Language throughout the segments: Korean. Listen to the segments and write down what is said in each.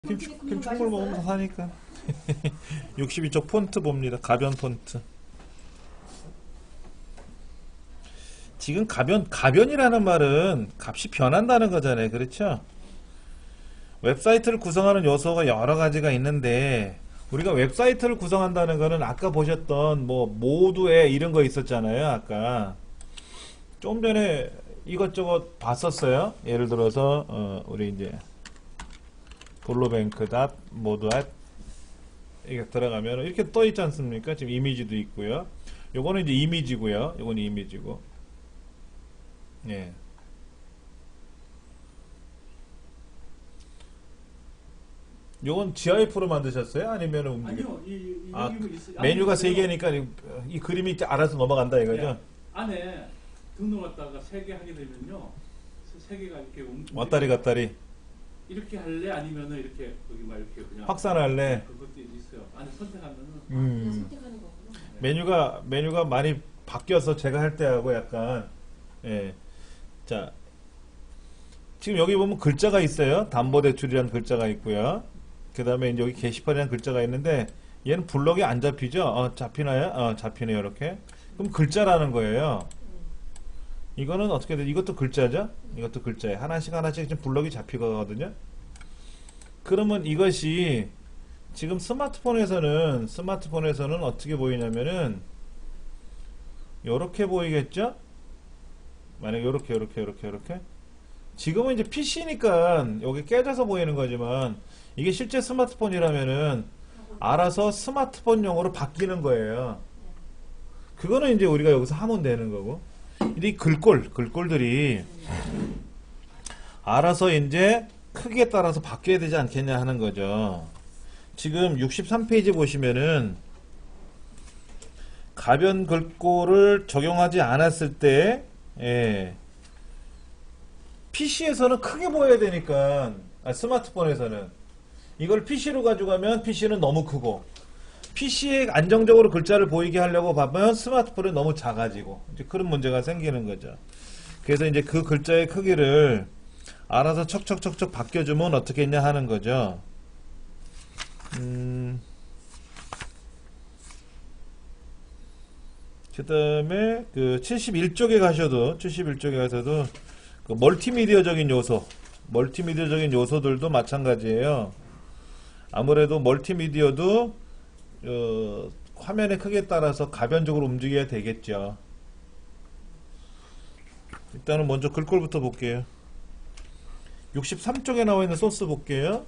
김충물 먹으면서 사니까. 62쪽 폰트 봅니다. 가변 폰트. 지금 가변이라는 말은 값이 변한다는 거잖아요. 그렇죠? 웹사이트를 구성하는 요소가 여러 가지가 있는데, 우리가 웹사이트를 구성한다는 거는 아까 보셨던 뭐 모두에 이런 거 있었잖아요. 아까 좀 전에 이것저것 봤었어요. 예를 들어서 우리 이제 블루뱅크 닷 모두 닷 이게 들어가면 이렇게 떠 있지 않습니까? 지금 이미지도 있고요. 요거는 이제 이미지고요. 요거는 이미지고. 예. 요건 GIF로 만드셨어요? 아니면 아니요, 이 메뉴가 3개니까 이 그림이 이제 알아서 넘어간다 이거죠? 네, 안에 등록했다가 3개 하게 되면요, 3개가 이렇게 왔다리 갔다리. 이렇게 할래? 아니면은 이렇게 여기 막 이렇게 그냥 확산할래? 그것도 있어요. 안에 선택하면은 선택하는 거구나. 메뉴가 많이 바뀌어서 제가 할 때하고 약간, 예. 자, 지금 여기 보면 글자가 있어요. 담보대출이라는 글자가 있고요. 그 다음에 이제 여기 게시판이라는 글자가 있는데, 얘는 블럭이 안 잡히죠? 잡히나요? 잡히네요. 이렇게. 그럼 글자라는 거예요. 이거는 어떻게 돼? 이것도 글자죠? 이것도 글자예요. 하나씩 지금 블럭이 잡히거든요. 그러면 이것이 지금 스마트폰에서는 어떻게 보이냐면은 요렇게 보이겠죠? 만약에 요렇게 지금은 이제 PC니까 여기 깨져서 보이는 거지만, 이게 실제 스마트폰이라면은 알아서 스마트폰용으로 바뀌는 거예요. 그거는 이제 우리가 여기서 하면 되는 거고, 이 글꼴들이 알아서 이제 크기에 따라서 바뀌어야 되지 않겠냐 하는 거죠. 지금 63페이지 보시면은 가변 글꼴을 적용하지 않았을 때, PC에서는 크게 보여야 되니까, 스마트폰에서는 이걸 PC로 가져가면 PC는 너무 크고, PC에 안정적으로 글자를 보이게 하려고 보면 스마트폰은 너무 작아지고, 이제 그런 문제가 생기는 거죠. 그래서 이제 그 글자의 크기를 알아서 척척척척 바뀌어주면 어떻게 했냐 하는 거죠. 그 다음에 그 71쪽에 가서도 그 멀티미디어적인 요소들도 마찬가지예요. 아무래도 멀티미디어도 화면의 크기에 따라서 가변적으로 움직여야 되겠죠. 일단은 먼저 글꼴부터 볼게요. 63쪽에 나와 있는 소스 볼게요.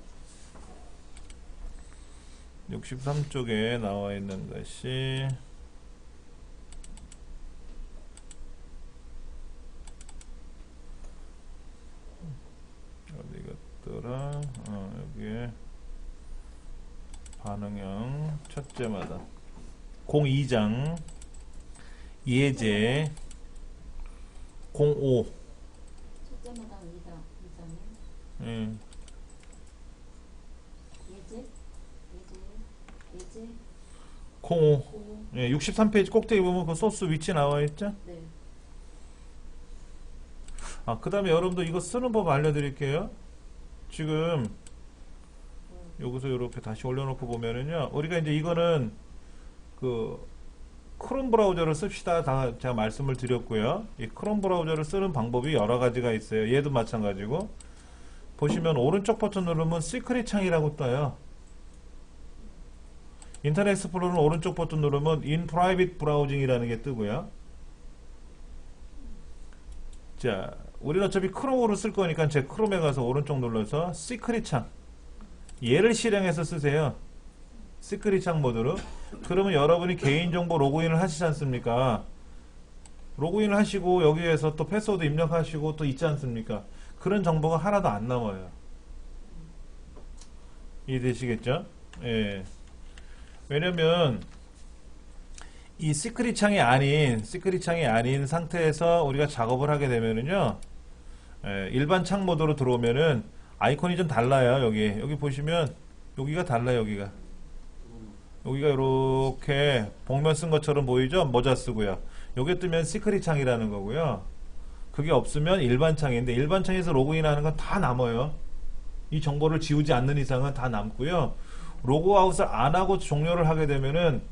63쪽에 나와 있는 것이 어디 갔더라? 여기에 반응형 첫째마다 02장 예제 05 첫째마다 2장에 예. 예제 05 5. 예, 63페이지 꼭대기 보면 그 소스 위치 나와 있죠? 네. 그 다음에 여러분들 이거 쓰는 법 알려드릴게요. 지금 여기서 이렇게 다시 올려놓고 보면은요, 우리가 이제 이거는 그 크롬 브라우저를 씁시다 다 제가 말씀을 드렸고요. 이 크롬 브라우저를 쓰는 방법이 여러 가지가 있어요. 얘도 마찬가지고, 보시면 오른쪽 버튼 누르면 시크릿 창이라고 떠요. 인터넷 익스플로러는 오른쪽 버튼 누르면 in private browsing이라는 게 뜨고요. 자, 우리는 어차피 크롬으로 쓸 거니까 제 크롬에 가서 오른쪽 눌러서 시크릿 창, 얘를 실행해서 쓰세요. 시크릿 창 모드로. 그러면 여러분이 개인정보 로그인을 하시지 않습니까? 로그인을 하시고 여기에서 또 패스워드 입력하시고 또 있지 않습니까? 그런 정보가 하나도 안 남아요. 이해되시겠죠? 예. 왜냐면 이 시크릿 창이 아닌 상태에서 우리가 작업을 하게 되면은요, 일반 창 모드로 들어오면은 아이콘이 좀 달라요. 여기 보시면 여기가 달라요. 여기가 이렇게 복면 쓴 것처럼 보이죠? 모자 쓰고요. 여기 뜨면 시크릿 창이라는 거고요. 그게 없으면 일반 창인데, 일반 창에서 로그인하는 건 다 남아요. 이 정보를 지우지 않는 이상은 다 남고요. 로그아웃을 안 하고 종료를 하게 되면은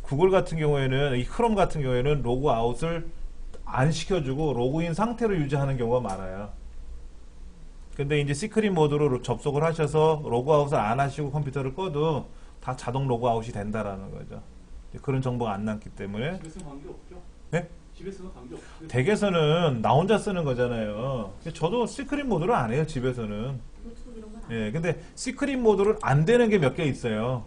구글 같은 경우에는 이 크롬 같은 경우에는 로그아웃을 안 시켜주고 로그인 상태로 유지하는 경우가 많아요. 근데 이제 시크릿 모드로 접속을 하셔서 로그아웃을 안 하시고 컴퓨터를 꺼도 다 자동 로그아웃이 된다라는 거죠. 그런 정보가 안 남기 때문에. 집에서 관계 없죠? 네? 집에서는 관계 없죠? 댁에서는 나 혼자 쓰는 거잖아요. 저도 시크릿 모드를 안 해요, 집에서는. 노트북 이런 건안 예, 근데 시크릿 모드를 안 되는 게 몇 개 있어요.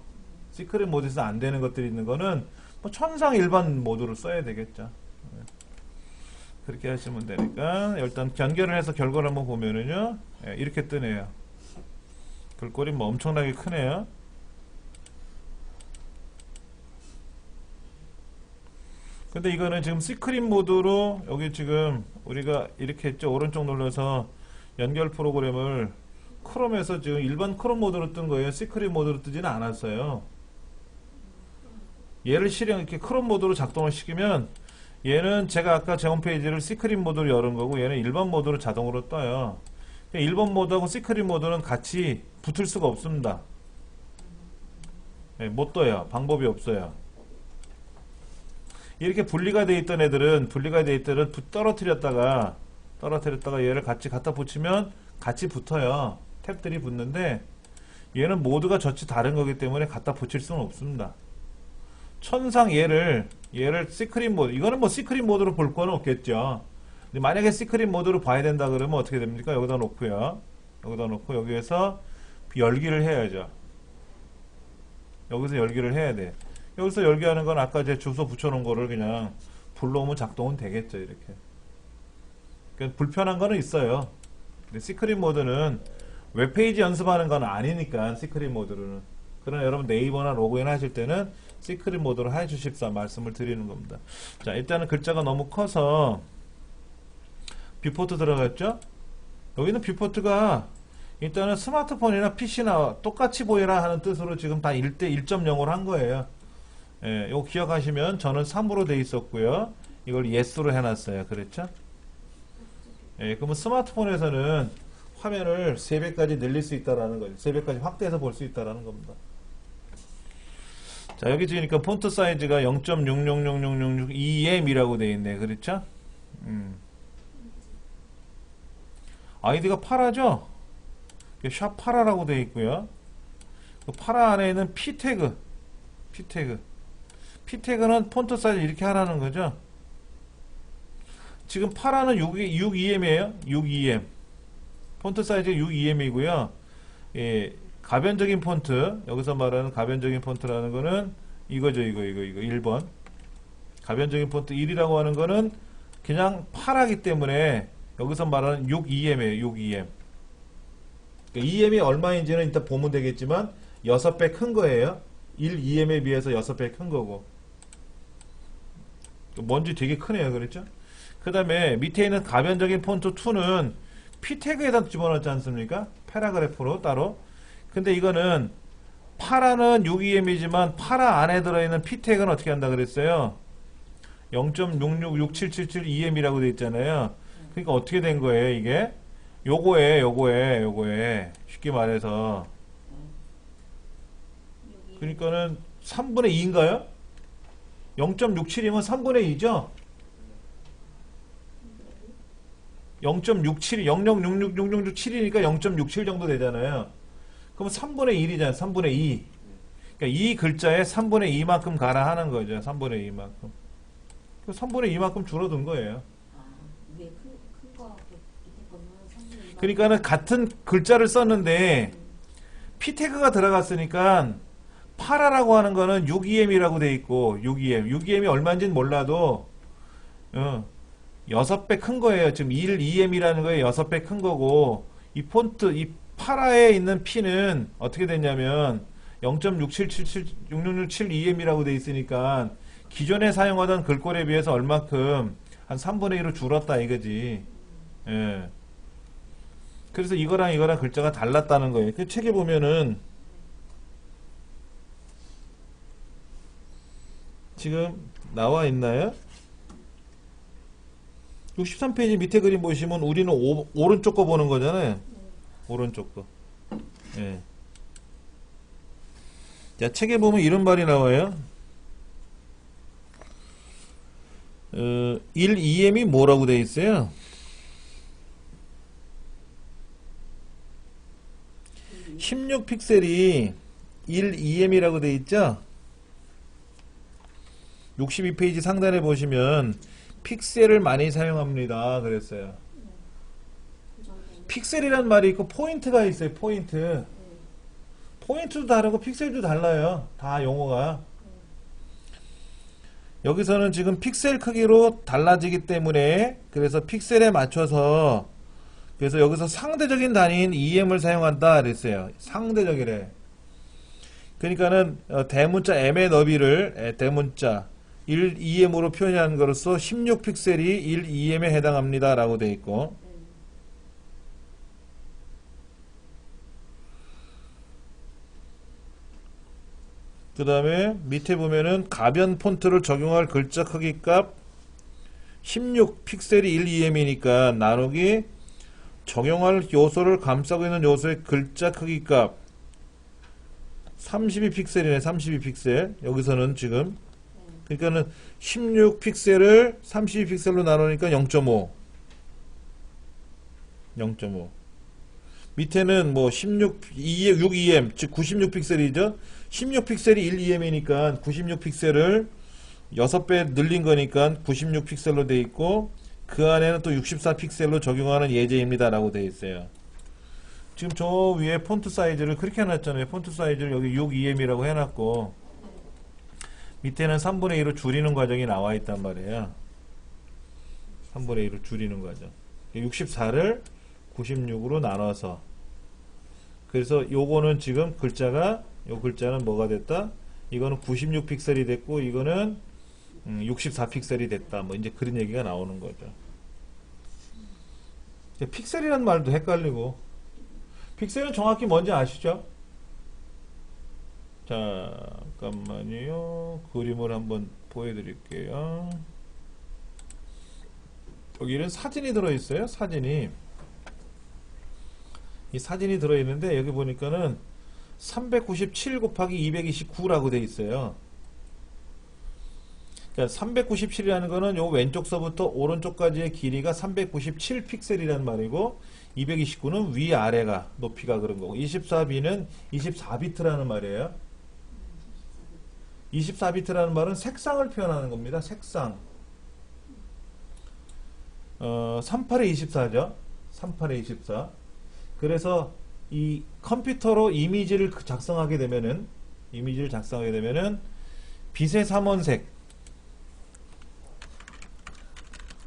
시크릿 모드에서 안 되는 것들이 있는 거는 뭐 천상 일반 모드로 써야 되겠죠. 예. 그렇게 하시면 되니까 일단 연결을 해서 결과를 한번 보면은요, 예, 이렇게 뜨네요. 글꼴이 뭐 엄청나게 크네요. 근데 이거는 지금 시크릿 모드로 여기 지금 우리가 이렇게 했죠. 오른쪽 눌러서 연결 프로그램을 크롬에서 지금 일반 크롬 모드로 뜬 거예요. 시크릿 모드로 뜨지는 않았어요. 얘를 실행 이렇게 크롬 모드로 작동을 시키면 얘는 제가 아까 제 홈페이지를 시크릿 모드로 열은 거고 얘는 일반 모드로 자동으로 떠요. 일반 모드하고 시크릿 모드는 같이 붙을 수가 없습니다. 네, 못 떠요. 방법이 없어요. 이렇게 분리가 돼 있던 애들은 떨어뜨렸다가 얘를 같이 갖다 붙이면 같이 붙어요. 탭들이 붙는데 얘는 모드가 전체 다른 거기 때문에 갖다 붙일 수는 없습니다. 천상 얘를 시크릿 모드, 이거는 뭐 시크릿 모드로 볼 거는 없겠죠. 근데 만약에 시크릿 모드로 봐야 된다 그러면 어떻게 됩니까? 여기다 놓고요. 여기다 놓고 여기에서 열기를 해야죠. 여기서 열기를 해야 돼. 여기서 열기하는 건 아까 제 주소 붙여놓은 거를 그냥 불러오면 작동은 되겠죠, 이렇게. 그러니까 불편한 거는 있어요. 근데 시크릿 모드는 웹페이지 연습하는 건 아니니까, 시크릿 모드로는. 그러나 여러분 네이버나 로그인 하실 때는 시크릿 모드로 해주십사 말씀을 드리는 겁니다. 자, 일단은 글자가 너무 커서 뷰포트 들어갔죠? 여기는 뷰포트가 일단은 스마트폰이나 PC나 똑같이 보이라 하는 뜻으로 지금 다 1대 1.0으로 한 거예요. 예, 이거 기억하시면 저는 3으로 돼 있었고요. 이걸 yes로 해놨어요. 그랬죠? 예, 그러면 스마트폰에서는 화면을 3배까지 늘릴 수 있다라는 거죠. 3배까지 확대해서 볼 수 있다라는 겁니다. 자, 여기 지으니까 폰트 사이즈가 0.6000062M이라고 돼 있네. 그렇죠? 아이디가 파라죠? 샵 파라라고 돼 있고요. 그 파라 안에 있는 P 태그는 폰트 사이즈 이렇게 하라는 거죠. 지금 파라는 6EM이에요. 6EM. 폰트 사이즈가 6EM이고요. 예, 가변적인 폰트, 여기서 말하는 가변적인 폰트라는 거는 이거죠. 이거 1번. 가변적인 폰트 1이라고 하는 거는 그냥 파라기 때문에 여기서 말하는 6EM이에요. 6EM. 그러니까 EM이 얼마인지는 일단 보면 되겠지만 6배 큰 거예요. 1EM에 비해서 6배 큰 거고. 뭔지 되게 크네요. 그랬죠? 그 다음에 밑에 있는 가변적인 폰트 2는 P 태그에다 집어넣지 않습니까? 패러그래프로 따로. 근데 이거는 파라는 6EM이지만 파라 안에 들어있는 P 태그는 어떻게 한다 그랬어요? 0.666777EM이라고 돼 있잖아요. 그러니까 어떻게 된 거예요, 이게? 요거에 쉽게 말해서 그러니까는 3분의 2인가요? 0.67이면 3분의 2죠? 0.67, 0.0666667이니까 0.67 정도 되잖아요. 그럼 3분의 1이잖아요. 3분의 2. 그러니까 이 글자에 3분의 2만큼 가라 하는 거죠. 3분의 2만큼. 3분의 2만큼 줄어든 거예요. 위에 큰 거하고 밑에 거는 3분의 2. 그러니까는 같은 글자를 썼는데 P 태그가 들어갔으니까 파라라고 하는 거는 6EM이라고 돼 있고 6EM이 얼마인지는 몰라도 6배 큰 거예요. 지금 1EM이라는 거에 6배 큰 거고 이 폰트 이 파라에 있는 P는 어떻게 됐냐면 0.667EM이라고 돼 있으니까 기존에 사용하던 글꼴에 비해서 얼만큼 한 3분의 1로 줄었다 이거지. 예. 그래서 이거랑 글자가 달랐다는 거예요. 그 책에 보면은 지금 나와 있나요? 63페이지 밑에 그림 보시면 우리는 오른쪽 거 보는 거잖아요. 오른쪽 거. 예. 자, 책에 보면 이런 말이 나와요. 1EM이 뭐라고 돼 있어요? 16픽셀이 1EM이라고 돼 있죠? 62페이지 상단에 보시면 픽셀을 많이 사용합니다. 그랬어요. 픽셀이란 말이 있고 포인트가 있어요. 포인트. 포인트도 다르고 픽셀도 달라요. 다 용어가. 여기서는 지금 픽셀 크기로 달라지기 때문에 그래서 픽셀에 맞춰서 그래서 여기서 상대적인 단위인 EM을 사용한다 그랬어요. 상대적이래. 그러니까는 대문자 M의 너비를 대문자 1EM으로 표현하는 것으로서 16픽셀이 1EM에 해당합니다 라고 되어 있고, 그 다음에 밑에 보면은 가변 폰트를 적용할 글자 크기 값 16픽셀이 1EM이니까 나누기 적용할 요소를 감싸고 있는 요소의 글자 크기 값 32픽셀이네. 32픽셀. 여기서는 지금 그러니까는 16픽셀을 32픽셀로 나누니까 0.5 밑에는 뭐 6EM 즉 96픽셀이죠. 16픽셀이 1EM이니까 96픽셀을 6배 늘린 거니까 96픽셀로 돼 있고 그 안에는 또 64픽셀로 적용하는 예제입니다 라고 돼 있어요. 지금 저 위에 폰트 사이즈를 그렇게 해놨잖아요. 폰트 사이즈를 여기 6EM이라고 해놨고 밑에는 3분의 2로 줄이는 과정이 나와 있단 말이에요. 3분의 2로 줄이는 과정. 64를 96으로 나눠서 그래서 요거는 지금 글자가 요 글자는 뭐가 됐다? 이거는 96픽셀이 됐고 이거는 64픽셀이 됐다. 뭐 이제 그런 얘기가 나오는 거죠. 픽셀이라는 말도 헷갈리고 픽셀은 정확히 뭔지 아시죠? 자, 잠깐만요. 그림을 한번 보여드릴게요. 여기는 사진이 들어있어요. 사진이. 이 사진이 들어있는데 여기 보니까는 397 곱하기 229라고 돼 있어요. 그러니까 397이라는 거는 요 왼쪽서부터 오른쪽까지의 길이가 397 픽셀이라는 말이고 229는 위아래가 높이가 그런 거고 24b는 24비트라는 말이에요. 24비트라는 말은 색상을 표현하는 겁니다. 색상. 38에 24죠. 38에 24. 그래서 이 컴퓨터로 이미지를 작성하게 되면은 빛의 삼원색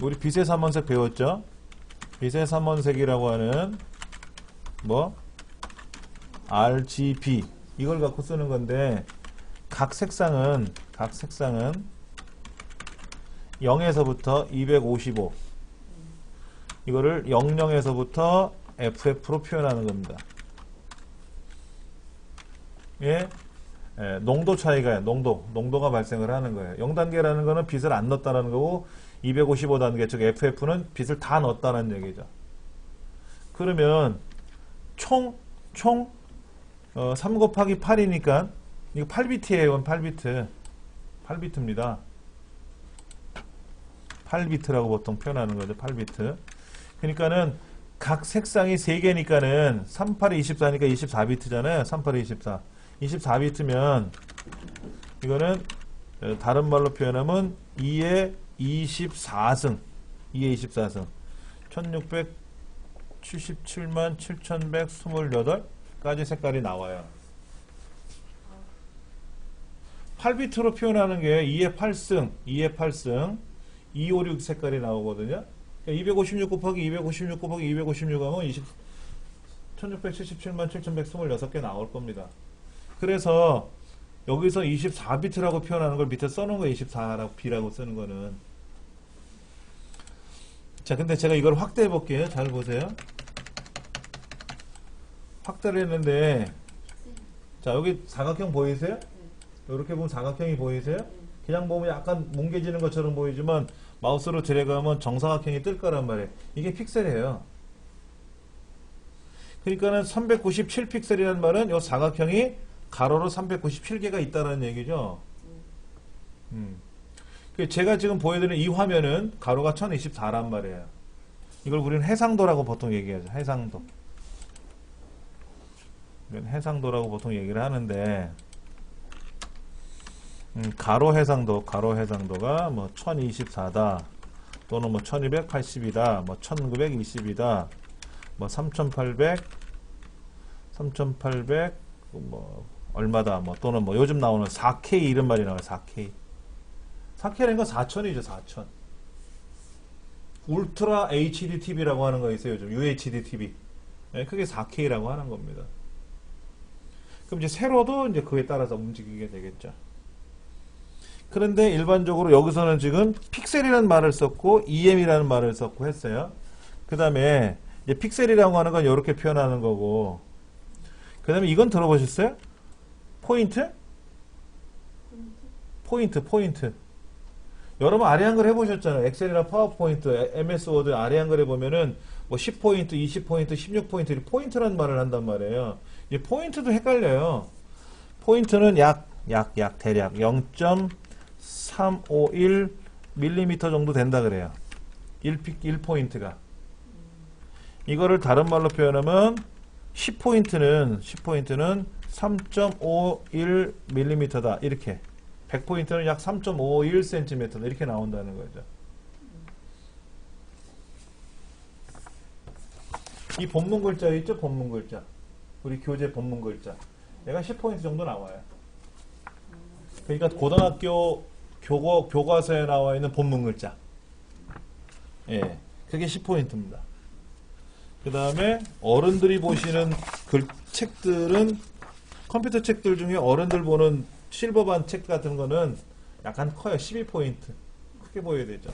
우리 빛의 삼원색 배웠죠? 빛의 삼원색이라고 하는 뭐 RGB 이걸 갖고 쓰는 건데 각 색상은 0에서부터 255 이거를 00에서부터 FF로 표현하는 겁니다. 예? 예, 농도 차이가 농도가 발생을 하는 거예요. 0단계라는 거는 빛을 안 넣었다는 거고 255단계 즉 FF는 빛을 다 넣었다는 얘기죠. 그러면 총 3 곱하기 8이니까 이거 8비트예요. 8비트입니다. 8비트라고 보통 표현하는 거죠. 8비트. 그러니까는 각 색상이 3개니까는 38에 24니까 24비트잖아요. 38에 24. 24비트면 이거는 다른 말로 표현하면 2의 24승 1677만 7128가지 색깔이 나와요. 8비트로 표현하는 게 2의 8승 256 색깔이 나오거든요. 256 곱하기 256 곱하기 256 하면 1677만 7126개 나올 겁니다. 그래서 여기서 24비트라고 표현하는 걸 밑에 써놓은 거예요. 24라고 B라고 쓰는 거는. 자, 근데 제가 이걸 확대해 볼게요. 잘 보세요. 확대를 했는데 자, 여기 사각형 보이세요? 이렇게 보면 사각형이 보이세요? 그냥 보면 약간 뭉개지는 것처럼 보이지만 마우스로 드래그하면 정사각형이 뜰 거란 말이에요. 이게 픽셀이에요. 그러니까는 397 픽셀이라는 말은 이 사각형이 가로로 397개가 있다는 얘기죠. 제가 지금 보여드리는 이 화면은 가로가 1024란 말이에요. 이걸 우리는 해상도라고 보통 얘기하죠. 해상도. 이건 해상도라고 보통 얘기를 하는데, 가로 해상도가 뭐 1024다, 또는 뭐 1280이다, 뭐 1920이다, 뭐 3800, 뭐 얼마다, 뭐 또는 뭐 요즘 나오는 4K 이런 말이 나와요. 4K. 4K라는 건 4000이죠, 4000. 울트라 HD TV라고 하는 거 있어요, 요즘. UHD TV. 네, 그게 4K라고 하는 겁니다. 그럼 이제 세로도 이제 그에 따라서 움직이게 되겠죠. 그런데 일반적으로 여기서는 지금 픽셀이라는 말을 썼고 EM이라는 말을 썼고 했어요. 그 다음에 이제 픽셀이라고 하는 건 이렇게 표현하는 거고, 그 다음에 이건 들어보셨어요? 포인트. 여러분 아래 한글 해보셨잖아요. 엑셀이나 파워포인트, MS 워드 아래 한글 해보면은 뭐 10포인트, 20포인트, 16포인트, 포인트라는 말을 한단 말이에요. 이 포인트도 헷갈려요. 포인트는 대략 0.351mm 정도 된다 그래요. 1포인트가. 이거를 다른 말로 표현하면 10포인트는 3.51mm다. 이렇게. 100포인트는 약 3.51cm 이렇게 나온다는 거죠. 이 본문 글자 있죠? 본문 글자. 우리 교재 본문 글자. 얘가 10포인트 정도 나와요. 그러니까 고등학교 교과서에 나와 있는 본문 글자. 예, 그게 10포인트입니다. 그 다음에 어른들이 보시는 책들은, 컴퓨터 책들 중에 어른들 보는 실버반 책 같은 거는 약간 커요. 12포인트. 크게 보여야 되죠.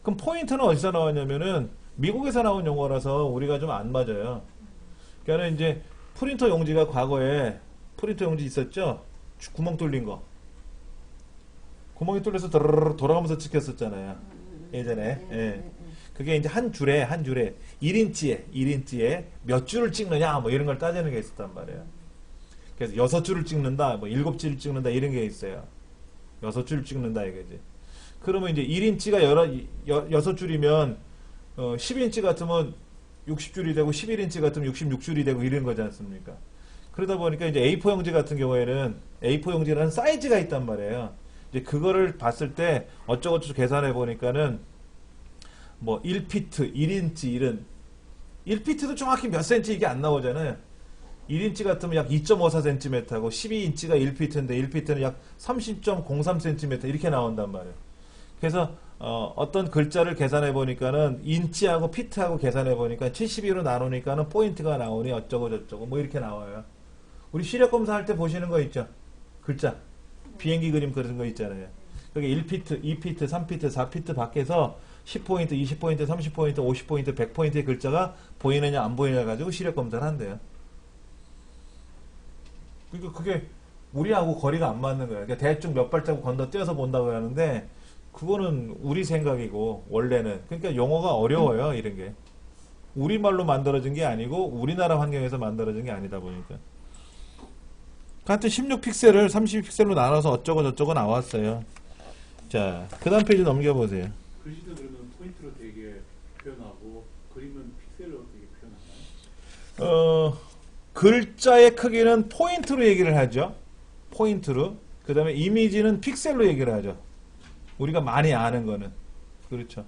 그럼 포인트는 어디서 나왔냐면은 미국에서 나온 용어라서 우리가 좀 안 맞아요. 그러니까 이제 프린터 용지가 과거에 프린터 용지 있었죠? 구멍 뚫린 거. 구멍이 뚫려서 돌아가면서 찍혔었잖아요. 예전에. 예. 그게 이제 한 줄에 1인치에 몇 줄을 찍느냐 뭐 이런 걸 따지는 게 있었단 말이에요. 그래서 6줄을 찍는다, 뭐 7줄을 찍는다 이런 게 있어요. 6줄을 찍는다 이거지. 그러면 이제 1인치가 6줄이면 10인치 같으면 60줄이 되고 11인치 같으면 66줄이 되고 이런 거지 않습니까? 그러다 보니까 이제 A4 용지 같은 경우에는 A4 용지라는 사이즈가 있단 말이에요. 이제 그거를 봤을 때 어쩌고저쩌고 계산해 보니까는 뭐 1피트, 1인치 이런 1피트도 정확히 몇 센치 이게 안 나오잖아요. 1인치 같으면 약 2.54cm하고 12인치가 1피트인데 1피트는 약 30.03cm 이렇게 나온단 말이에요. 그래서 어떤 글자를 계산해 보니까는 인치하고 피트하고 계산해 보니까 72로 나누니까는 포인트가 나오니 어쩌고 저쩌고 뭐 이렇게 나와요. 우리 시력 검사할 때 보시는 거 있죠? 글자. 비행기 그림 그런 거 있잖아요. 그게 1피트, 2피트, 3피트, 4피트 밖에서 10포인트, 20포인트, 30포인트, 50포인트, 100포인트의 글자가 보이느냐 안 보이느냐 가지고 시력 검사를 한대요. 그러니까 그게 우리하고 거리가 안 맞는 거예요. 그러니까 대충 몇 발자국 건너뛰어서 본다고 하는데 그거는 우리 생각이고 원래는. 그러니까 용어가 어려워요. 이런 게. 우리말로 만들어진 게 아니고 우리나라 환경에서 만들어진 게 아니다 보니까. 하여튼 16픽셀을 32픽셀로 나눠서 어쩌고 저쩌고 나왔어요. 자, 그 다음 페이지 넘겨보세요. 글씨도 그러면 포인트로 되게 표현하고 그림은 픽셀로 되게 표현하나요? 글자의 크기는 포인트로 얘기를 하죠. 포인트로. 그 다음에 이미지는 픽셀로 얘기를 하죠. 우리가 많이 아는 거는. 그렇죠.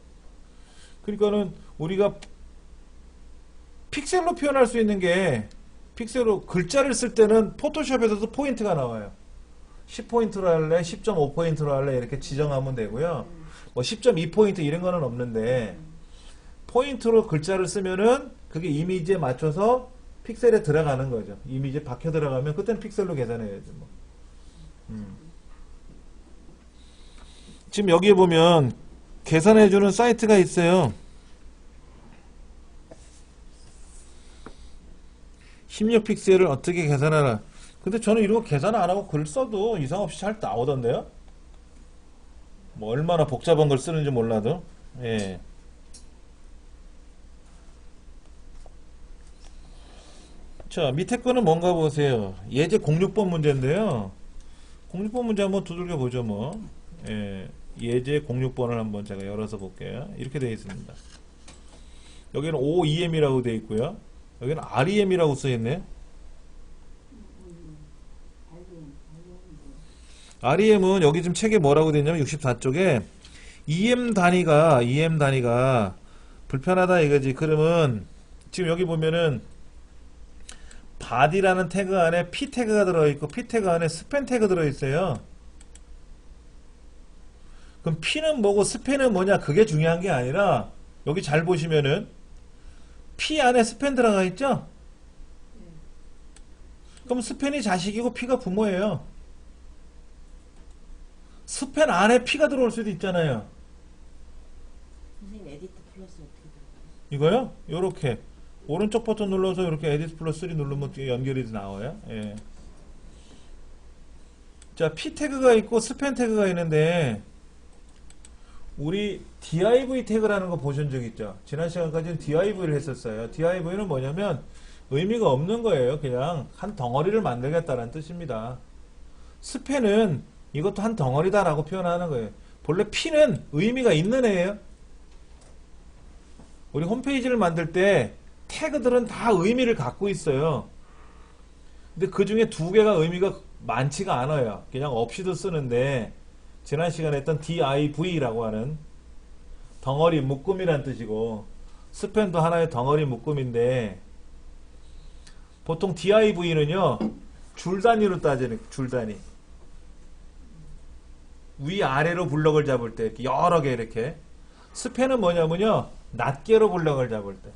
그러니까는 우리가 픽셀로 표현할 수 있는 게, 픽셀로 글자를 쓸 때는 포토샵에서도 포인트가 나와요. 10포인트로 할래, 10.5포인트로 할래 이렇게 지정하면 되고요. 뭐 10.2포인트 이런 거는 없는데 포인트로 글자를 쓰면은 그게 이미지에 맞춰서 픽셀에 들어가는 거죠. 이미지에 박혀 들어가면 그때는 픽셀로 계산해야죠. 뭐. 지금 여기에 보면 계산해주는 사이트가 있어요. 16픽셀을 어떻게 계산하라. 근데 저는 이런 거 계산 안 하고 글 써도 이상 없이 잘 나오던데요. 뭐 얼마나 복잡한 걸 쓰는지 몰라도. 예. 자, 밑에 거는 뭔가 보세요. 예제 06번 문제인데요. 06번 문제 한번 두들겨 보죠, 뭐. 예, 예제 06번을 한번 제가 열어서 볼게요. 이렇게 되어 있습니다. 여기는 OEM이라고 되어 있고요. 여기는 REM이라고 쓰였네요. REM은 여기 지금 책에 뭐라고 되어 있냐면 64쪽에 EM 단위가 불편하다 이거지. 그러면 지금 여기 보면은 body라는 태그 안에 P 태그가 들어있고 P 태그 안에 스팬 태그 들어있어요. 그럼 P는 뭐고 스팬은 뭐냐 그게 중요한 게 아니라 여기 잘 보시면은 P 안에 스팬 들어가 있죠? 그럼 스팬이 자식이고 P가 부모예요. 스팬 안에 P가 들어올 수도 있잖아요. 선생님 에디트 플러스 어떻게 들어가요? 이거요? 요렇게 오른쪽 버튼 눌러서 이렇게 에디트 플러스 3 누르면 연결이 나와요. 예. 자, P 태그가 있고 스팬 태그가 있는데 우리 div 태그라는 거 보신 적 있죠? 지난 시간까지는 div를 했었어요. div는 뭐냐면 의미가 없는 거예요. 그냥 한 덩어리를 만들겠다는 뜻입니다. 스팬은 이것도 한 덩어리다라고 표현하는 거예요. 본래 P는 의미가 있는 애예요. 우리 홈페이지를 만들 때 태그들은 다 의미를 갖고 있어요. 근데 그 중에 두 개가 의미가 많지가 않아요. 그냥 없이도 쓰는데 지난 시간에 했던 div라고 하는 덩어리 묶음이란 뜻이고 스팬도 하나의 덩어리 묶음인데 보통 div는요 줄 단위로 따지는 줄 단위 위아래로 블럭을 잡을 때 이렇게 여러 개 이렇게 스팬은 뭐냐면요 낱개로 블럭을 잡을 때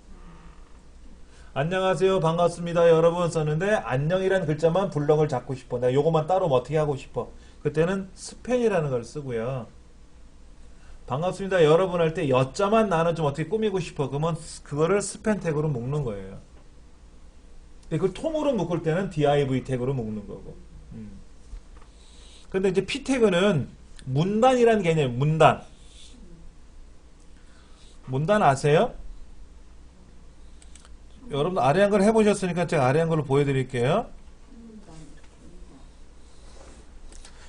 안녕하세요 반갑습니다 여러분 썼는데 안녕이라는 글자만 블럭을 잡고 싶어 내가 요것만 따로 어떻게 하고 싶어 그때는 스팬이라는 걸 쓰고요 반갑습니다 여러분 할 때 여자만 나는 좀 어떻게 꾸미고 싶어 그러면 그거를 스팬 태그로 묶는 거예요 그걸 통으로 묶을 때는 div 태그로 묶는 거고 근데 이제 p 태그는 문단이라는 개념 문단 아세요? 여러분 아래 한글 해보셨으니까 제가 아래 한글로 보여드릴게요.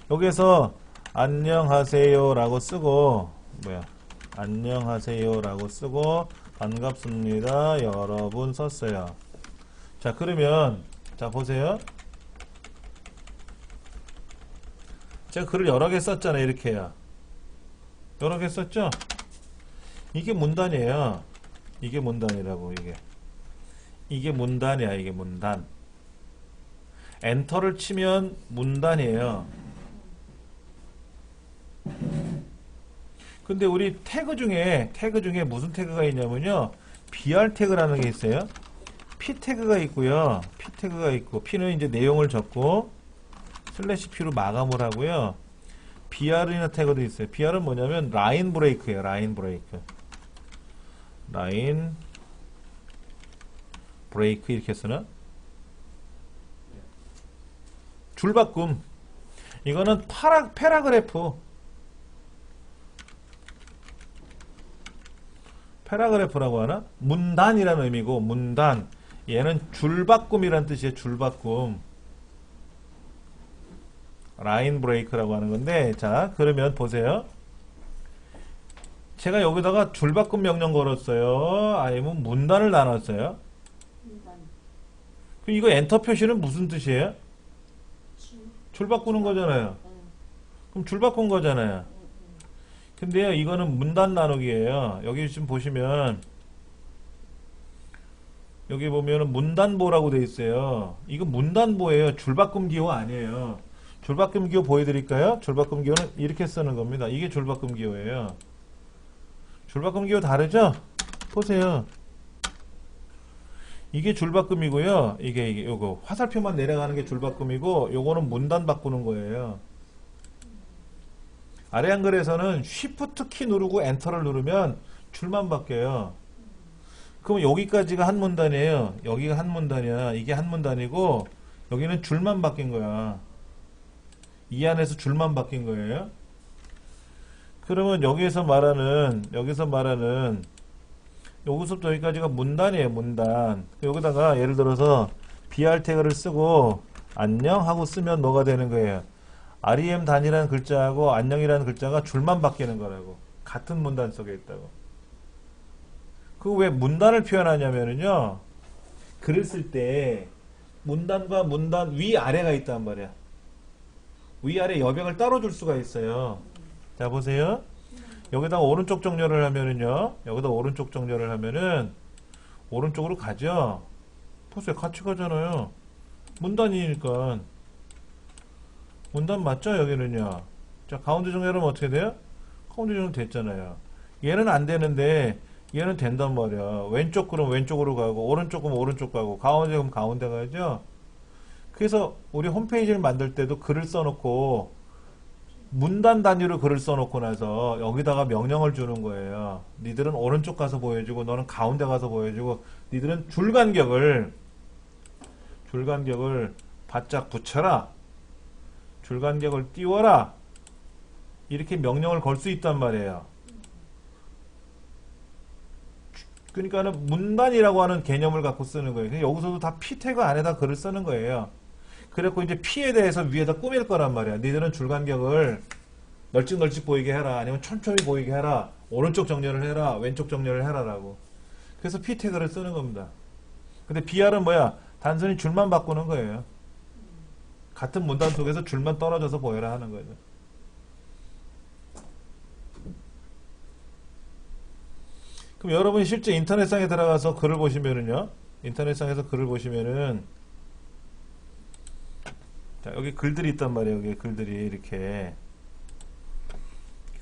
여기에서 안녕하세요 라고 쓰고 안녕하세요 라고 쓰고 반갑습니다 여러분 썼어요. 자 그러면 자 보세요. 제가 글을 여러 개 썼잖아요. 이렇게요. 여러 개 썼죠? 이게 문단이에요. 이게 문단이라고 이게 문단이야. 이게 문단. 엔터를 치면 문단이에요. 근데 우리 태그 중에 무슨 태그가 있냐면요. br 태그라는 게 있어요. p 태그가 있고요. p 태그가 있고 p는 이제 내용을 적고 슬래시 p로 마감을 하고요. br이나 태그도 있어요. br은 뭐냐면 라인 브레이크예요. 라인 브레이크 이렇게 쓰나? 줄바꿈. 이거는 패러그래프라고 하나? 문단이라는 의미고 문단. 얘는 줄바꿈이란 뜻이에요. 줄바꿈. 라인 브레이크라고 하는 건데 자 그러면 보세요. 제가 여기다가 줄바꿈 명령 걸었어요. 아니면 문단을 나눴어요. 그럼 이거 엔터 표시는 무슨 뜻이에요? 줄 바꾸는 거잖아요. 그럼 줄 바꾼 거잖아요. 근데요 이거는 문단 나누기예요. 여기 지금 보시면 여기 보면은 문단보라고 돼 있어요. 이거 문단보예요. 줄바꿈 기호 아니에요. 줄바꿈 기호 보여드릴까요? 줄바꿈 기호는 이렇게 쓰는 겁니다. 이게 줄바꿈 기호예요. 줄바꿈 기호 다르죠? 보세요. 이게 줄바꿈이고요. 이게 요거 화살표만 내려가는 게 줄바꿈이고 요거는 문단 바꾸는 거예요. 아래 한글에서는 쉬프트 키 누르고 엔터를 누르면 줄만 바뀌어요. 그럼 여기까지가 한 문단이에요. 여기가 한 문단이야. 이게 한 문단이고 여기는 줄만 바뀐 거야. 이 안에서 줄만 바뀐 거예요. 그러면 여기서 말하는 여기서부터 여기까지가 문단이에요. 문단. 여기다가 예를 들어서 BR 태그를 쓰고 안녕 하고 쓰면 뭐가 되는 거예요? REM 단이라는 글자하고 안녕이라는 글자가 줄만 바뀌는 거라고. 같은 문단 속에 있다고. 그 왜 문단을 표현하냐면은요. 글을 쓸 때 문단과 문단 위아래가 있단 말이야. 위아래 여백을 따로 줄 수가 있어요. 자, 보세요. 여기다가 오른쪽 정렬을 하면은요. 여기다 오른쪽 정렬을 하면은 오른쪽으로 가죠. 보세요. 같이 가잖아요. 문단이니까. 문단 맞죠? 여기는요. 자, 가운데 정렬하면 어떻게 돼요? 가운데 정렬 됐잖아요. 얘는 안 되는데 얘는 된단 말이야. 왼쪽 그럼 왼쪽으로 가고 오른쪽 그럼 오른쪽 가고 가운데 그럼 가운데 가죠. 그래서 우리 홈페이지를 만들 때도 글을 써놓고 문단 단위로 글을 써놓고 나서 여기다가 명령을 주는 거예요. 니들은 오른쪽 가서 보여주고 너는 가운데 가서 보여주고 니들은 줄 간격을 바짝 붙여라. 줄 간격을 띄워라. 이렇게 명령을 걸 수 있단 말이에요. 그러니까는 문단이라고 하는 개념을 갖고 쓰는 거예요. 여기서도 다 P 태그 안에다 글을 쓰는 거예요. 그래갖고 이제 P에 대해서 위에다 꾸밀 거란 말이야. 니들은 줄 간격을 널찍널찍 보이게 해라. 아니면 촘촘히 보이게 해라. 오른쪽 정렬을 해라. 왼쪽 정렬을 해라라고. 그래서 P 태그를 쓰는 겁니다. 근데 BR은 뭐야? 단순히 줄만 바꾸는 거예요. 같은 문단 속에서 줄만 떨어져서 보여라 하는 거죠. 그럼 여러분이 실제 인터넷상에 들어가서 글을 보시면은요. 인터넷상에서 글을 보시면은 자, 여기 글들이 있단 말이에요. 여기 글들이 이렇게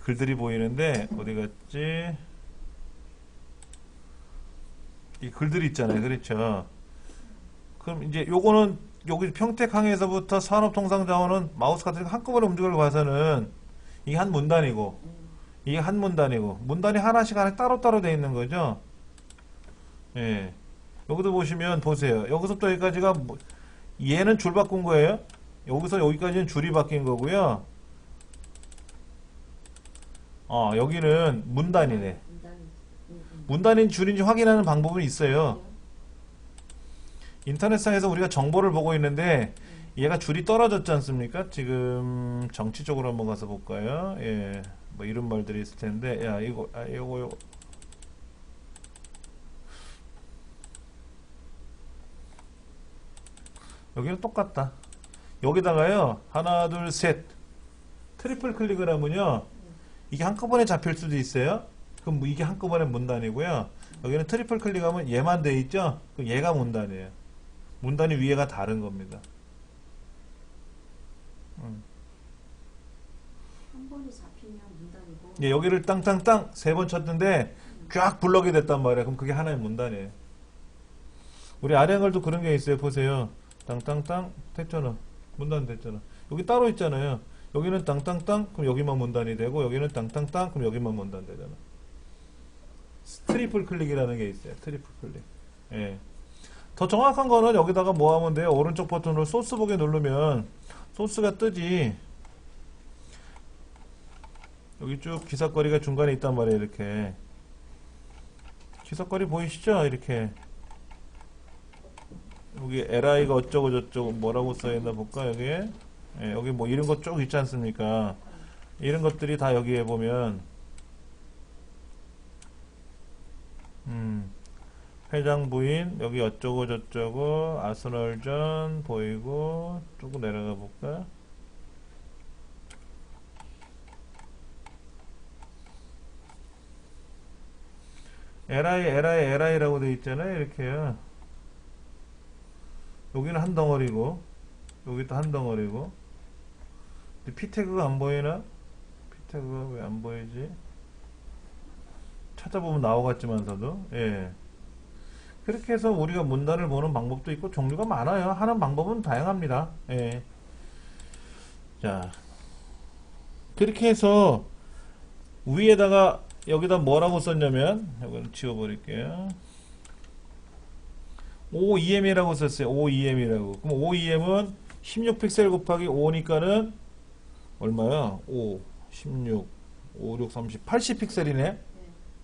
글들이 보이는데 어디 갔지? 이 글들이 있잖아요. 그렇죠? 그럼 이제 요거는 여기 평택항에서부터 산업통상자원은 마우스 같은 거 한꺼번에 움직이려고 봐서는 이게 한 문단이고 이게 한 문단이고 문단이 하나씩 하나 따로따로 돼 있는 거죠. 예. 여기도 보시면 보세요. 여기서부터 여기까지가 얘는 줄 바꾼 거예요. 여기서 여기까지는 줄이 바뀐 거고요. 여기는 문단이네. 문단인 줄인지 확인하는 방법은 있어요. 인터넷상에서 우리가 정보를 보고 있는데 얘가 줄이 떨어졌지 않습니까? 지금 정치 쪽으로 한번 가서 볼까요? 예. 뭐 이런 말들이 있을 텐데 야 이거 여기는 똑같다. 여기다가요 하나 둘 셋 트리플 클릭을 하면요 이게 한꺼번에 잡힐 수도 있어요. 그럼 이게 한꺼번에 문단이고요. 여기는 트리플 클릭하면 얘만 돼 있죠. 그럼 얘가 문단이에요. 문단이 위에가 다른 겁니다. 한 번에 잡히면 문단이고. 예, 여기를 땅땅땅 3번 쳤는데 쫙 블럭이 됐단 말이에요. 그럼 그게 하나의 문단이에요. 우리 아량글도 그런 게 있어요. 보세요. 땅땅땅 됐잖아. 문단 됐잖아. 여기 따로 있잖아요. 여기는 땅땅땅 그럼 여기만 문단이 되고 여기는 땅땅땅 그럼 여기만 문단 되잖아. 트리플 클릭이라는 게 있어요. 트리플 클릭. 예. 더 정확한 거는 여기다가 뭐 하면 돼요? 오른쪽 버튼으로 소스 보기 누르면 소스가 뜨지. 여기 쭉 기사거리가 중간에 있단 말이에요. 이렇게 기사거리 보이시죠? 이렇게 여기 LI가 어쩌고 저쩌고 뭐라고 써있나 볼까? 여기에 예, 여기 뭐 이런 거 쭉 있지 않습니까? 이런 것들이 다 여기에 보면 회장 부인 여기 어쩌고 저쩌고 아스널전 보이고 조금 내려가 볼까? LI라고 되어 있잖아요. 이렇게요. 여기는 한 덩어리고 여기도 한 덩어리고 P 태그가 안 보이나? P 태그가 왜 안 보이지? 찾아보면 나오겠지만서도 예. 그렇게 해서 우리가 문단을 보는 방법도 있고 종류가 많아요. 하는 방법은 다양합니다. 예. 자, 그렇게 해서 위에다가 여기다 뭐라고 썼냐면 이걸 지워버릴게요. OEM이라고 썼어요. OEM이라고. 그럼 OEM은 16픽셀 곱하기 5니까는 얼마야? 5, 16, 5, 6, 30, 80픽셀이네. 네.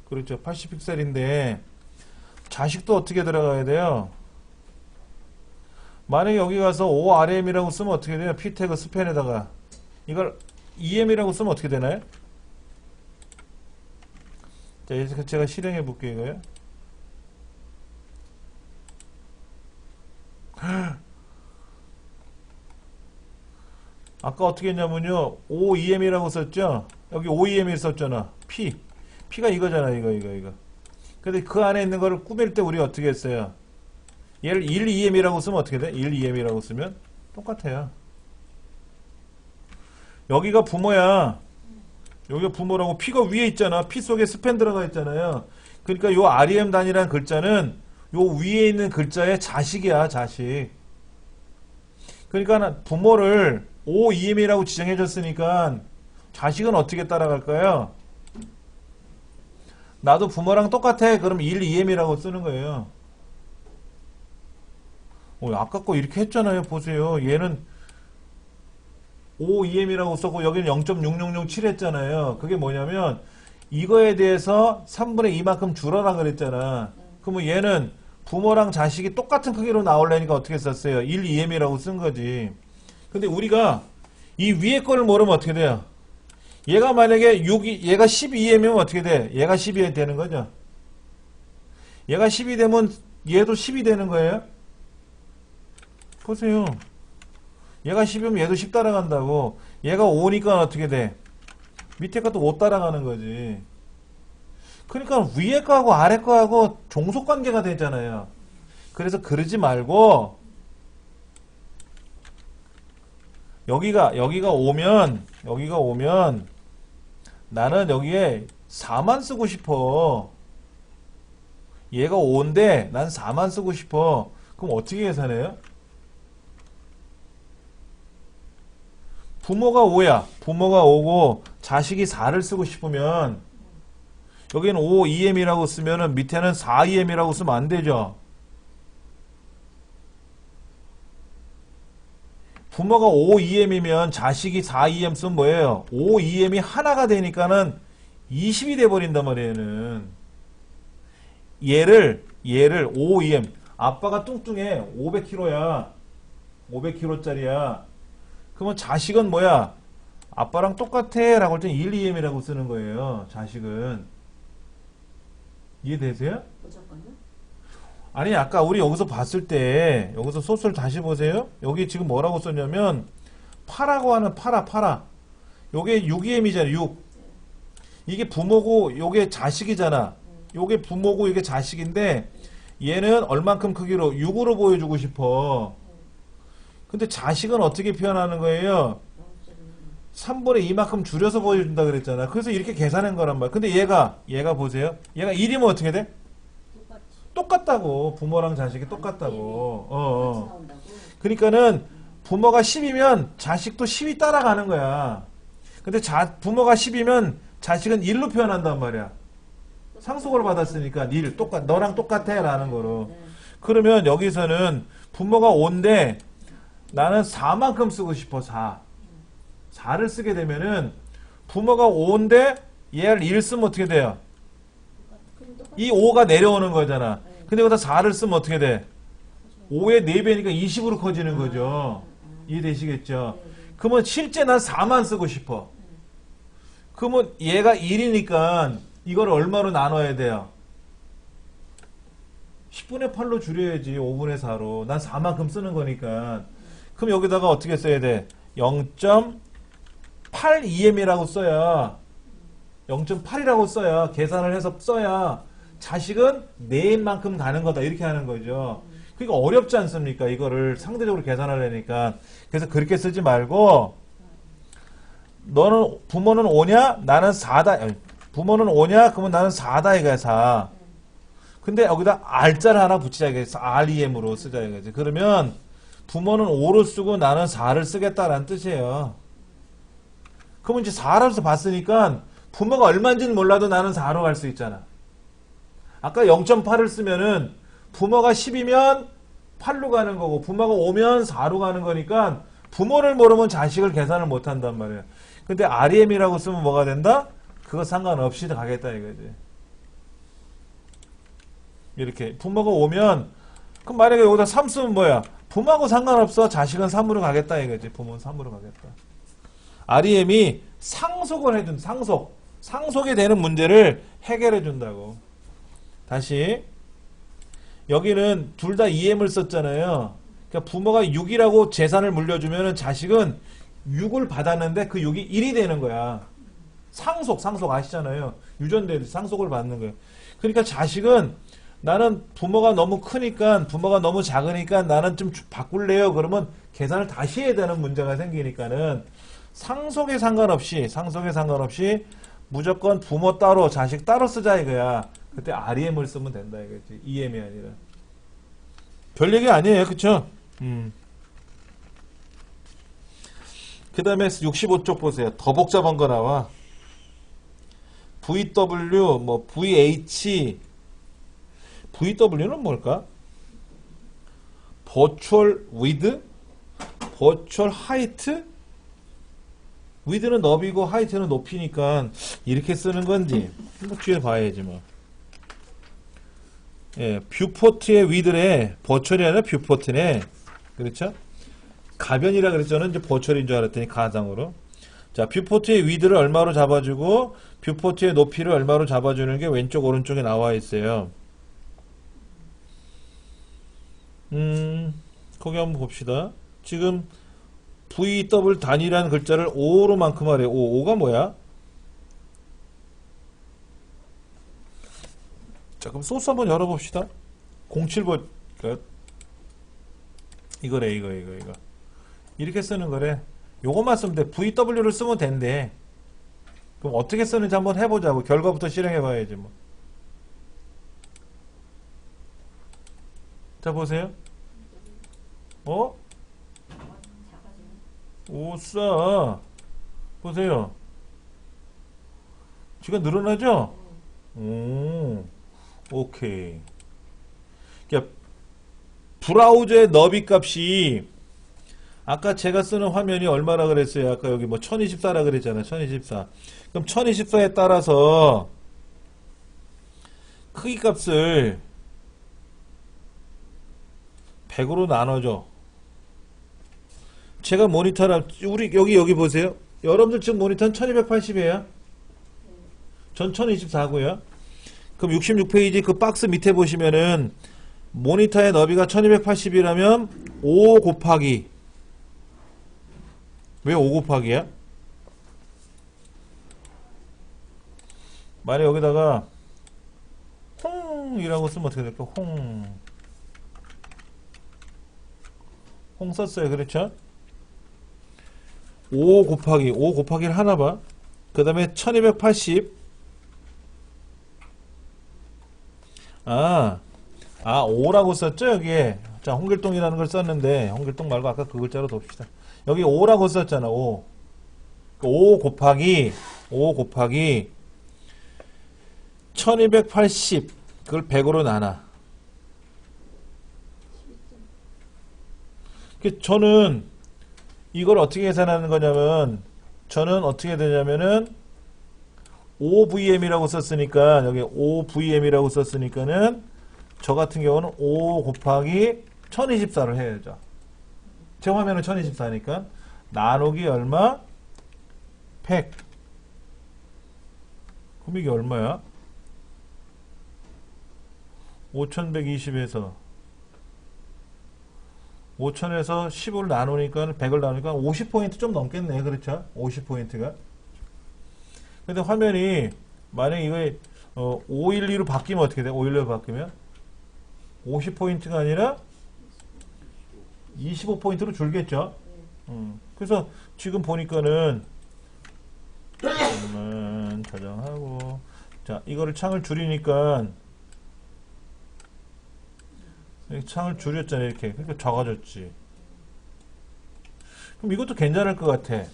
그렇죠. 80픽셀인데 자식도 어떻게 들어가야 돼요? 만약에 여기 가서 ORM이라고 쓰면 어떻게 돼요? P 태그 스펜에다가 이걸 EM이라고 쓰면 어떻게 되나요? 자, 이제 제가 실행해 볼게요, 이거요. 아까 어떻게 했냐면요, OEM이라고 썼죠? 여기 OEM이 썼잖아. P가 이거잖아, 이거. 근데 그 안에 있는 거를 꾸밀 때 우리 어떻게 했어요? 얘를 1EM이라고 쓰면 어떻게 돼? 1EM이라고 쓰면 똑같아요. 여기가 부모야. 여기가 부모라고 P가 위에 있잖아. P 속에 스팬 들어가 있잖아요. 그러니까 요 REM 단위라는 글자는 요 위에 있는 자식이야, 자식. 그러니까 부모를 OEM이라고 지정해 줬으니까 자식은 어떻게 따라갈까요? 나도 부모랑 똑같아. 그럼 1EM이라고 쓰는 거예요. 아까 거 이렇게 했잖아요. 보세요. 얘는 OEM이라고 썼고 여기는 0.6607 했잖아요. 그게 뭐냐면 이거에 대해서 3분의 2만큼 줄어라 그랬잖아. 그러면 얘는 부모랑 자식이 똑같은 크기로 나오려니까 어떻게 썼어요? 1EM이라고 쓴 거지. 근데 우리가 이 위에 거를 모르면 어떻게 돼요? 얘가 만약에 얘가 12EM이면 어떻게 돼? 얘가 12 되는 거죠. 얘가 10이 되면 얘도 10이 되는 거예요. 보세요. 얘가 10이면 얘도 10 따라간다고. 얘가 5니까 어떻게 돼? 밑에 것도 5 따라가는 거지. 그러니까 위에 거하고 아래 거하고 종속관계가 되잖아요. 그래서 그러지 말고 여기가 오면 나는 여기에 4만 쓰고 싶어. 얘가 5인데 난 4만 쓰고 싶어. 그럼 어떻게 계산해요? 부모가 5야. 부모가 5고 자식이 4를 쓰고 싶으면 여기는 5EM이라고 쓰면은 밑에는 4EM이라고 쓰면 안 되죠. 부모가 5EM이면 자식이 4EM 쓰면 뭐예요? 5EM이 하나가 되니까는 20이 돼버린단 말이에요. 얘를 5EM 아빠가 뚱뚱해 500kg야 500kg짜리야. 그러면 자식은 뭐야? 아빠랑 똑같아 라고 할 때 1EM이라고 쓰는 거예요. 자식은. 이해되세요? 무조건요? 아니 아까 우리 여기서 봤을 때 여기서 소스를 다시 보세요. 여기 지금 뭐라고 썼냐면 파라고 하는 파라 요게 6EM이잖아요. 6. 이게 부모고 요게 자식이잖아. 요게 부모고 이게 자식인데 얘는 얼만큼 크기로 6으로 보여주고 싶어. 근데 자식은 어떻게 표현하는 거예요? 3분의 2만큼 줄여서 보여준다 그랬잖아. 그래서 이렇게 계산한 거란 말이야. 근데 얘가 보세요. 얘가 1이면 어떻게 돼? 똑같이. 똑같다고. 부모랑 자식이 똑같다고. 똑같이 나온다고? 그러니까는 부모가 10이면 자식도 10이 따라가는 거야. 근데 부모가 10이면 자식은 1로 표현한단 말이야. 상속을 받았으니까 너랑 똑같아 라는 거로. 네. 그러면 여기서는 부모가 5인데 나는 4만큼 쓰고 싶어. 4를 쓰게 되면은 부모가 5인데 얘를 1 쓰면 어떻게 돼요? 그럼 똑같이. 이 5가 내려오는 거잖아. 네. 근데 여기다 4를 쓰면 어떻게 돼? 5의 4배니까 20으로 커지는 거죠. 이해되시겠죠? 네, 네. 그러면 실제 난 4만 쓰고 싶어. 그러면 얘가 1이니까 이걸 얼마로 나눠야 돼요? 10분의 8로 줄여야지. 5분의 4로. 난 4만큼 쓰는 거니까. 그럼 여기다가 어떻게 써야 돼? 0.8EM이라고 써야 0.8이라고 써야 계산을 해서 써야 자식은 내인만큼 가는 거다. 이렇게 하는 거죠. 그러니까 어렵지 않습니까? 이거를 상대적으로 계산하려니까. 그래서 그렇게 쓰지 말고 부모는 5냐? 나는 4다. 부모는 5냐? 그러면 나는 4다 이거야. 4. 근데 여기다 R자를 하나 붙이자 이거지. REM으로 쓰자 이거지. 그러면 부모는 5를 쓰고 나는 4를 쓰겠다라는 뜻이에요. 그러면 이제 4라서 봤으니까 부모가 얼마인지는 몰라도 나는 4로 갈 수 있잖아. 아까 0.8을 쓰면은 부모가 10이면 8로 가는 거고 부모가 5면 4로 가는 거니까 부모를 모르면 자식을 계산을 못 한단 말이에요. 근데 REM이라고 쓰면 뭐가 된다? 그거 상관없이 가겠다 이거지. 이렇게 부모가 오면 그럼 만약에 여기다 3 쓰면 뭐야? 부모하고 상관없어. 자식은 3으로 가겠다 이거지. 부모는 3으로 가겠다. REM이 상속을 해준 상속이 되는 문제를 해결해 준다고. 다시 여기는 둘 다 EM을 썼잖아요. 그러니까 부모가 6이라고 재산을 물려주면 자식은 6을 받았는데 그 6이 1이 되는 거야. 상속 아시잖아요. 유전되듯이 상속을 받는 거예요. 그러니까 자식은 나는 부모가 너무 크니까, 부모가 너무 작으니까 나는 좀 바꿀래요. 그러면 계산을 다시 해야 되는 문제가 생기니까는 상속에 상관없이 무조건 부모 따로 자식 따로 쓰자 이거야. 그때 REM을 쓰면 된다 이거지. EM이 아니라. 별 얘기 아니에요. 그쵸? 그 다음에 65쪽 보세요. 더 복잡한 거 나와. VW, 뭐 VH, VW는 뭘까? Virtual Width? Virtual Height? Width는 너비고 Height는 높이니까 이렇게 쓰는 건지 뭐 뒤에 봐야지 뭐. 예, 뷰포트의 위드래 버추얼이 아니라 뷰포트네. 그렇죠? 가변이라 그랬잖아요. 이제 버추얼인 줄 알았더니 가상으로. 자, 뷰포트의 위드를 얼마로 잡아주고 뷰포트의 높이를 얼마로 잡아주는 게 왼쪽 오른쪽에 나와 있어요. 거기 한번 봅시다. 지금 VW 단위라는 글자를 5로만큼 하래요. 5가 뭐야? 자, 그럼 소스 한번 열어봅시다. 07번, 이거래, 이거. 이렇게 쓰는 거래. 요것만 쓰면 돼. VW를 쓰면 된대. 그럼 어떻게 쓰는지 한번 해보자고. 결과부터 실행해봐야지, 뭐. 자, 보세요. 오싸. 보세요. 지가 늘어나죠? 오케이. 그러니까 브라우저의 너비 값이 아까 제가 쓰는 화면이 얼마나 그랬어요? 아까 여기 뭐 1024라 그랬잖아요. 1024. 그럼 1024에 따라서 크기 값을 100으로 나눠줘. 제가 모니터를 우리 여기 보세요. 여러분들 지금 모니터는 1280이에요. 전 1024고요. 그럼 66페이지 그 박스 밑에 보시면은 모니터의 너비가 1280이라면 5 곱하기 왜 5 곱하기야? 만약 여기다가 홍이라고 쓰면 어떻게 될까? 홍 썼어요. 그렇죠? 5 곱하기를 하나 봐. 그 다음에 1280 5라고 썼죠, 여기에. 자, 홍길동이라는 걸 썼는데, 홍길동 말고 아까 그 글자로 둡시다. 여기 5라고 썼잖아, 5. 5 곱하기 1280, 그걸 100으로 나눠. 저는 이걸 어떻게 계산하는 거냐면, 저는 어떻게 되냐면은, 5VM이라고 썼으니까 여기 5VM이라고 썼으니까는 저 같은 경우는 5 곱하기 1024를 해야죠. 제 화면은 1024니까 나누기 얼마? 100. 그럼 이게 얼마야? 5120에서 5000에서 10을 나누니까 100을 나누니까 50포인트 좀 넘겠네. 그렇죠? 50포인트가. 근데 화면이 만약에 이거 512로 바뀌면 어떻게 돼? 512로 바뀌면 50포인트가 아니라 25포인트로 줄겠죠? 그래서 지금 보니까는 잠깐만 저장하고 자 이거를 창을 줄이니까 창을 줄였잖아요. 이렇게. 그러니까 작아졌지. 그럼 이것도 괜찮을 것 같아.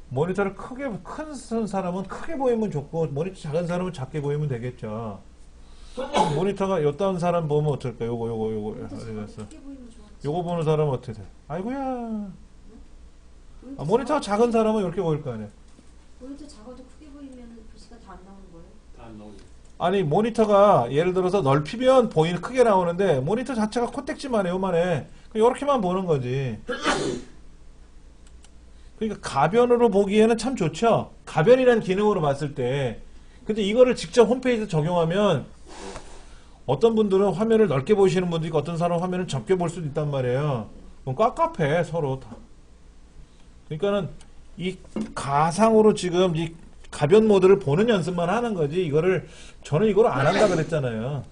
모니터를 큰 사람은 크게 보이면 좋고 모니터 작은 사람은 작게 보이면 되겠죠. 모니터가 어떤 사람 보면 어떨까? 요거 요거 보는 사람은 어떻게 돼? 아이고야. 모니터가 작은 사람은 이렇게 보일 거 아니야. 모니터 작아도 크게 보이면 글씨가 다 안 나오는 거예요? 다 안 나오죠. 아니 모니터가 예를 들어서 넓히면 보이는 크게 나오는데 모니터 자체가 코텍지만 해 요만해. 이렇게만 보는 거지. 그러니까 가변으로 보기에는 참 좋죠. 가변이라는 기능으로 봤을 때. 근데 이거를 직접 홈페이지에 적용하면 어떤 분들은 화면을 넓게 보시는 분도 있고 어떤 사람은 화면을 적게 볼 수도 있단 말이에요. 그럼 깝깝해 서로 다. 그러니까는 이 가상으로 지금 이 가변 모드를 보는 연습만 하는 거지 이거를 저는 이걸 안 한다 그랬잖아요.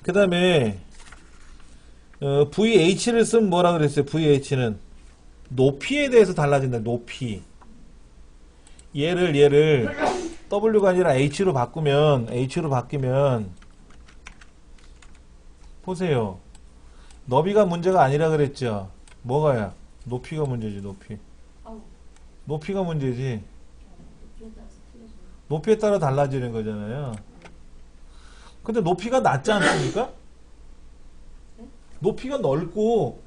그 다음에 VH를 쓰면 뭐라 그랬어요? VH는 높이에 대해서 달라진다. 높이. 얘를 W가 아니라 H로 바뀌면 보세요. 너비가 문제가 아니라 그랬죠. 뭐가야? 높이가 문제지. 아우, 높이가 문제지. 높이에 따라서 틀려져요. 높이에 따라 달라지는 거잖아요. 근데 높이가 낮지 않습니까? 네? 높이가 넓고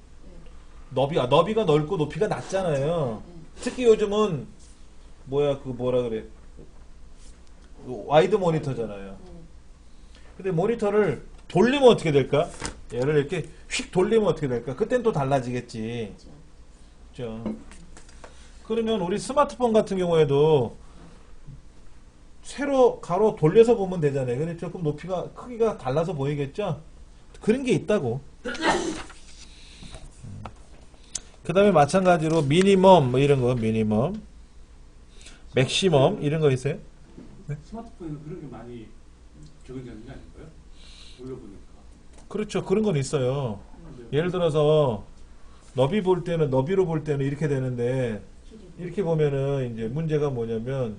너비가 넓고 높이가 낮잖아요. 네. 특히 요즘은 뭐라 그래? 와이드 모니터잖아요. 네. 근데 모니터를 돌리면 어떻게 될까? 얘를 이렇게 휙 돌리면 어떻게 될까? 그땐 또 달라지겠지. 그렇죠. 그죠? 그러면 우리 스마트폰 같은 경우에도 세로 가로 돌려서 보면 되잖아요. 근데 조금 높이가 크기가 달라서 보이겠죠? 그런 게 있다고. 그 다음에 마찬가지로 미니멈 뭐 이런 거 미니멈 맥시멈 이런 거 있어요? 스마트폰에는 그런 게 많이 적용되는 게 아닌가요? 돌려보니까. 그렇죠. 그런 건 있어요. 근데 예를 들어서 너비로 볼 때는 이렇게 되는데 길이. 이렇게 보면은 이제 문제가 뭐냐면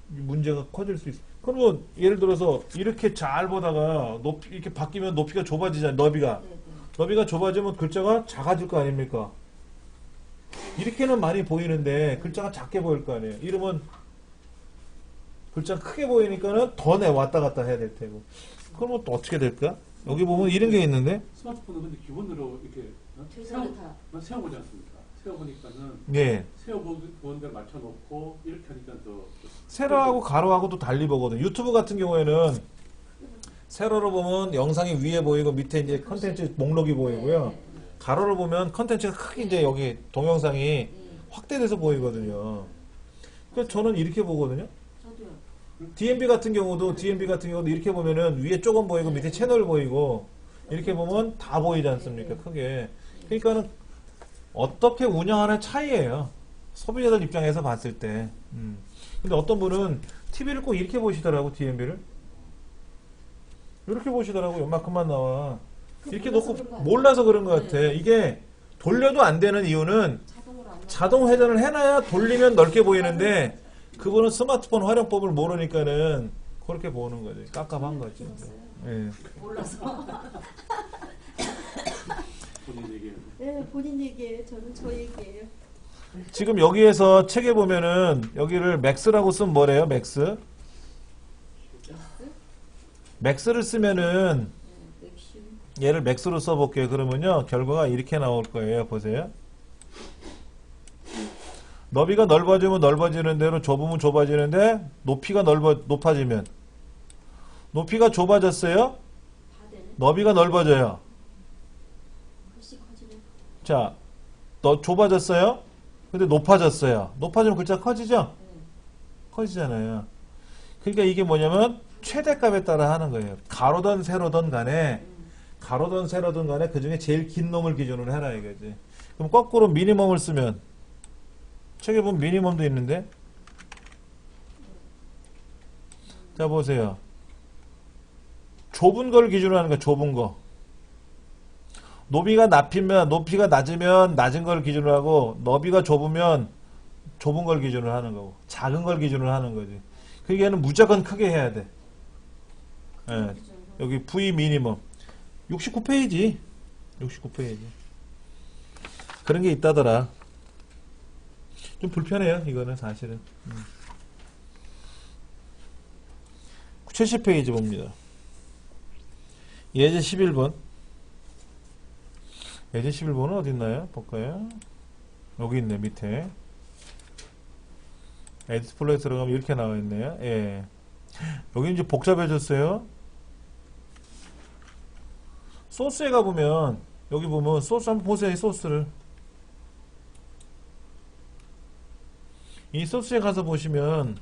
문제가 커질 수 있어. 그러면 예를 들어서 이렇게 잘 보다가 높이 이렇게 바뀌면 높이가 좁아지잖아요. 너비가 네, 네. 너비가 좁아지면 글자가 작아질 거 아닙니까? 이렇게는 많이 보이는데 글자가 작게 보일 거 아니에요. 이러면 글자가 크게 보이니까는 더 왔다 갔다 해야 될 테고. 그러면 또 어떻게 될까? 여기 보면 이런 게 있는데 스마트폰은 근데 기본으로 이렇게 둘다를 다. 세워보지 않습니까? 세워보니까는 예. 세워보는 데 맞춰놓고 이렇게 하니까 더 세로하고 가로하고도 달리 보거든. 유튜브 같은 경우에는 세로로 보면 영상이 위에 보이고 밑에 이제 컨텐츠 목록이 보이고요. 네, 네, 가로로 보면 컨텐츠가 크게 이제 여기 동영상이 네. 확대돼서 보이거든요. 그래서 저는 이렇게 보거든요. 저도요. DMB 같은 경우도 이렇게 보면은 위에 조금 보이고 밑에 채널 보이고 이렇게 보면 다 보이지 않습니까? 크게. 그러니까는 어떻게 운영하는 차이예요. 소비자들 입장에서 봤을 때. 근데 어떤 분은 TV를 꼭 이렇게 보시더라고, DMB를. 이렇게 보시더라고, 요만큼만 나와. 이렇게 놓고 몰라서 그런 것 같아. 이게 돌려도 안 되는 이유는 자동으로 안 자동 회전을 해놔야 돌리면 넓게 보이는데 그분은 스마트폰 활용법을 모르니까는 그렇게 보는 거지. 깝깝한 거지. 예. 몰라서. 본인 얘기예요. 네, 본인 얘기예요. 저는 저 얘기예요. 지금 여기에서 책에 보면은 여기를 맥스라고 쓰면 뭐래요? 맥스? 맥스를 쓰면은 네, 맥심. 얘를 맥스로 써볼게요. 그러면요 결과가 이렇게 나올 거예요. 보세요. 너비가 넓어지면 넓어지는 대로 좁으면 좁아지는데 높이가 높아지면 높이가 좁아졌어요. 다 되네. 너비가 넓어져요. 글씨 커지네. 자, 좁아졌어요. 근데 높아졌어요. 높아지면 글자 커지죠? 네. 커지잖아요. 그러니까 이게 뭐냐면 최대값에 따라 하는 거예요. 가로든 세로든 간에 그 중에 제일 긴 놈을 기준으로 해라 이거지. 그럼 거꾸로 미니멈을 쓰면 책에 보면 미니멈도 있는데 자 보세요. 좁은 걸 기준으로 하는 거야. 좁은 거. 높이가 낮으면 낮은 걸 기준으로 하고 너비가 좁으면 좁은 걸 기준으로 하는 거고 작은 걸 기준으로 하는 거지. 그러니까 얘는 무조건 크게 해야 돼. 예. 여기 V 미니멈 69페이지 그런 게 있다더라. 좀 불편해요 이거는 사실은. 70페이지 봅니다. 예제 11번 예제 11번은 어디 있나요? 볼까요? 여기 있네 밑에 에디스플레이 들어가면 이렇게 나와 있네요. 예. 여기 이제 복잡해졌어요. 소스에 가보면 여기 보면 소스 한번 보세요. 이 소스를 이 소스에 가서 보시면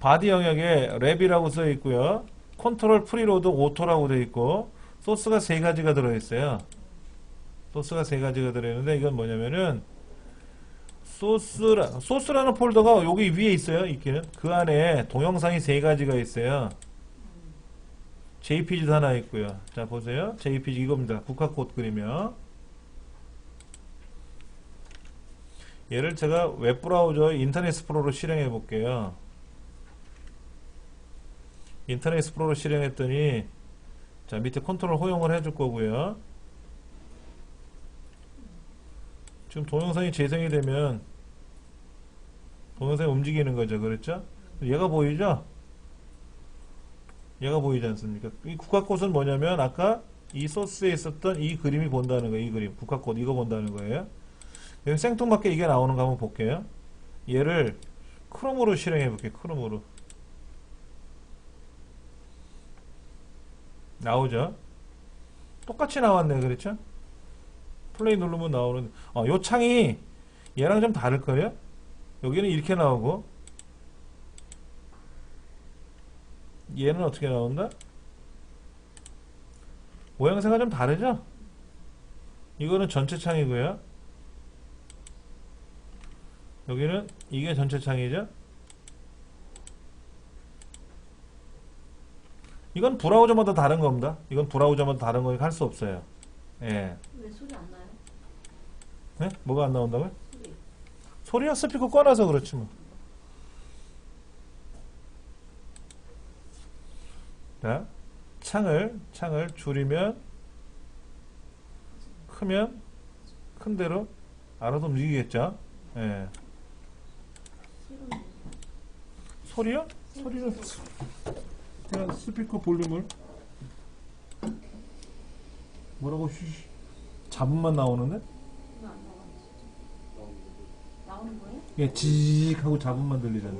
바디 영역에 랩이라고 써 있고요. 컨트롤 프리로드 오토라고 되어 있고 소스가 세 가지가 들어있어요. 소스가 세 가지가 들어있는데 이건 뭐냐면은 소스라는 폴더가 여기 위에 있어요. 있기는 그 안에 동영상이 세 가지가 있어요. JPG도 하나 있고요. 자 보세요. JPG 이겁니다. 국화꽃 그리며 얘를 제가 웹브라우저 인터넷 익스플로러로 실행해 볼게요. 인터넷 익스플로러로 실행했더니 자 밑에 컨트롤 허용을 해줄 거고요. 지금 동영상이 재생이 되면 동영상이 움직이는 거죠. 그렇죠? 얘가 보이죠? 얘가 보이지 않습니까? 이 국화꽃은 뭐냐면 아까 이 소스에 있었던 이 그림이 본다는 거예요. 이 그림 국화꽃 이거 본다는 거예요. 여기 생뚱맞게 이게 나오는 거 한번 볼게요. 얘를 크롬으로 실행해 볼게요. 크롬으로 나오죠? 똑같이 나왔네. 그렇죠? 플레이 누르면 나오는 요 창이 얘랑 좀 다를거예요. 여기는 이렇게 나오고 얘는 어떻게 나온다? 모양새가 좀 다르죠? 이거는 전체 창이고요. 여기는 이게 전체 창이죠? 이건 브라우저마다 다른 겁니다. 이건 브라우저마다 다른 거니까 할 수 없어요. 예. 왜 소리 안 나요? 네? 뭐가 안 나온다고요? 소리. 소리야 스피커 꺼놔서 그렇지 뭐. 자, 창을 줄이면 크면 큰 대로 알아서 움직이겠죠. 예. 소리요? 소리는 그냥 스피커 볼륨을 뭐라고 잡음만 나오는데? 이거 안 나와 진짜. 나오는 거예요? 예, 지익 하고 잡음만 들리잖아.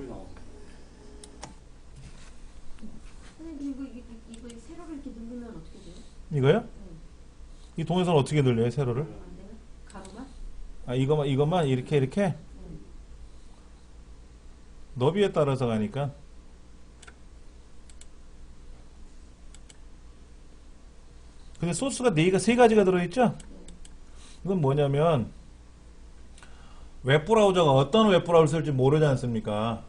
선생님 이거 세로를 이렇게 누르면 어떻게 돼요? 이거요? 네. 이 동영상 어떻게 들려요, 세로를? 안 돼요? 가로만? 아, 이것만 이렇게 네. 너비에 따라서 가니까. 근데 소스가 세 가지가 들어있죠? 이건 뭐냐면 웹브라우저가 어떤 웹브라우저를 쓸지 모르지 않습니까?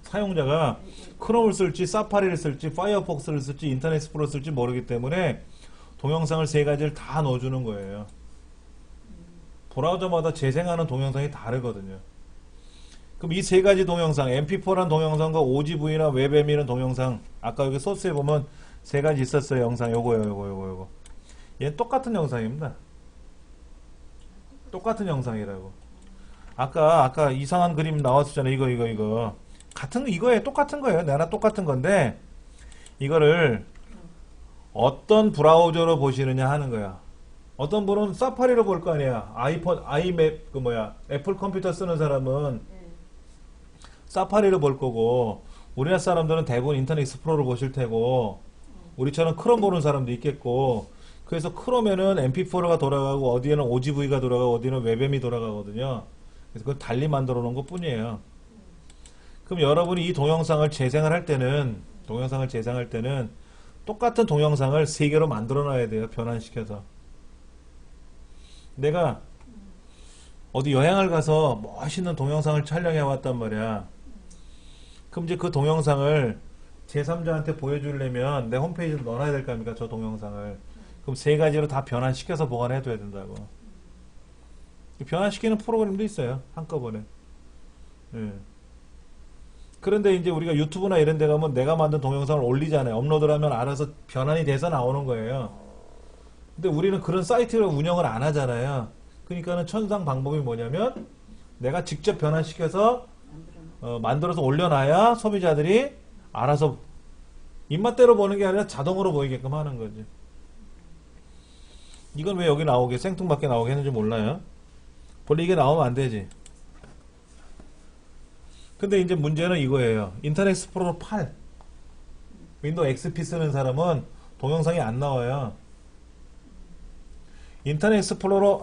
사용자가 크롬을 쓸지 사파리를 쓸지 파이어폭스를 쓸지 인터넷 익스플로러를 쓸지 모르기 때문에 동영상을 세 가지를 다 넣어주는 거예요. 브라우저마다 재생하는 동영상이 다르거든요. 그럼 이 세 가지 동영상, MP4란 동영상과 OGV나 웹엠이라는 동영상, 아까 여기 소스에 보면 세 가지 있었어요. 영상 요거. 얘는 똑같은 영상입니다. 똑같은 영상이라고. 아까 이상한 그림 나왔었잖아요. 이거. 이거에 똑같은 거예요. 나랑 똑같은 건데, 이거를 어떤 브라우저로 보시느냐 하는 거야. 어떤 분은 사파리로 볼 거 아니야. 아이맵, 애플 컴퓨터 쓰는 사람은 네. 사파리로 볼 거고, 우리나라 사람들은 대부분 인터넷 익스플로러로 보실 테고, 우리처럼 크롬 보는 사람도 있겠고, 그래서 크롬에는 MP4가 돌아가고, 어디에는 OGV가 돌아가고, 어디에는 웹엠이 돌아가거든요. 그래서 그걸 달리 만들어 놓은 것 뿐이에요. 그럼 여러분이 이 동영상을 재생을 할 때는 똑같은 동영상을 세 개로 만들어 놔야 돼요. 변환시켜서. 내가 어디 여행을 가서 멋있는 동영상을 촬영해 왔단 말이야. 그럼 이제 그 동영상을 제3자한테 보여주려면 내 홈페이지에 넣어놔야 될 거 아닙니까? 저 동영상을. 그럼 세 가지로 다 변환시켜서 보관해 둬야 된다고. 변환시키는 프로그램도 있어요. 한꺼번에. 예. 그런데 이제 우리가 유튜브나 이런 데 가면 내가 만든 동영상을 올리잖아요. 업로드를 하면 알아서 변환이 돼서 나오는 거예요. 근데 우리는 그런 사이트를 운영을 안 하잖아요. 그러니까는 천상 방법이 뭐냐면 내가 직접 변환시켜서 만들어서 올려놔야 소비자들이 알아서 입맛대로 보는 게 아니라 자동으로 보이게끔 하는 거지. 이건 왜 여기 나오게 생뚱맞게 나오게 했는지 몰라요. 원래 이게 나오면 안 되지. 근데 이제 문제는 이거예요. 인터넷 익스플로러 8 윈도우 XP 쓰는 사람은 동영상이 안 나와요. 인터넷 익스플로러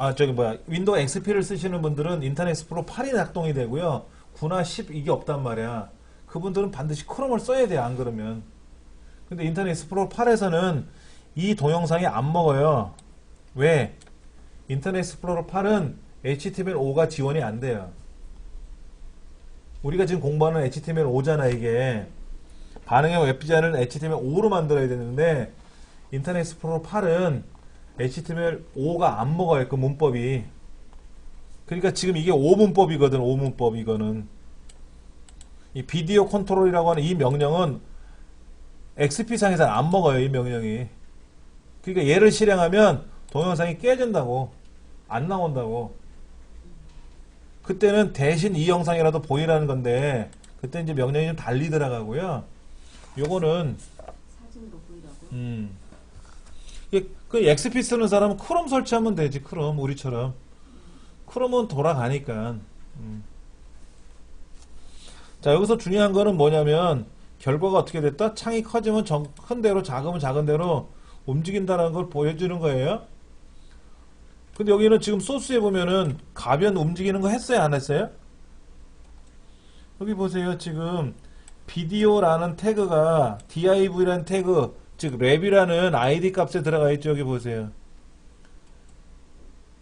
윈도우 XP를 쓰시는 분들은 인터넷 익스플로러 8이 작동이 되고요. 9나 10 이게 없단 말이야. 그분들은 반드시 크롬을 써야 돼요. 안 그러면. 근데 인터넷 익스플로러 8에서는 이 동영상이 안 먹어요. 왜? 인터넷 익스플로러 8은 HTML5가 지원이 안 돼요. 우리가 지금 공부하는 HTML5잖아 이게. 반응형 웹 디자인을 HTML5로 만들어야 되는데 인터넷 익스플로러 8은 HTML5가 안 먹어요. 그 문법이. 그러니까 지금 이게 5문법이거든. 5문법 이거는. 이 비디오 컨트롤이라고 하는 이 명령은 XP상에서는 안 먹어요. 이 명령이. 그러니까 얘를 실행하면 동영상이 깨진다고. 안 나온다고. 그때는 대신 이 영상이라도 보이라는 건데 그때 이제 명령이 좀 달리 들어가고요. 요거는 사진으로 보이라고. 그 XP 쓰는 사람은 크롬 설치하면 되지. 크롬 우리처럼. 크롬은 돌아가니까. 자, 여기서 중요한 거는 뭐냐면 결과가 어떻게 됐다? 창이 커지면 큰 대로 작으면 작은 대로 움직인다는 걸 보여주는 거예요. 근데 여기는 지금 소스에 보면은 가변 움직이는 거 했어요? 안 했어요? 여기 보세요. 지금 비디오라는 태그가 div라는 태그, 즉 랩이라는 아이디 값에 들어가 있죠. 여기 보세요.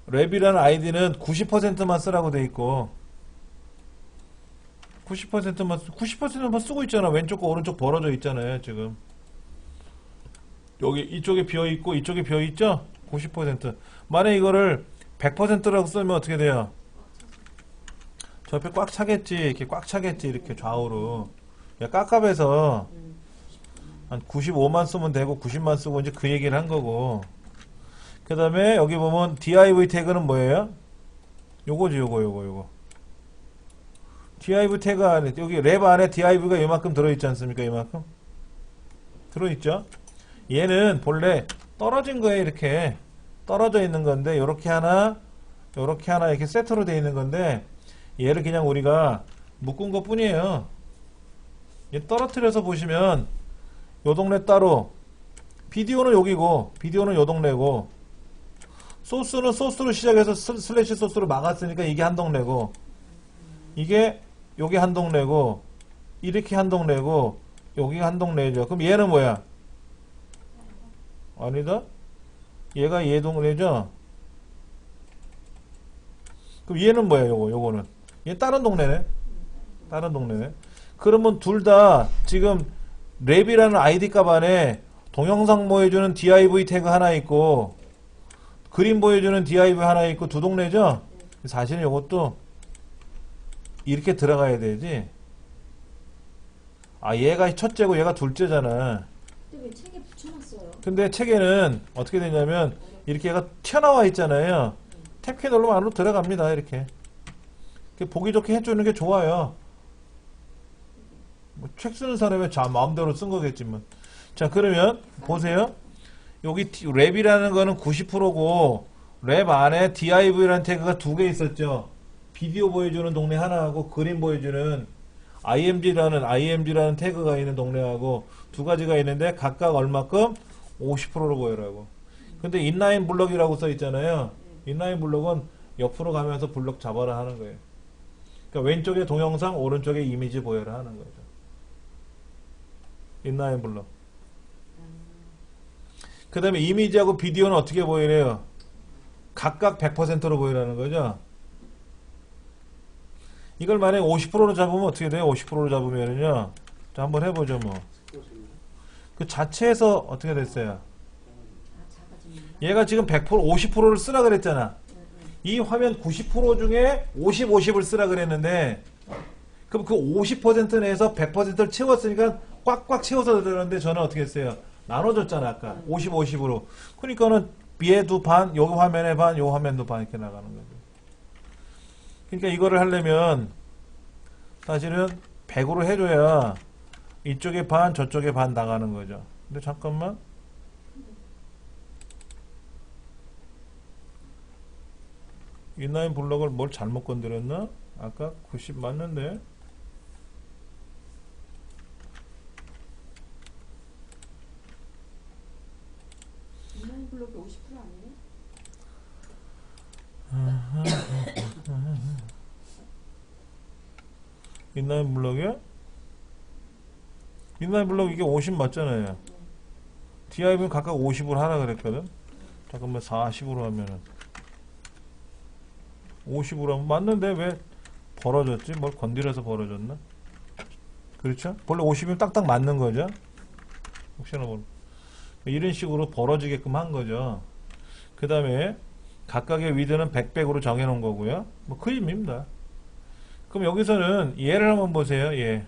랩이라는 아이디는 90%만 쓰라고 돼 있고 90%만 쓰고 있잖아. 왼쪽과 오른쪽 벌어져 있잖아요. 지금 여기 이쪽에 비어 있고 이쪽에 비어 있죠. 90%. 만약 이거를 100%라고 쓰면 어떻게 돼요? 저 옆에 꽉 차겠지. 이렇게 꽉 차겠지. 이렇게 좌우로. 야, 깝깝해서 한 95만 쓰면 되고 90만 쓰고 이제 그 얘기를 한 거고. 그 다음에 여기 보면 div 태그는 뭐예요? 요거지. 요거. div 태그 안에 여기 랩 안에 div가 이만큼 들어있지 않습니까? 이만큼 들어있죠. 얘는 본래 떨어진 거에 이렇게 떨어져 있는 건데 요렇게 하나 이렇게 세트로 되어 있는 건데 얘를 그냥 우리가 묶은 것 뿐이에요. 얘 떨어뜨려서 보시면 요 동네 따로 비디오는 여기고 비디오는 요 동네고 소스는 소스로 시작해서 슬래시 소스로 막았으니까 이게 한 동네고 이게 요게 한 동네고 이렇게 한 동네고 여기가 한 동네죠. 그럼 얘는 뭐야? 아니다. 얘가 얘 동네죠. 그럼 얘는 뭐야? 요거는 얘 다른 동네네. 다른 동네네. 그러면 둘 다 지금 랩이라는 아이디 값 안에 동영상 보여주는 div 태그 하나 있고 그림 보여주는 div 하나 있고 두 동네죠. 사실은 요것도 이렇게 들어가야 되지. 아, 얘가 첫째고 얘가 둘째잖아. 근데 왜 책에 붙여놨어요? 근데 책에는 어떻게 되냐면 이렇게 얘가 튀어나와 있잖아요. 탭키 누르면 안으로 들어갑니다. 이렇게 보기 좋게 해주는 게 좋아요. 뭐 책 쓰는 사람의 마음대로 쓴 거겠지만. 자, 그러면 보세요. 여기 랩이라는 거는 90%고 랩 안에 div라는 태그가 두 개 있었죠. 비디오 보여주는 동네 하나하고 그림 보여주는 img라는 태그가 있는 동네하고 두 가지가 있는데 각각 얼마큼? 50%로 보여라고. 근데 인라인 블럭이라고 써 있잖아요. 인라인 블럭은 옆으로 가면서 블럭 잡아라 하는 거예요. 그러니까 왼쪽에 동영상, 오른쪽에 이미지 보여라 하는 거죠. 인라인 블럭. 그 다음에 이미지하고 비디오는 어떻게 보이래요? 각각 100%로 보이라는 거죠. 이걸 만약에 50%로 잡으면 어떻게 돼요? 50%로 잡으면은요. 자, 한번 해보죠, 뭐. 그 자체에서 어떻게 됐어요? 얘가 지금 100%, 50%를 쓰라 그랬잖아. 이 화면 90% 중에 50, 50을 쓰라 그랬는데, 그럼 그 50% 내에서 100%를 채웠으니까 꽉꽉 채워서 들었는데 저는 어떻게 했어요? 나눠줬잖아, 아까. 50, 50으로. 그러니까는 얘도 반, 요 화면에 반, 요 화면도 반 이렇게 나가는 거죠. 그러니까 이거를 하려면 사실은 100으로 해줘야 이쪽에 반 저쪽에 반 나가는 거죠. 근데 잠깐만 인라인 블럭을 뭘 잘못 건드렸나? 아까 90 맞는데 민나잇 블럭이요? 민나잇 블럭 이게 50 맞잖아요. DIV는 각각 50으로 하라 그랬거든. 잠깐만 40으로 하면은 50으로 하면 맞는데 왜 벌어졌지? 뭘 건드려서 벌어졌나? 그렇죠? 원래 50이면 딱딱 맞는 거죠. 혹시나 모르 이런 식으로 벌어지게끔 한 거죠. 그 다음에 각각의 위드는 100으로 정해놓은 거고요. 뭐 그림입니다. 그럼 여기서는 얘를 한번 보세요. 얘.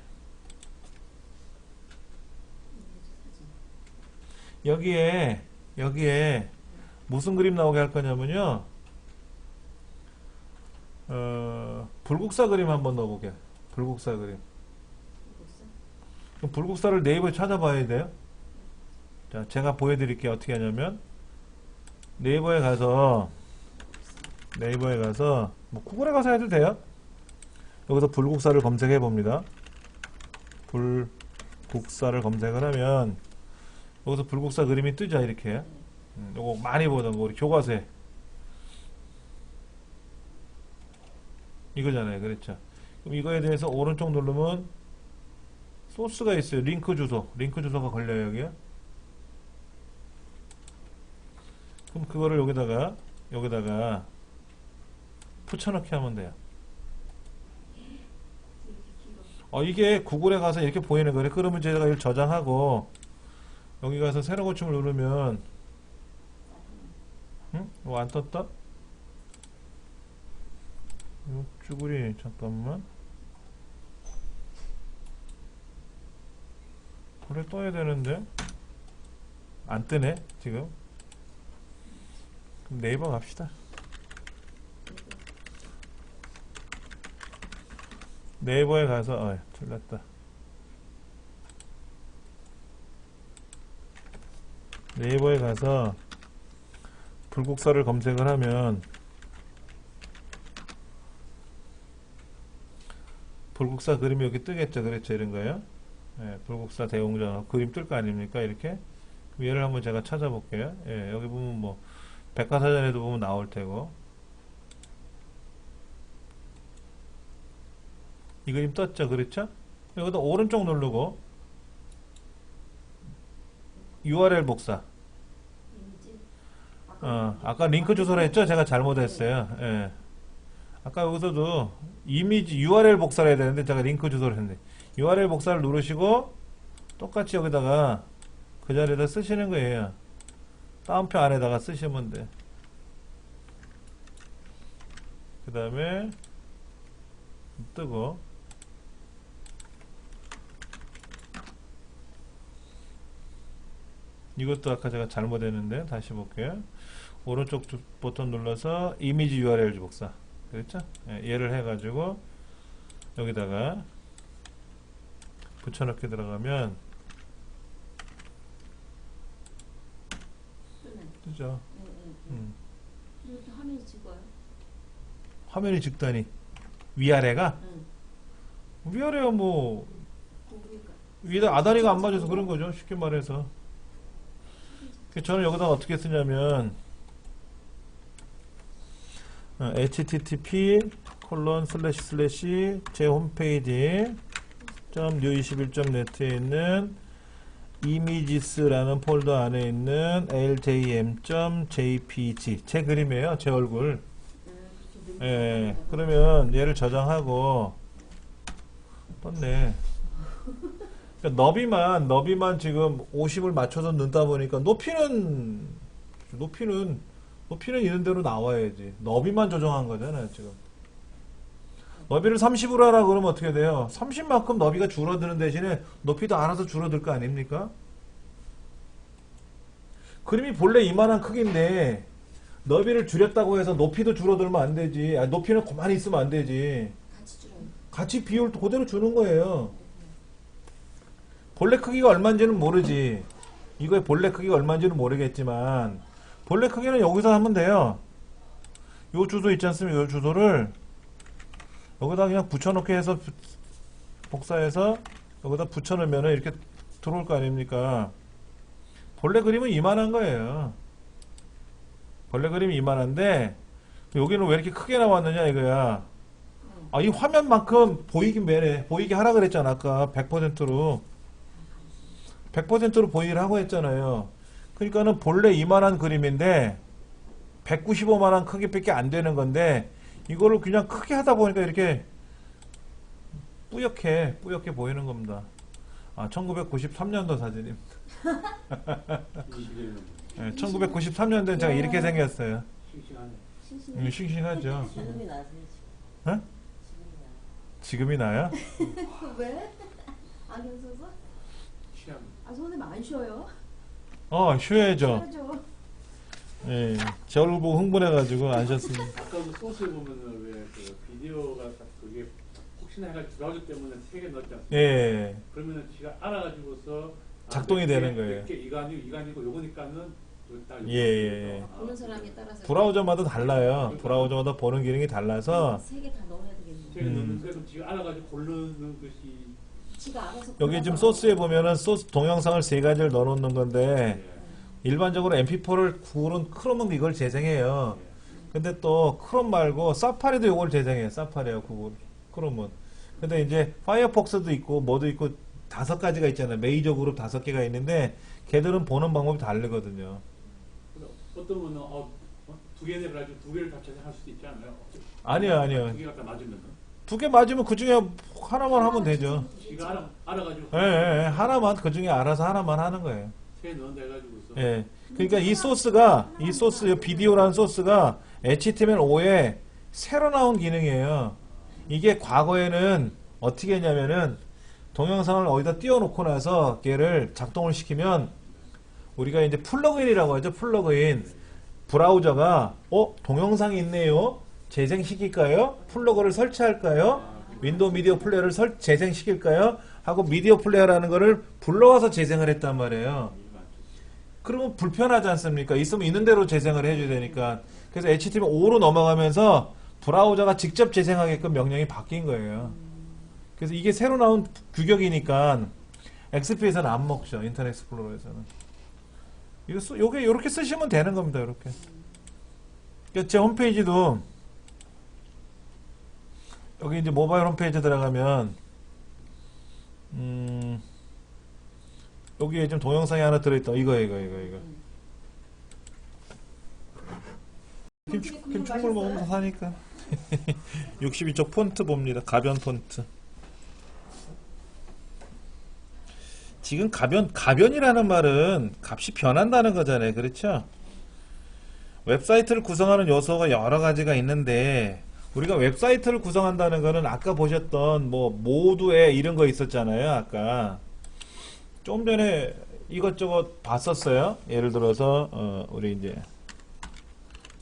여기에 무슨 그림 나오게 할 거냐면요. 불국사 그림 한번 넣어보게. 불국사 그림. 그럼 불국사를 네이버에 찾아봐야 돼요. 자, 제가 보여드릴게요. 어떻게 하냐면 네이버에 가서 뭐 구글에 가서 해도 돼요. 여기서 불국사를 검색해 봅니다. 불국사를 검색을 하면 여기서 불국사 그림이 뜨죠. 이렇게. 요거 많이 보던 거 우리 교과서에 이거잖아요. 그렇죠. 그럼 이거에 대해서 오른쪽 누르면 소스가 있어요. 링크 주소가 걸려요. 여기에. 그럼 그거를 여기다가 붙여넣기 하면 돼요. 이게 구글에 가서 이렇게 보이는 거래. 그러면 제가 이걸 저장하고 여기 가서 새로 고침을 누르면 응? 안 떴다? 요 쭈구리 잠깐만. 그래 떠야 되는데 안 뜨네 지금. 그럼 네이버 갑시다. 네이버에 가서 틀렸다. 네이버에 가서 불국사를 검색을 하면 불국사 그림이 여기 뜨겠죠. 그랬죠. 이런 거요. 예, 불국사 대웅전 그림 뜰 거 아닙니까? 이렇게. 얘를 한번 제가 찾아볼게요. 예, 여기 보면 뭐 백과사전에도 보면 나올 테고. 이 그림 떴죠. 그렇죠? 여기다 오른쪽 누르고 URL 복사. 아까 링크 주소를 했죠? 제가 잘못했어요. 예. 아까 여기서도 이미지 URL 복사를 해야 되는데 제가 링크 주소를 했는데 URL 복사를 누르시고 똑같이 여기다가 그 자리에다 쓰시는 거예요. 다운표 안에다가 쓰시면 돼. 그 다음에 뜨고 이것도 아까 제가 잘못했는데 다시 볼게요. 오른쪽 버튼 눌러서 이미지 URL 복사. 그랬죠? 예, 얘를 해가지고 여기다가 붙여넣기 들어가면 뜨죠. 이것도 화면이 찍어요. 화면이 직단이 위아래가? 위아래가 뭐 위에다 아다리가 안 맞아서 그런 거죠. 쉽게 말해서. 저는 여기다 어떻게 쓰냐면 http:// 제 홈페이지 .new21.net에 있는 images라는 폴더 안에 있는 ljm.jpg 제 그림이에요. 제 얼굴. 예, 그러면 얘를 저장하고 떴네. 그러니까 너비만 지금 50을 맞춰서 넣다 보니까 높이는 이런 대로 나와야지. 너비만 조정한 거잖아요, 지금. 너비를 30으로 하라 그러면 어떻게 돼요? 30만큼 너비가 줄어드는 대신에 높이도 알아서 줄어들 거 아닙니까? 그림이 본래 이만한 크기인데 너비를 줄였다고 해서 높이도 줄어들면 안 되지. 높이는 그만히 있으면 안 되지. 같이 줄어요. 같이 비율 그대로 주는 거예요. 본래 크기가 얼마인지는 모르지. 이거의 본래 크기가 얼마인지는 모르겠지만 본래 크기는 여기서 하면 돼요. 요 주소 있지 않습니까? 요 주소를 여기다 그냥 붙여넣기 해서 복사해서 여기다 붙여넣으면 이렇게 들어올 거 아닙니까? 본래 그림은 이만한 거예요. 본래 그림이 이만한데 여기는 왜 이렇게 크게 나왔느냐 이거야. 이 화면만큼 보이긴 매네. 보이게 하라 그랬잖아. 아까 100%로. 100%로 보이기를 하고 했잖아요. 그러니까는 본래 이만한 그림인데 195만한 크기밖에 안 되는 건데 이거를 그냥 크게 하다 보니까 이렇게 뿌옇게 보이는 겁니다. 1993년도 사진입니다. 21년. 네, 1993년도에 제가 이렇게 생겼어요. 싱싱하네. 싱싱해. 싱싱하죠. 지금이 나세요 지금. 어? 지금이 나. 지금이 나요? 왜? 안경 써서? 취향. 선생님 안 쉬어요? 쉬어야죠. 쉬어야죠. 예, 제 얼굴 보고 흥분해가지고 안 쉬었습니다. 아까도 소스에 보면은 왜 그 비디오가 딱 그게 혹시나 해가지고 브라우저 때문에 3개 넣었지 않습니까? 예, 그러면은 지가 알아가지고서 작동이 되는 거예요. 몇개 이거 아니고 요거니까는 딱 예. 보는 사람에 따라서 브라우저마다 달라요. 브라우저마다 보는 기능이 달라서 세 개 다 넣어야 되겠네. 세개 넣는데 그럼 지가 알아가지고 고르는 것이 지가 알아서 여기 지금 골라서 소스에 보면은 소스 동영상을 3가지를 넣어놓는 건데 예. 일반적으로 MP4를 구른 크롬은 이걸 재생해요. 근데 또 크롬 말고 사파리도 이걸 재생해요. 사파리하고 구글 크롬은. 근데 이제 파이어폭스도 있고 뭐도 있고 5가지가 있잖아요. 메이저 그룹 5개가 있는데 걔들은 보는 방법이 다르거든요. 어떤 분은 2개 내가지고 2개를 다 재생할 수도 있지 않아요? 아니요. 2개가 다 맞으면은 2개 맞으면 그 중에 하나만 하면 되죠. 지가 알아가지고 예, 하나만 그 중에 알아서 하나만 하는 거예요. 3개 넣는다 해가지고서 예. 그러니까 이 소스, 비디오라는 소스가 HTML5에 새로 나온 기능이에요. 이게 과거에는 어떻게 했냐면은 동영상을 어디다 띄워놓고 나서 걔를 작동을 시키면 우리가 이제 플러그인이라고 하죠. 플러그인. 브라우저가 동영상이 있네요. 재생시킬까요? 플러그를 설치할까요? 윈도우 미디어 플레이어를 재생시킬까요? 하고 미디어 플레이어라는 거를 불러와서 재생을 했단 말이에요. 그러면 불편하지 않습니까? 있으면 있는 대로 재생을 해줘야 되니까. 그래서 HTML5로 넘어가면서 브라우저가 직접 재생하게끔 명령이 바뀐 거예요. 그래서 이게 새로 나온 규격이니까 XP에서는 안 먹죠. 인터넷 익스플로러에서는. 요게 요렇게 쓰시면 되는 겁니다. 이렇게. 그러니까 제 홈페이지도 여기 이제 모바일 홈페이지 들어가면 여기에 좀 동영상이 하나 들어있다. 이거. 김축물 먹으면서 사니까. 62쪽 폰트 봅니다. 가변 폰트. 지금 가변이라는 말은 값이 변한다는 거잖아요. 그렇죠? 웹사이트를 구성하는 요소가 여러 가지가 있는데 우리가 웹사이트를 구성한다는 거는 아까 보셨던 뭐 모두에 이런 거 있었잖아요. 아까 좀 전에 이것저것 봤었어요. 예를 들어서 우리 이제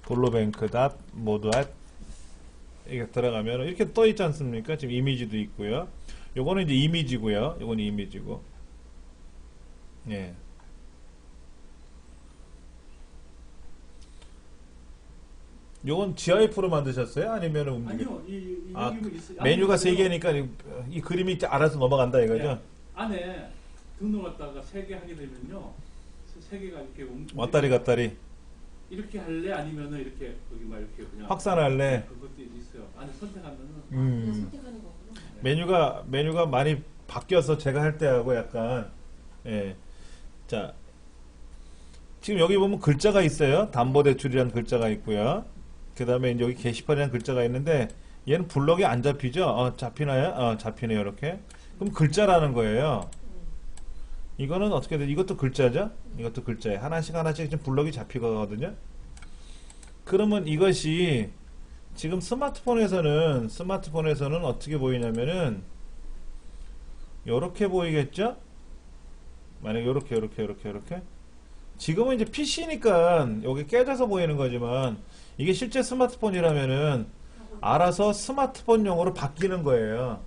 블루뱅크 모두 이게 들어가면 이렇게 떠 있지 않습니까? 지금 이미지도 있고요. 요거는 이제 이미지고요. 요거는 이미지고. 예. 요건 GIF로 만드셨어요? 아니면 아니요. 이 있어요. 메뉴가 3개니까 이 그림이 이제 알아서 넘어간다 이거죠? 예. 안에 등록했다가 3개 하게 되면요. 3개가 이렇게 왔다리 갔다리 이렇게 할래? 아니면은 이렇게 여기 막 이렇게 그냥 확산할래? 그것도 있어요. 안에 선택하면은 그냥 선택하는 거구나. 메뉴가 많이 바뀌어서 제가 할 때하고 약간 자 지금 여기 보면 글자가 있어요. 담보대출이라는 글자가 있고요. 그 다음에 이제 여기 게시판이라는 글자가 있는데 얘는 블럭이 안 잡히죠? 잡히나요? 잡히네요. 이렇게. 그럼 글자라는 거예요. 이거는 어떻게 돼? 이것도 글자죠? 이것도 글자예요. 하나씩 지금 블럭이 잡히거든요. 그러면 이것이 지금 스마트폰에서는 어떻게 보이냐면은 요렇게 보이겠죠? 만약에 요렇게 지금은 이제 PC니까 여기 깨져서 보이는 거지만 이게 실제 스마트폰이라면은 알아서 스마트폰용으로 바뀌는 거예요.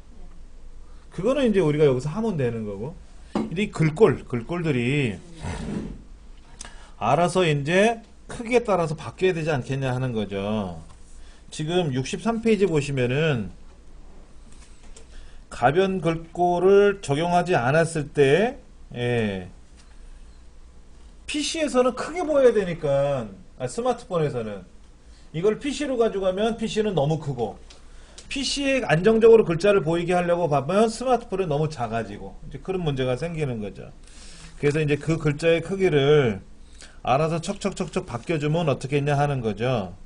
그거는 이제 우리가 여기서 하면 되는 거고 이 글꼴들이 알아서 이제 크기에 따라서 바뀌어야 되지 않겠냐 하는 거죠. 지금 63페이지 보시면은 가변 글꼴을 적용하지 않았을 때 PC에서는 크게 보여야 되니까 스마트폰에서는 이걸 PC로 가져가면 PC는 너무 크고 PC에 안정적으로 글자를 보이게 하려고 하면 스마트폰이 너무 작아지고 이제 그런 문제가 생기는 거죠. 그래서 이제 그 글자의 크기를 알아서 척척척척 바뀌어주면 어떻게 했냐 하는 거죠.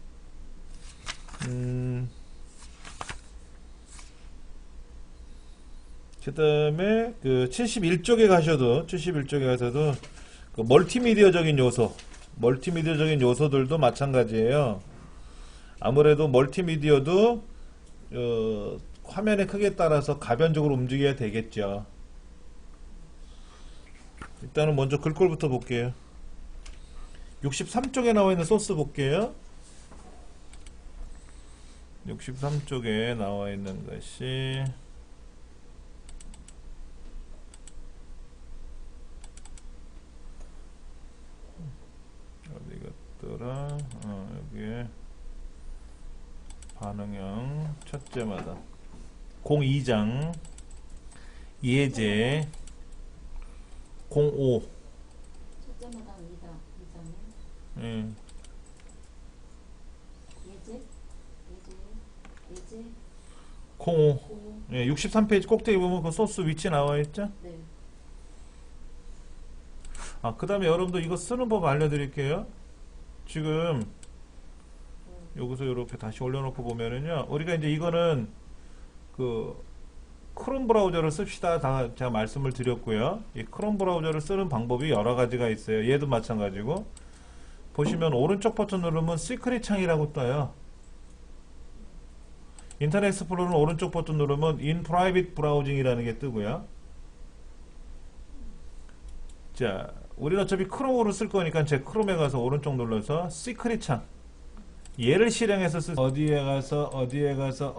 그 다음에 그 71쪽에 가셔도 그 멀티미디어적인 요소들도 마찬가지예요. 아무래도 멀티미디어도 화면의 크기에 따라서 가변적으로 움직여야 되겠죠. 일단은 먼저 글꼴부터 볼게요. 63쪽에 나와 있는 소스 볼게요. 63쪽에 나와 있는 것이 어디 갔더라? 여기에 반응형 첫째마다 02장 예제 05 첫째마다 2장에 예. 예제 05 고 예, 63페이지 꼭대기 보면 그 소스 위치 나와 있죠? 네. 그 다음에 여러분들 이거 쓰는 법 알려드릴게요. 지금 여기서 이렇게 다시 올려놓고 보면은요, 우리가 이제 이거는 그 크롬 브라우저를 씁시다 다 제가 말씀을 드렸고요. 이 크롬 브라우저를 쓰는 방법이 여러 가지가 있어요. 얘도 마찬가지고 보시면 오른쪽 버튼 누르면 시크릿 창이라고 떠요. 인터넷 익스플로러는 오른쪽 버튼 누르면 In Private Browsing이라는 게 뜨고요. 자, 우리는 어차피 크롬으로 쓸 거니까 제 크롬에 가서 오른쪽 눌러서 시크릿 창 얘를 실행해서 어디에 가서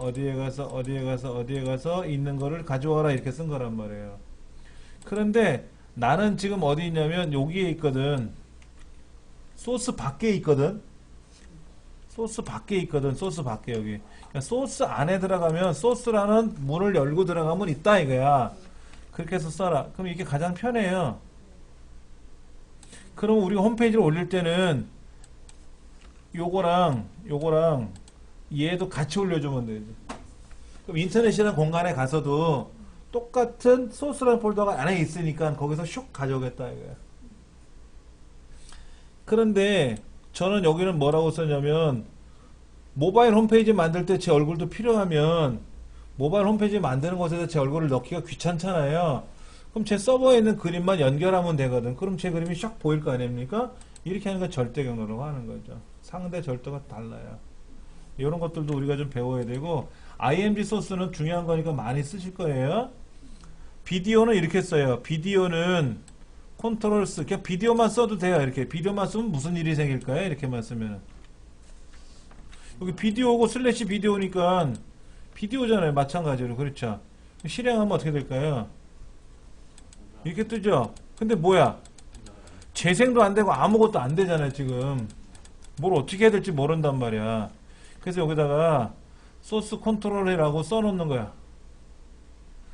있는 거를 가져와라 이렇게 쓴 거란 말이에요. 그런데 나는 지금 어디 있냐면 여기에 있거든. 소스 밖에 있거든. 소스 밖에 여기. 그러니까 소스 안에 들어가면 소스라는 문을 열고 들어가면 있다 이거야. 그렇게 해서 써라. 그럼 이게 가장 편해요. 그럼 우리가 홈페이지를 올릴 때는 요거랑 얘도 같이 올려주면 되지. 그럼 인터넷이라는 공간에 가서도 똑같은 소스라는 폴더가 안에 있으니까 거기서 슉 가져오겠다 이거야. 그런데 저는 여기는 뭐라고 썼냐면 모바일 홈페이지 만들 때 제 얼굴도 필요하면 모바일 홈페이지 만드는 곳에서 제 얼굴을 넣기가 귀찮잖아요. 그럼 제 서버에 있는 그림만 연결하면 되거든. 그럼 제 그림이 샥 보일 거 아닙니까? 이렇게 하는 건 절대 경로라고 하는 거죠. 상대 절도가 달라요. 이런 것들도 우리가 좀 배워야 되고, IMG 소스는 중요한 거니까 많이 쓰실 거예요. 비디오는 이렇게 써요. 비디오는 컨트롤 그냥 비디오만 써도 돼요. 이렇게 비디오만 쓰면 무슨 일이 생길까요? 이렇게만 쓰면 여기 비디오고 슬래시 비디오니까 비디오잖아요. 마찬가지로. 그렇죠. 실행하면 어떻게 될까요? 이렇게 뜨죠. 근데 뭐야? 재생도 안 되고 아무것도 안 되잖아요. 지금 뭘 어떻게 해야 될지 모른단 말이야. 그래서 여기다가 소스 컨트롤이라고 써놓는 거야.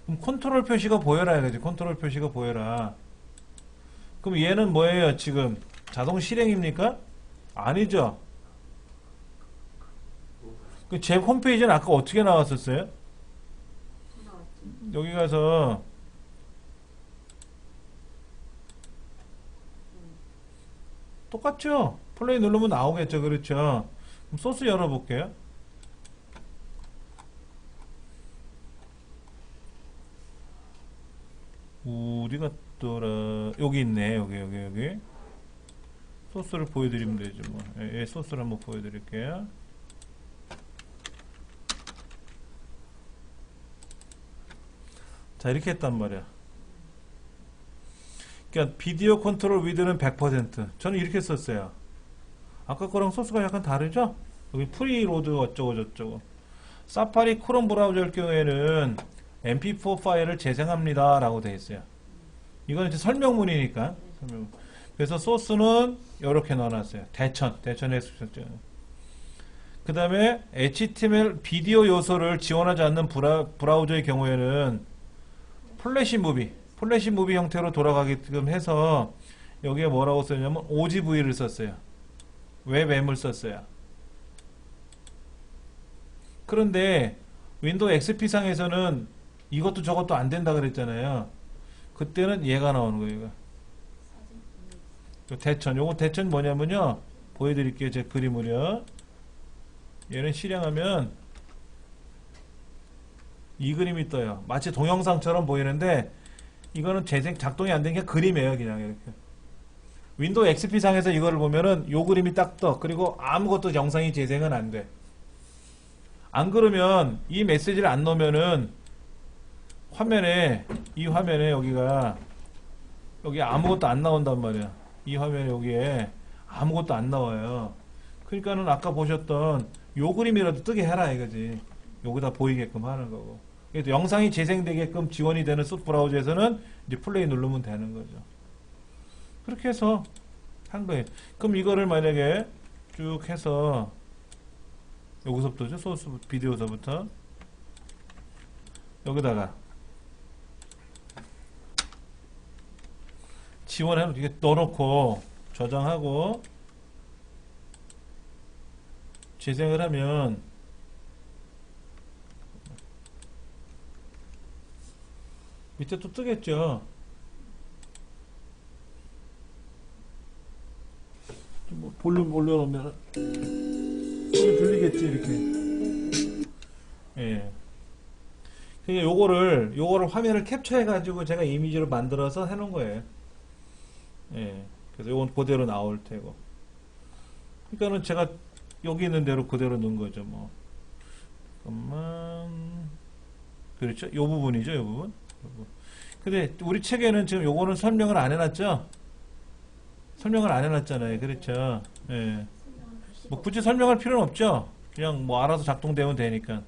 그럼 컨트롤 표시가 보여라 이거지. 컨트롤 표시가 보여라. 그럼 얘는 뭐예요? 지금 자동 실행입니까? 아니죠. 제 홈페이지는 아까 어떻게 나왔었어요? 여기 가서 똑같죠? 플레이 누르면 나오겠죠. 그렇죠? 그럼 소스 열어볼게요. 어디 갔더라? 여기 있네. 여기. 소스를 보여드리면 되죠. 뭐. 예, 소스를 한번 보여드릴게요. 자, 이렇게 했단 말이야. 그러니까 비디오 컨트롤 위드는 100%. 저는 이렇게 썼어요. 아까 거랑 소스가 약간 다르죠? 여기 프리로드 어쩌고 저쩌고. 사파리 크롬 브라우저일 경우에는 mp4 파일을 재생합니다 라고 되어 있어요. 이건 이제 설명문이니까. 그래서 소스는 이렇게 넣어놨어요. 대천에 쓰셨죠. 그 다음에 HTML 비디오 요소를 지원하지 않는 브라우저의 경우에는 플래시 무비 형태로 돌아가게끔 해서 여기에 뭐라고 썼냐면 OGV를 썼어요. 웹M을 썼어요. 그런데 윈도우 XP 상에서는 이것도 저것도 안 된다 그랬잖아요. 그때는 얘가 나오는 거예요. 얘가. 요 대천. 요거 대천 뭐냐면요. 보여드릴게요. 제 그림을요. 얘는 실행하면 이 그림이 떠요. 마치 동영상처럼 보이는데 이거는 재생 작동이 안 된 게 그림이에요. 그냥 이렇게. 윈도우 XP 상에서 이거를 보면은 요 그림이 딱 떠. 그리고 아무것도 영상이 재생은 안 돼. 안 그러면 이 메시지를 안 넣으면은 화면에 이 화면에 여기가 여기 아무것도 안 나온단 말이야. 이 화면에 여기에 아무것도 안 나와요. 그러니까는 아까 보셨던 요 그림이라도 뜨게 해라 이거지. 여기다 보이게끔 하는 거고. 그래서 영상이 재생되게끔 지원이 되는 숲 브라우저에서는 이제 플레이 누르면 되는 거죠. 그렇게 해서 한 거예요. 그럼 이거를 만약에 쭉 해서 여기서부터죠. 소스 비디오서부터 여기다가 지원해 이렇게 넣어놓고 저장하고 재생을 하면 밑에 또 뜨겠죠. 뭐 볼륨 올려놓으면 소리 들리겠지 이렇게. 예. 그러니까 요거를 화면을 캡처해 가지고 제가 이미지로 만들어서 해놓은 거예요. 예. 그래서 요건 그대로 나올 테고. 그러니까는 제가 여기 있는 대로 그대로 넣은 거죠, 뭐. 잠깐만. 그렇죠? 요 부분이죠, 요 부분. 근데 우리 책에는 지금 요거는 설명을 안 해놨죠? 설명을 안 해놨잖아요. 그렇죠? 예. 뭐 굳이 설명할 필요는 없죠? 그냥 뭐 알아서 작동되면 되니까.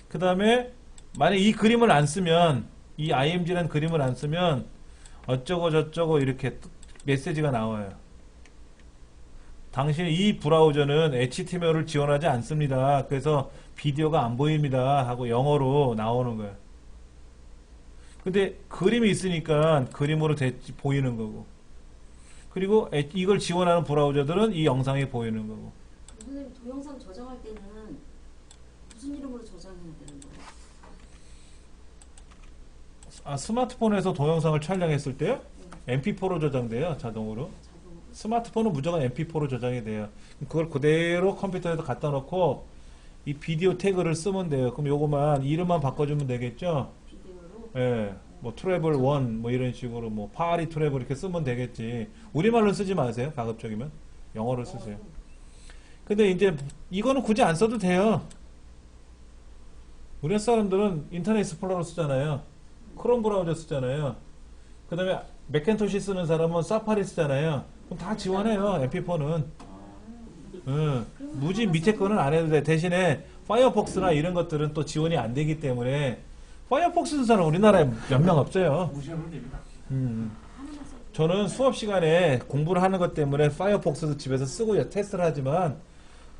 그 다음에 만약 이 그림을 안 쓰면 이 img라는 그림을 안 쓰면 어쩌고 저쩌고 이렇게 메시지가 나와요. 당신 이 브라우저는 HTML을 지원하지 않습니다. 그래서 비디오가 안 보입니다. 하고 영어로 나오는 거예요. 근데 그림이 있으니까 그림으로 보이는 거고. 그리고 이걸 지원하는 브라우저들은 이 영상이 보이는 거고. 선생님 동영상 저장할 때는 무슨 이름으로 저장해야 되는 거예요? 아, 스마트폰에서 동영상을 촬영했을 때요? MP4로 저장돼요. 자동으로. 스마트폰은 무조건 MP4로 저장이 돼요. 그걸 그대로 컴퓨터에다 갖다 놓고 이 비디오 태그를 쓰면 돼요. 그럼 요거만 이름만 바꿔주면 되겠죠? 비디오로? 예. 뭐 트래블 1 뭐 이런 식으로 뭐 파리 트래블 이렇게 쓰면 되겠지. 우리말로 쓰지 마세요. 가급적이면 영어로 쓰세요. 근데 이제 이거는 굳이 안 써도 돼요. 우리나라 사람들은 인터넷 익스플로러 쓰잖아요. 크롬 브라우저 쓰잖아요. 그 다음에 맥킨토시 쓰는 사람은 사파리 쓰잖아요. 그럼 다 지원해요. MP4는. 무지 밑에 거는 안 해도 돼. 대신에 파이어폭스나 이런 것들은 또 지원이 안 되기 때문에 파이어폭스 쓰는 사람 우리나라에 몇 명 없어요. 무시하면 됩니다. 저는 수업 시간에 공부를 하는 것 때문에 파이어폭스도 집에서 쓰고 테스트를 하지만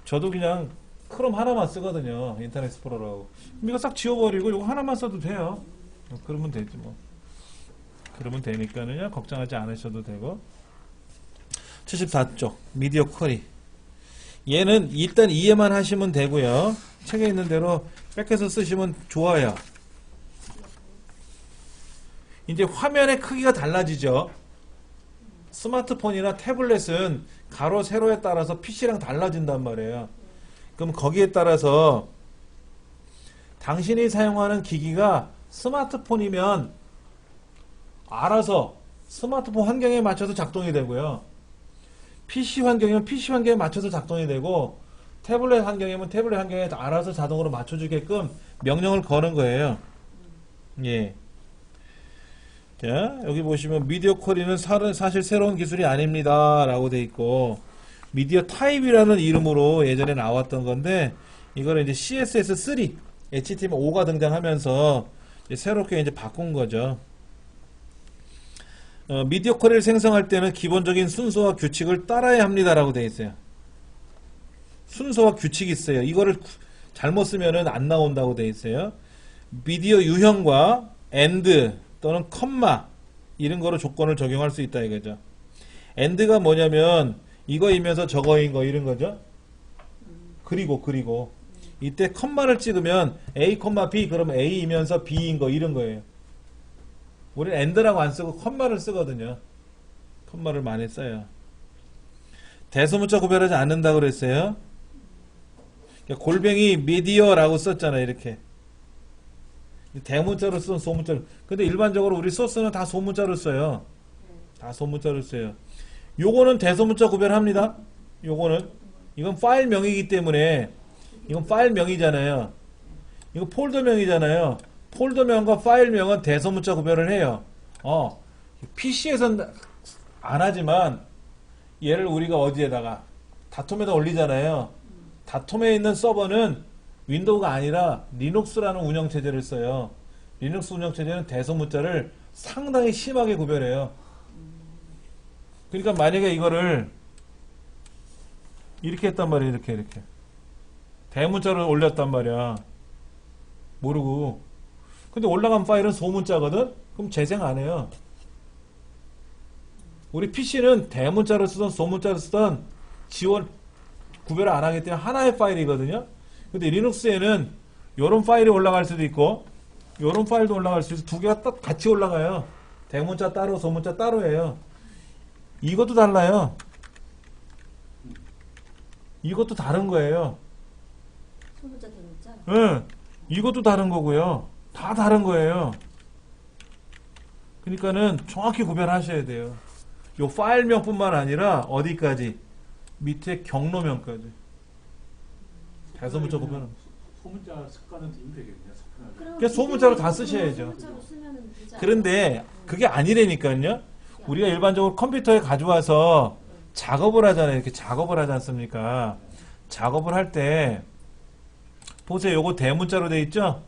저도 그냥 크롬 하나만 쓰거든요. 인터넷 익스플로러하고. 그럼 이거 싹 지워버리고 이거 하나만 써도 돼요. 그러면 되지 뭐. 그러면 되니까는요. 걱정하지 않으셔도 되고. 74쪽 미디어 쿼리. 얘는 일단 이해만 하시면 되고요. 책에 있는 대로 뺏겨서 쓰시면 좋아요. 이제 화면의 크기가 달라지죠. 스마트폰이나 태블릿은 가로 세로에 따라서 PC랑 달라진단 말이에요. 그럼 거기에 따라서 당신이 사용하는 기기가 스마트폰이면 알아서 스마트폰 환경에 맞춰서 작동이 되고요. PC 환경이면 PC 환경에 맞춰서 작동이 되고 태블릿 환경이면 태블릿 환경에 알아서 자동으로 맞춰주게끔 명령을 거는 거예요. 예. 자, 여기 보시면 미디어 쿼리는 사실 새로운 기술이 아닙니다. 라고 돼 있고 미디어 타입이라는 이름으로 예전에 나왔던 건데 이거를 이제 CSS3, HTML5가 등장하면서 이제 새롭게 이제 바꾼 거죠. 미디어 쿼리를 생성할 때는 기본적인 순서와 규칙을 따라야 합니다라고 되어 있어요. 순서와 규칙이 있어요. 이거를 잘못 쓰면은 안 나온다고 되어 있어요. 미디어 유형과 AND 또는 컴마 이런 거로 조건을 적용할 수 있다 이거죠. AND가 뭐냐면 이거이면서 저거인 거 이런 거죠. 그리고 이때 컴마를 찍으면 A, B 그러면 A이면서 B인 거 이런 거예요. 우리는 AND라고 안 쓰고 컴마를 쓰거든요. 컴마를 많이 써요. 대소문자 구별하지 않는다고 그랬어요. 그러니까 골뱅이 미디어라고 썼잖아요. 이렇게. 대문자로 쓰던 소문자로. 근데 일반적으로 우리 소스는 다 소문자로 써요. 다 소문자로 써요. 요거는 대소문자 구별합니다. 요거는. 이건 파일명이기 때문에 이건 파일명이잖아요. 이거 폴더명이잖아요. 폴더명과 파일명은 대소문자 구별을 해요. PC에서는 안 하지만 얘를 우리가 어디에다가 다톰에다 올리잖아요. 다톰에 있는 서버는 윈도우가 아니라 리눅스라는 운영체제를 써요. 리눅스 운영체제는 대소문자를 상당히 심하게 구별해요. 그러니까 만약에 이거를 이렇게 했단 말이에요. 이렇게 대문자를 올렸단 말이야. 모르고. 근데 올라간 파일은 소문자거든? 그럼 재생 안 해요. 우리 PC는 대문자를 쓰던 소문자를 쓰던 지원 구별을 안 하기 때문에 하나의 파일이거든요. 근데 리눅스에는 요런 파일이 올라갈 수도 있고 요런 파일도 올라갈 수 있어서 두 개가 딱 같이 올라가요. 대문자 따로 소문자 따로예요. 이것도 달라요. 이것도 다른 거예요. 소문자 대문자. 응. 이것도 다른 거고요. 다 다른 거예요. 그러니까는 정확히 구별하셔야 돼요. 요 파일명뿐만 아니라 어디까지? 밑에 경로명까지. 대소문자 구별은. 소문자 습관은 되면 되겠네요. 습관을. 그럼 소문자로 다 쓰셔야죠. 소문자로 쓰면은 되지 않아요? 그런데 그게 아니라니까요. 우리가 일반적으로 컴퓨터에 가져와서 작업을 하잖아요. 이렇게 작업을 하지 않습니까? 작업을 할 때 보세요. 요거 대문자로 돼 있죠?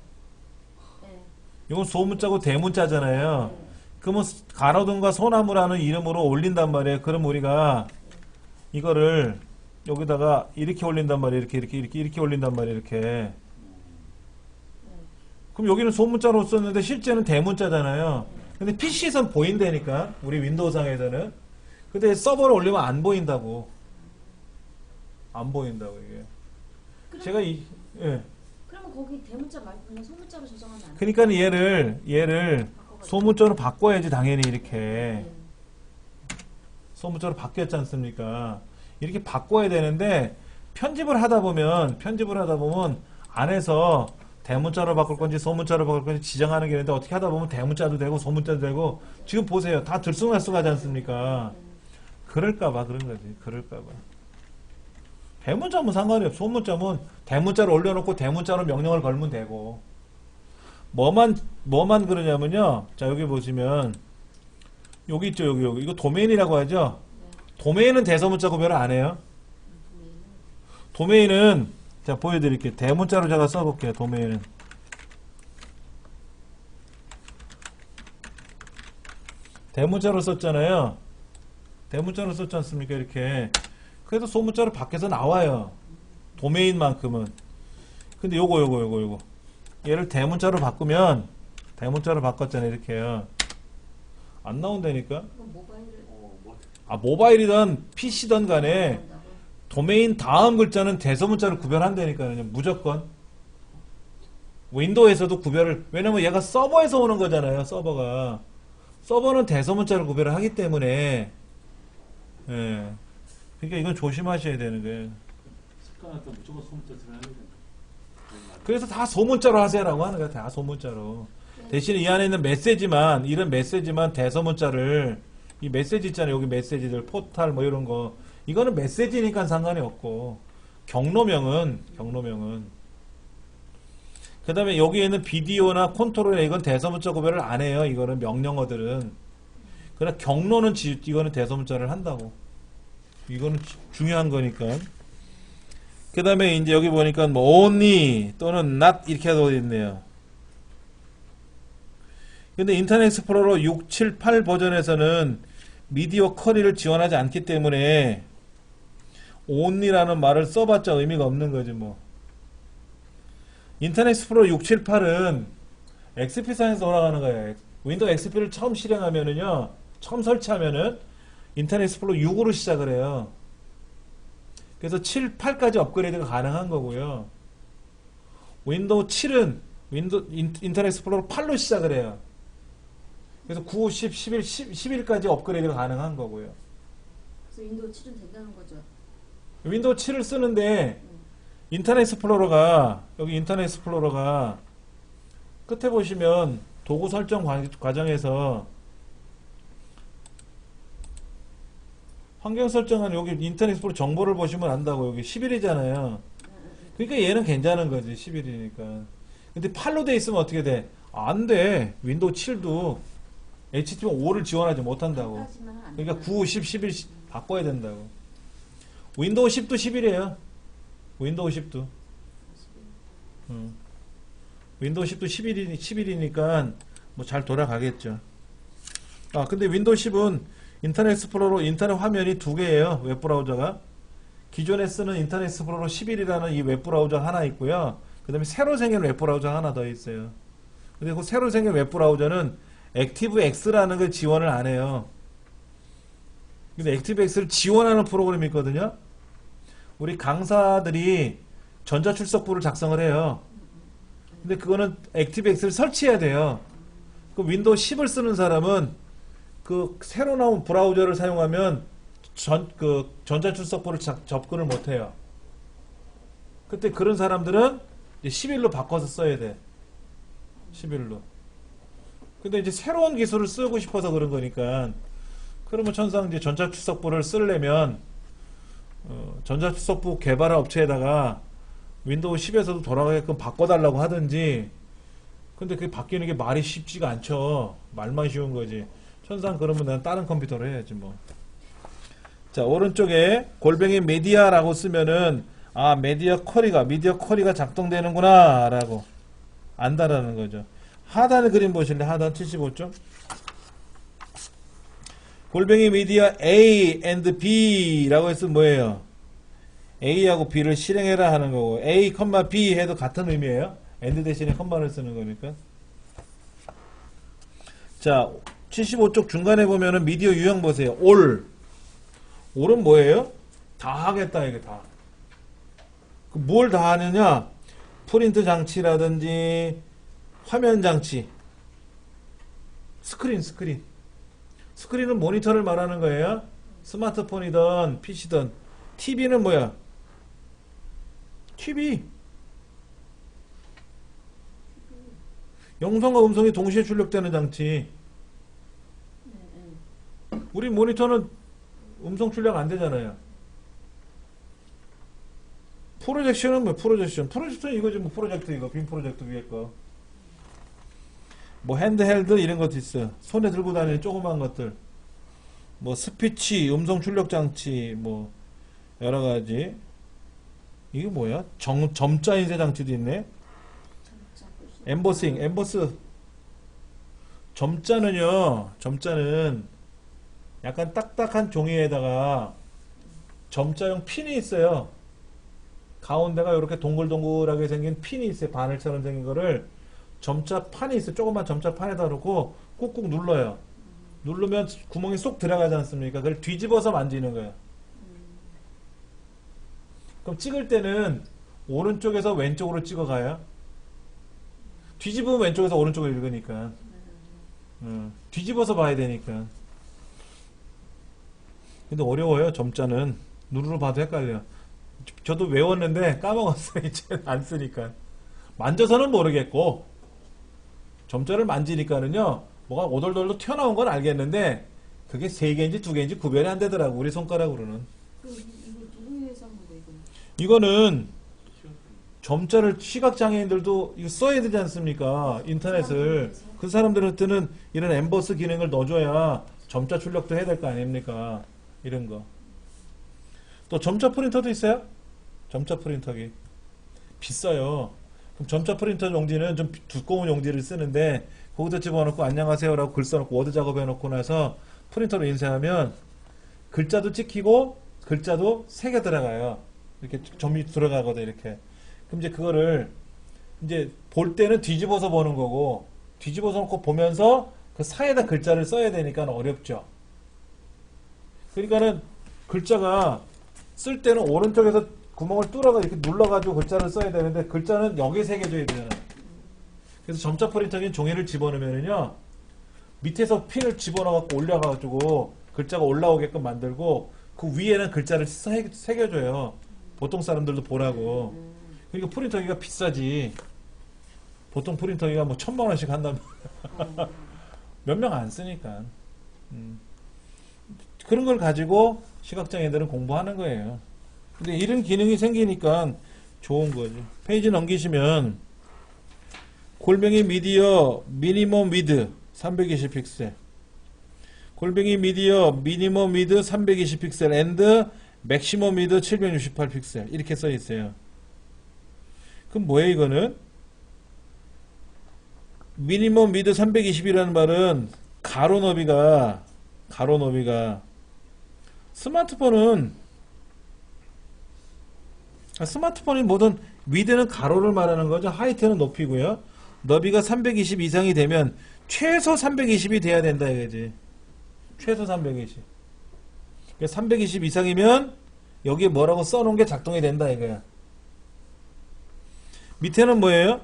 네. 이건 소문자고 대문자잖아요. 네. 그러면 가로등과 소나무라는 이름으로 올린단 말이에요. 그럼 우리가 이거를 여기다가 이렇게 올린단 말이에요. 이렇게 올린단 말이에요. 이렇게. 그럼 여기는 소문자로 썼는데 실제는 대문자잖아요. 근데 PC에선 보인다니까. 우리 윈도우상에서는. 근데 서버를 올리면 안 보인다고. 안 보인다고 이게. 제가 예. 그러면 거기 대문자 말고 그냥 소문자로 저장하면 안 돼요? 그러니까 얘를 소문자로 바꿔야지 당연히 이렇게. 네. 소문자로 바뀌었지 않습니까? 이렇게 바꿔야 되는데 편집을 하다 보면 안에서 대문자로 바꿀 건지 소문자로 바꿀 건지 지정하는 게 있는데 어떻게 하다 보면 대문자도 되고 소문자도 되고 지금 보세요. 다 들쑥날쑥하지 않습니까? 그럴까봐 그런 거지. 그럴까봐. 대문자면 상관이 없어. 소문자면 대문자로 올려놓고 대문자로 명령을 걸면 되고. 뭐만 그러냐면요. 자, 여기 보시면 여기 있죠. 여기. 이거 도메인이라고 하죠. 도메인은 대소문자 구별을 안 해요. 도메인은 자, 보여드릴게요. 대문자로 제가 써볼게요. 도메인은. 대문자로 썼잖아요. 대문자로 썼지 않습니까? 이렇게. 그래도 소문자로 밖에서 나와요. 도메인만큼은. 근데 요거. 얘를 대문자로 바꾸면, 대문자로 바꿨잖아요. 이렇게요. 안 나온다니까? 그럼 모바일을 모바일이든 PC든 간에 한다고? 도메인 다음 글자는 대소문자를 구별한다니까요. 무조건. 윈도우에서도 구별을, 왜냐면 얘가 서버에서 오는 거잖아요. 서버가. 서버는 대소문자를 구별을 하기 때문에, 예. 그러니까 이건 조심하셔야 되는 거예요. 습관할 때 무조건 소문자 들어야 되겠네. 그래서 다 소문자로 하세요라고 하는 거야. 다 소문자로. 대신에 이 안에 있는 이런 메시지만 대소문자를, 이 메시지 있잖아요. 여기 메시지들, 포탈 뭐 이런 거. 이거는 메시지니까 상관이 없고, 경로명은. 그 다음에 여기에 있는 비디오나 컨트롤이나 이건 대소문자 구별을 안 해요. 이거는 명령어들은. 그러나 경로는 이거는 대소문자를 한다고. 이거는 중요한 거니까. 그 다음에 이제 여기 보니까 뭐 only 또는 not 이렇게 되어 있네요. 근데 인터넷 익스플로러 6, 7, 8 버전에서는 미디어 커리를 지원하지 않기 때문에 only라는 말을 써봤자 의미가 없는 거지 뭐. 인터넷 익스플로러 6, 7, 8은 XP상에서 돌아가는 거예요. 윈도우 XP를 처음 실행하면은요, 처음 설치하면은 인터넷 익스플로러 6으로 시작을 해요. 그래서 7, 8까지 업그레이드가 가능한 거고요. 윈도우 7은 인터넷 익스플로러 8로 시작을 해요. 그래서 9, 10, 11, 11까지 업그레이드가 가능한 거고요. 그래서 윈도우 7은 된다는 거죠. 윈도우 7을 쓰는데 인터넷 익스플로러가 여기 인터넷 익스플로러가 끝에 보시면 도구 설정 과정에서 환경 설정한 여기 인터넷 익스플로러 정보를 보시면 안다고. 여기 11이잖아요. 그러니까 얘는 괜찮은 거지. 11이니까. 근데 8로 돼 있으면 어떻게 돼? 안 돼. 윈도우 7도 HTML5를 지원하지 못한다고. 까지만 안 그러니까 되나? 9, 10, 11 바꿔야 된다고. 윈도우 10도 11이에요. 윈도우 10도. 윈도우 10도 11이니까 뭐 잘 돌아가겠죠. 아, 근데 윈도우 10은 인터넷 익스플로러 인터넷 화면이 두 개예요. 웹브라우저가. 기존에 쓰는 인터넷 익스플로러 11이라는 이 웹브라우저 하나 있고요. 그 다음에 새로 생긴 웹브라우저 하나 더 있어요. 근데 그 새로 생긴 웹브라우저는 액티브엑스라는 걸 지원을 안 해요. 근데 액티브엑스를 지원하는 프로그램이 있거든요. 우리 강사들이 전자출석부를 작성을 해요. 근데 그거는 액티브엑스를 설치해야 돼요. 그 윈도우 10을 쓰는 사람은 그 새로 나온 브라우저를 사용하면 전자출석부를 접근을 못 해요. 그때 그런 사람들은 이제 11로 바꿔서 써야 돼. 11로. 근데 이제 새로운 기술을 쓰고 싶어서 그런 거니까, 그러면 천상 이제 전자출석부를 쓰려면 전자출석부 개발한 업체에다가 윈도우 10에서도 돌아가게끔 바꿔달라고 하든지. 근데 그게 바뀌는 게 말이 쉽지가 않죠. 말만 쉬운 거지. 천상 그러면 난 다른 컴퓨터로 해야지 뭐. 자, 오른쪽에 골뱅이 메디아라고 쓰면은 아, 미디어 쿼리가 작동되는구나 라고 안다라는 거죠. 하단 그림 보실래? 하단 75쪽. 골뱅이 미디어 A and B 라고 해서 뭐예요? A하고 B를 실행해라 하는 거고, A, B 해도 같은 의미예요. and 대신에 컴마를 쓰는 거니까. 자, 75쪽 중간에 보면은 미디어 유형 보세요. all은 뭐예요? 다 하겠다, 이게 다. 뭘 다 하느냐? 프린트 장치라든지 화면 장치, 스크린은 모니터를 말하는 거예요. 스마트폰이든 PC든. TV는 뭐야? TV. 영상과 음성이 동시에 출력되는 장치. 우리 모니터는 음성 출력 안 되잖아요. 프로젝션은 뭐 프로젝션 이거지 뭐. 프로젝트 이거 빔 프로젝트 위에 거. 뭐 핸드헬드 이런 것도 있어. 손에 들고 다니는 조그만 것들. 뭐 스피치, 음성 출력 장치, 뭐 여러 가지. 이게 뭐야? 점자 인쇄 장치도 있네. 엠보스. 점자는 약간 딱딱한 종이에다가 점자용 핀이 있어요. 가운데가 이렇게 동글동글하게 생긴 핀이 있어요. 바늘처럼 생긴 거를 점자판이 있어요. 조그만 점자판에다 놓고 꾹꾹 눌러요. 누르면 구멍이 쏙 들어가지 않습니까? 그걸 뒤집어서 만지는 거예요. 그럼 찍을 때는 오른쪽에서 왼쪽으로 찍어가요. 뒤집으면 왼쪽에서 오른쪽으로 읽으니까. 뒤집어서 봐야 되니까. 근데 어려워요. 점자는 눈으로 봐도 헷갈려요. 저도 외웠는데 까먹었어요. 이제 안 쓰니까. 만져서는 모르겠고 점자를 만지니까는요, 뭐가 오돌돌로 튀어나온 건 알겠는데 그게 3개인지 2개인지 구별이 안 되더라고. 우리 손가락으로는. 이거 누구 위해서 한 거예요? 이거는 점자를 시각장애인들도 이거 써야 되지 않습니까? 인터넷을. 그 사람들한테는 이런 엠버스 기능을 넣어줘야 점자 출력도 해야 될 거 아닙니까? 이런 거. 또 점자 프린터도 있어요? 점자 프린터기. 비싸요. 그럼 점자 프린터 용지는 좀 두꺼운 용지를 쓰는데 거기다 집어넣고 안녕하세요라고 글 써놓고 워드 작업해놓고 나서 프린터로 인쇄하면 글자도 찍히고 글자도 색이 들어가요. 이렇게 점이 들어가거든. 이렇게. 그럼 이제 그거를 이제 볼 때는 뒤집어서 보는 거고, 뒤집어서 놓고 보면서 그 사이에다 글자를 써야 되니까 어렵죠. 그러니까는 글자가 쓸 때는 오른쪽에서 구멍을 뚫어가 이렇게 눌러가지고 글자를 써야 되는데 글자는 여기에 새겨져야 되잖아. 그래서 점자 프린터기는 종이를 집어넣으면은요 밑에서 핀을 집어넣어갖고 올려가지고 글자가 올라오게끔 만들고 그 위에는 글자를 새겨줘요. 보통 사람들도 보라고. 그러니까 프린터기가 비싸지. 보통 프린터기가 뭐 1,000만 원씩 한다면 몇 명 안 쓰니까. 그런 걸 가지고 시각장애인들은 공부하는 거예요. 근데 이런 기능이 생기니까 좋은 거죠. 페이지 넘기시면 골뱅이 미디어 미니멈 위드 320 픽셀, 골뱅이 미디어 미니멈 위드 320 픽셀 앤드 맥시멈 위드 768 픽셀 이렇게 써 있어요. 그럼 뭐예요 이거는? 미니멈 위드 320이라는 말은 가로 너비가 스마트폰이 뭐든 위드는 가로를 말하는 거죠. 하이트는 높이고요. 너비가 320 이상이 되면 최소 320이 돼야 된다 이거지. 최소 320. 320 이상이면 여기에 뭐라고 써놓은 게 작동이 된다 이거야. 밑에는 뭐예요?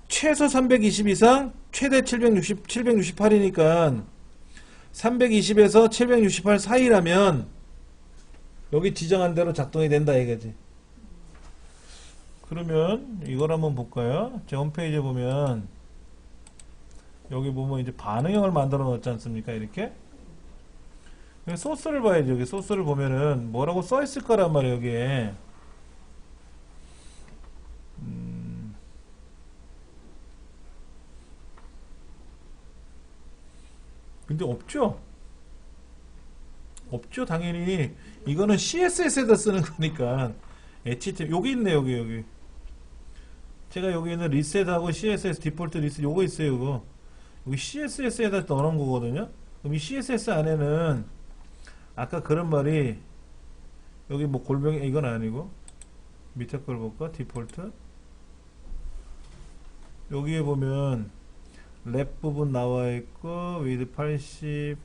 최소 320 이상, 최대 768이니까 320에서 768 사이라면 여기 지정한 대로 작동이 된다 이거지. 그러면 이걸 한번 볼까요? 제 홈페이지에 보면 여기 보면 이제 반응형을 만들어 놓지 않습니까? 이렇게 소스를 봐야죠. 여기 소스를 보면은 뭐라고 써 있을 거란 말이에요. 여기에 근데 없죠? 없죠. 당연히 이거는 CSS에다 쓰는 거니까 HTML 여기 있네. 여기 제가 여기 있는 리셋하고 CSS 디폴트 리셋 요거 있어요. 요거 여기 CSS에다 넣어놓은 거거든요. 그럼 이 CSS 안에는 아까 그런 말이 여기 뭐 골뱅이 이건 아니고 밑에 걸 볼까? 디폴트 여기에 보면 랩 부분 나와 있고 위드 80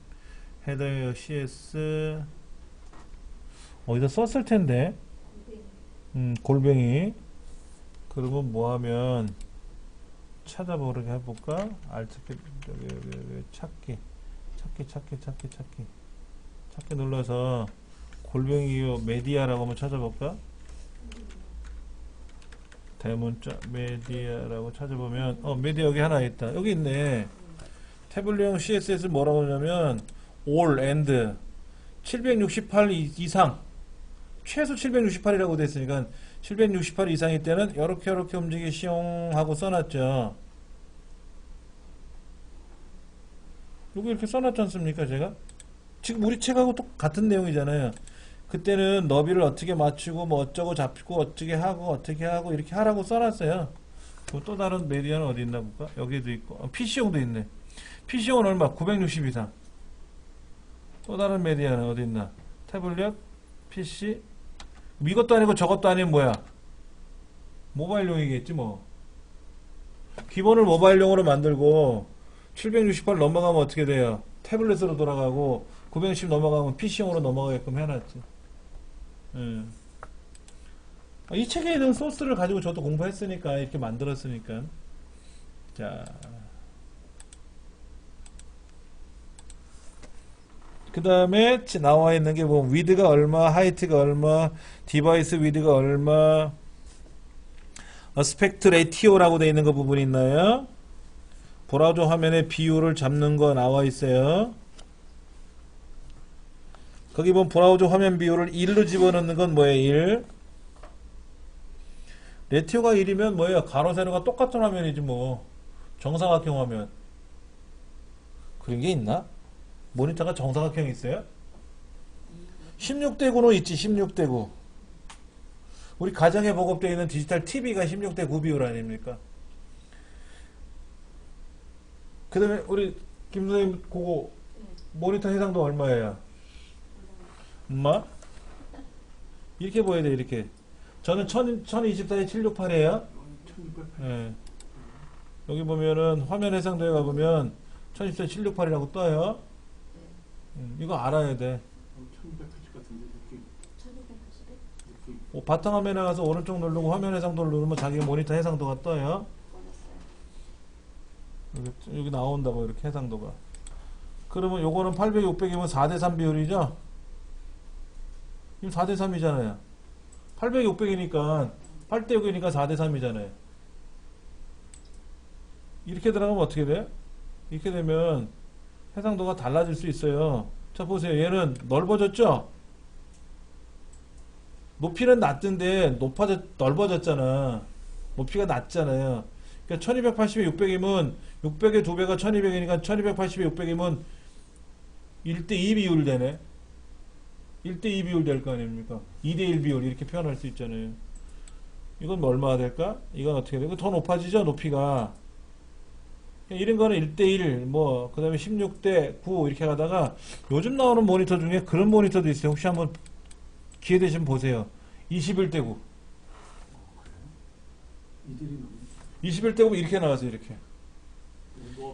헤더 CS 어디다 썼을 텐데 골뱅이 그러면 뭐 하면 찾아보게 해볼까? 알트 여기 찾기 눌러서 골뱅이 메디아라고 한번 찾아볼까? 대문자 메디아라고 찾아보면 메디아 여기 하나 있다. 여기 있네. 태블릿형 CSS 뭐라고 하냐면 all and 768 이상 최소 768이라고 돼 있으니까 768 이상일 때는 이렇게 움직이기 시용 하고 써놨죠. 여기 이렇게 써놨지 않습니까? 제가 지금 우리 책하고 똑같은 내용이잖아요. 그때는 너비를 어떻게 맞추고 뭐 어쩌고 잡고 어떻게 하고 이렇게 하라고 써놨어요. 또 다른 메디어는 어디 있나 볼까? 여기도 있고 PC용도 있네. PC용은 얼마? 960 이상. 또 다른 메디어는 어디 있나? 태블릿, PC 이것도 아니고 저것도 아니면 뭐야? 모바일용이겠지 뭐. 기본을 모바일용으로 만들고 768 넘어가면 어떻게 돼요? 태블릿으로 돌아가고 910 넘어가면 PC용으로 넘어가게끔 해놨지. 이 책에 있는 소스를 가지고 저도 공부했으니까 이렇게 만들었으니까. 자, 그 다음에 나와 있는 게 뭐 위드가 얼마, 하이트가 얼마, 디바이스 위드가 얼마, 어스펙트 레티오라고 되어 있는 거 부분이 있나요? 브라우저 화면의 비율을 잡는 거 나와 있어요. 거기 보면 브라우저 화면 비율을 1로 집어넣는 건 뭐예요? 1. 레티오가 1이면 뭐예요? 가로 세로가 똑같은 화면이지 뭐. 정사각형 화면. 그런 게 있나? 모니터가 정사각형이 있어요? 16:9는 있지. 16:9. 우리 가정에 보급되어 있는 디지털 TV가 16:9 비율 아닙니까? 그 다음에 우리 김 선생님 그거 모니터 해상도 얼마예요? 엄마? 이렇게 보여야 돼. 이렇게 저는 1024에 768이에요. 네. 여기 보면은 화면 해상도에 가보면 1024에 768이라고 떠요. 이거 알아야 돼. 1280 같은데 느낌. 1280에? 바탕화면에 가서 오른쪽 누르고 화면 해상도를 누르면 자기 모니터 해상도가 떠요. 여기 나온다고 이렇게 해상도가. 그러면 요거는 800, 600이면 4대3 비율이죠? 지금 4대3이잖아요. 800, 600이니까 8대 6이니까 4대3이잖아요. 이렇게 들어가면 어떻게 돼요? 이렇게 되면 해상도가 달라질 수 있어요. 자, 보세요. 얘는 넓어졌죠? 높이는 낮던데 넓어졌잖아. 높이가 낮잖아요. 그러니까 1280에 600이면 600의 2배가 1200이니까 1280에 600이면 1대2 비율 되네. 1대2 비율 될 거 아닙니까? 2대1 비율 이렇게 표현할 수 있잖아요. 이건 뭐 얼마가 될까? 이건 어떻게 돼요? 더 높아지죠? 높이가. 이런 거는 1대1, 뭐, 그 다음에 16대9 이렇게 가다가 요즘 나오는 모니터 중에 그런 모니터도 있어요. 혹시 한번 기회 되시면 보세요. 21대9. 이들이 21대9면 이렇게 나왔어요. 이렇게.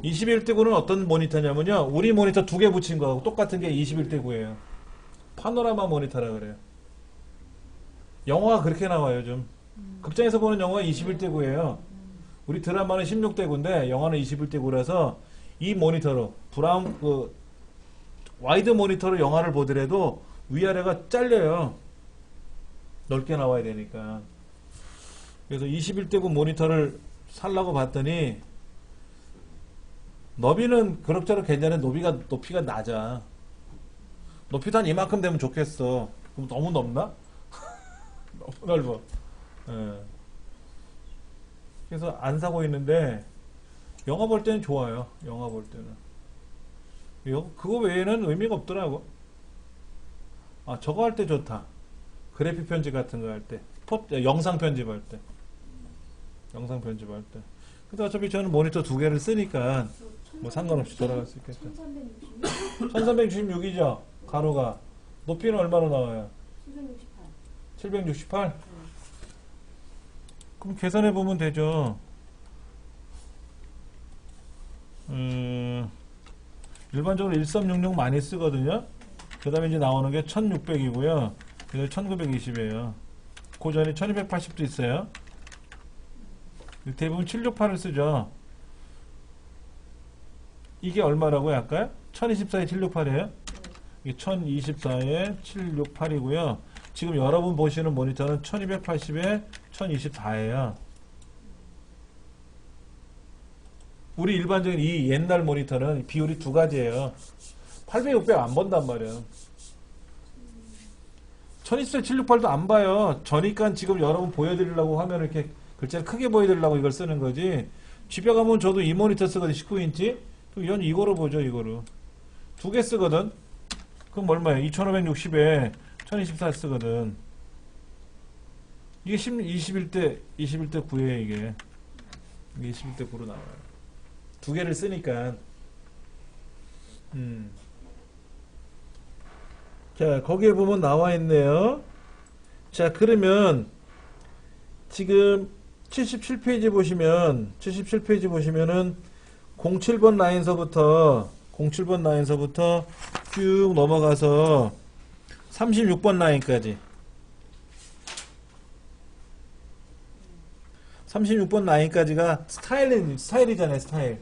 21대9는 어떤 모니터냐면요. 우리 모니터 두 개 붙인 거하고 똑같은 게 21대9예요. 파노라마 모니터라 그래요. 영화가 그렇게 나와요, 좀. 극장에서 보는 영화가 21대9예요. 우리 드라마는 16대9인데 영화는 21대9라서 이 모니터로 와이드 모니터로 영화를 보더라도 위아래가 잘려요. 넓게 나와야 되니까. 그래서 21대9 모니터를 살라고 봤더니 너비는 그럭저럭 괜찮은데 높이가 낮아. 높이도 한 이만큼 되면 좋겠어. 그럼 너무 넓나? 너무 넓어. 예. 그래서 안 사고 있는데 영화 볼 때는 좋아요. 영화 볼 때는. 그거 외에는 의미가 없더라고. 아, 저거 할 때 좋다. 그래픽 편집 같은 거 할 때. 영상 편집할 때. 영상 편집할 때. 근데 어차피 저는 모니터 두 개를 쓰니까 뭐 상관없이 돌아갈 수 있겠죠. 1366? 1366이죠. 가로가. 높이는 얼마로 나와요? 768. 768? 그럼 계산해 보면 되죠. 일반적으로 1366 많이 쓰거든요. 그 다음에 이제 나오는 게 1600이고요. 그 다음에 1920이에요. 그 전에 1280도 있어요. 대부분 768을 쓰죠. 이게 얼마라고요, 아까? 1024에 768이에요? 이게 1024에 768이고요. 지금 여러분 보시는 모니터는 1280에 1024예요. 우리 일반적인 이 옛날 모니터는 비율이 두 가지예요. 800, 600 안 본단 말이에요. 1024에 768도 안 봐요. 저니까 지금 여러분 보여드리려고 화면을 이렇게 글자를 크게 보여드리려고 이걸 쓰는 거지. 집에 가면 저도 이 모니터 쓰거든. 19인치. 그럼 이거로 보죠, 이거로. 두 개 쓰거든. 그럼 얼마예요? 2560에 1024 쓰거든. 이게 21대 9에요, 이게. 이게 21대 9로 나와요. 두 개를 쓰니까. 자, 거기에 보면 나와 있네요. 자, 그러면 지금 77페이지 보시면은 07번 라인서부터 쭉 넘어가서 36번 라인까지 36번 라인까지가 스타일이잖아요, 스타일.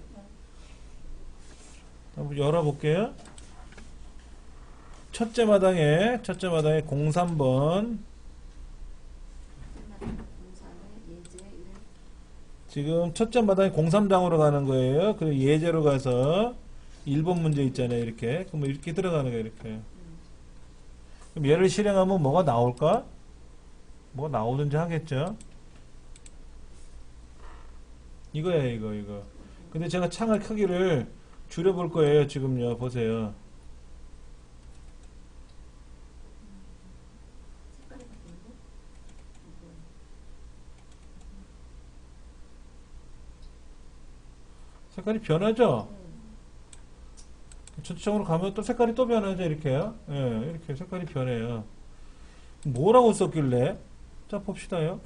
한번 열어볼게요. 첫째 마당에 03번. 지금 첫째 마당에 03장으로 가는 거예요. 그리고 예제로 가서 1번 문제 있잖아요, 이렇게. 그럼 이렇게 들어가는 거예요, 이렇게. 그럼 얘를 실행하면 뭐가 나올까? 뭐가 나오든지 하겠죠. 이거예요, 이거. 근데 제가 창의 크기를 줄여볼 거예요, 지금요. 보세요. 색깔이 변하죠? 저쪽으로 가면 또 색깔이 또 변하죠, 이렇게요. 예, 이렇게 색깔이 변해요. 뭐라고 썼길래? 자, 봅시다요.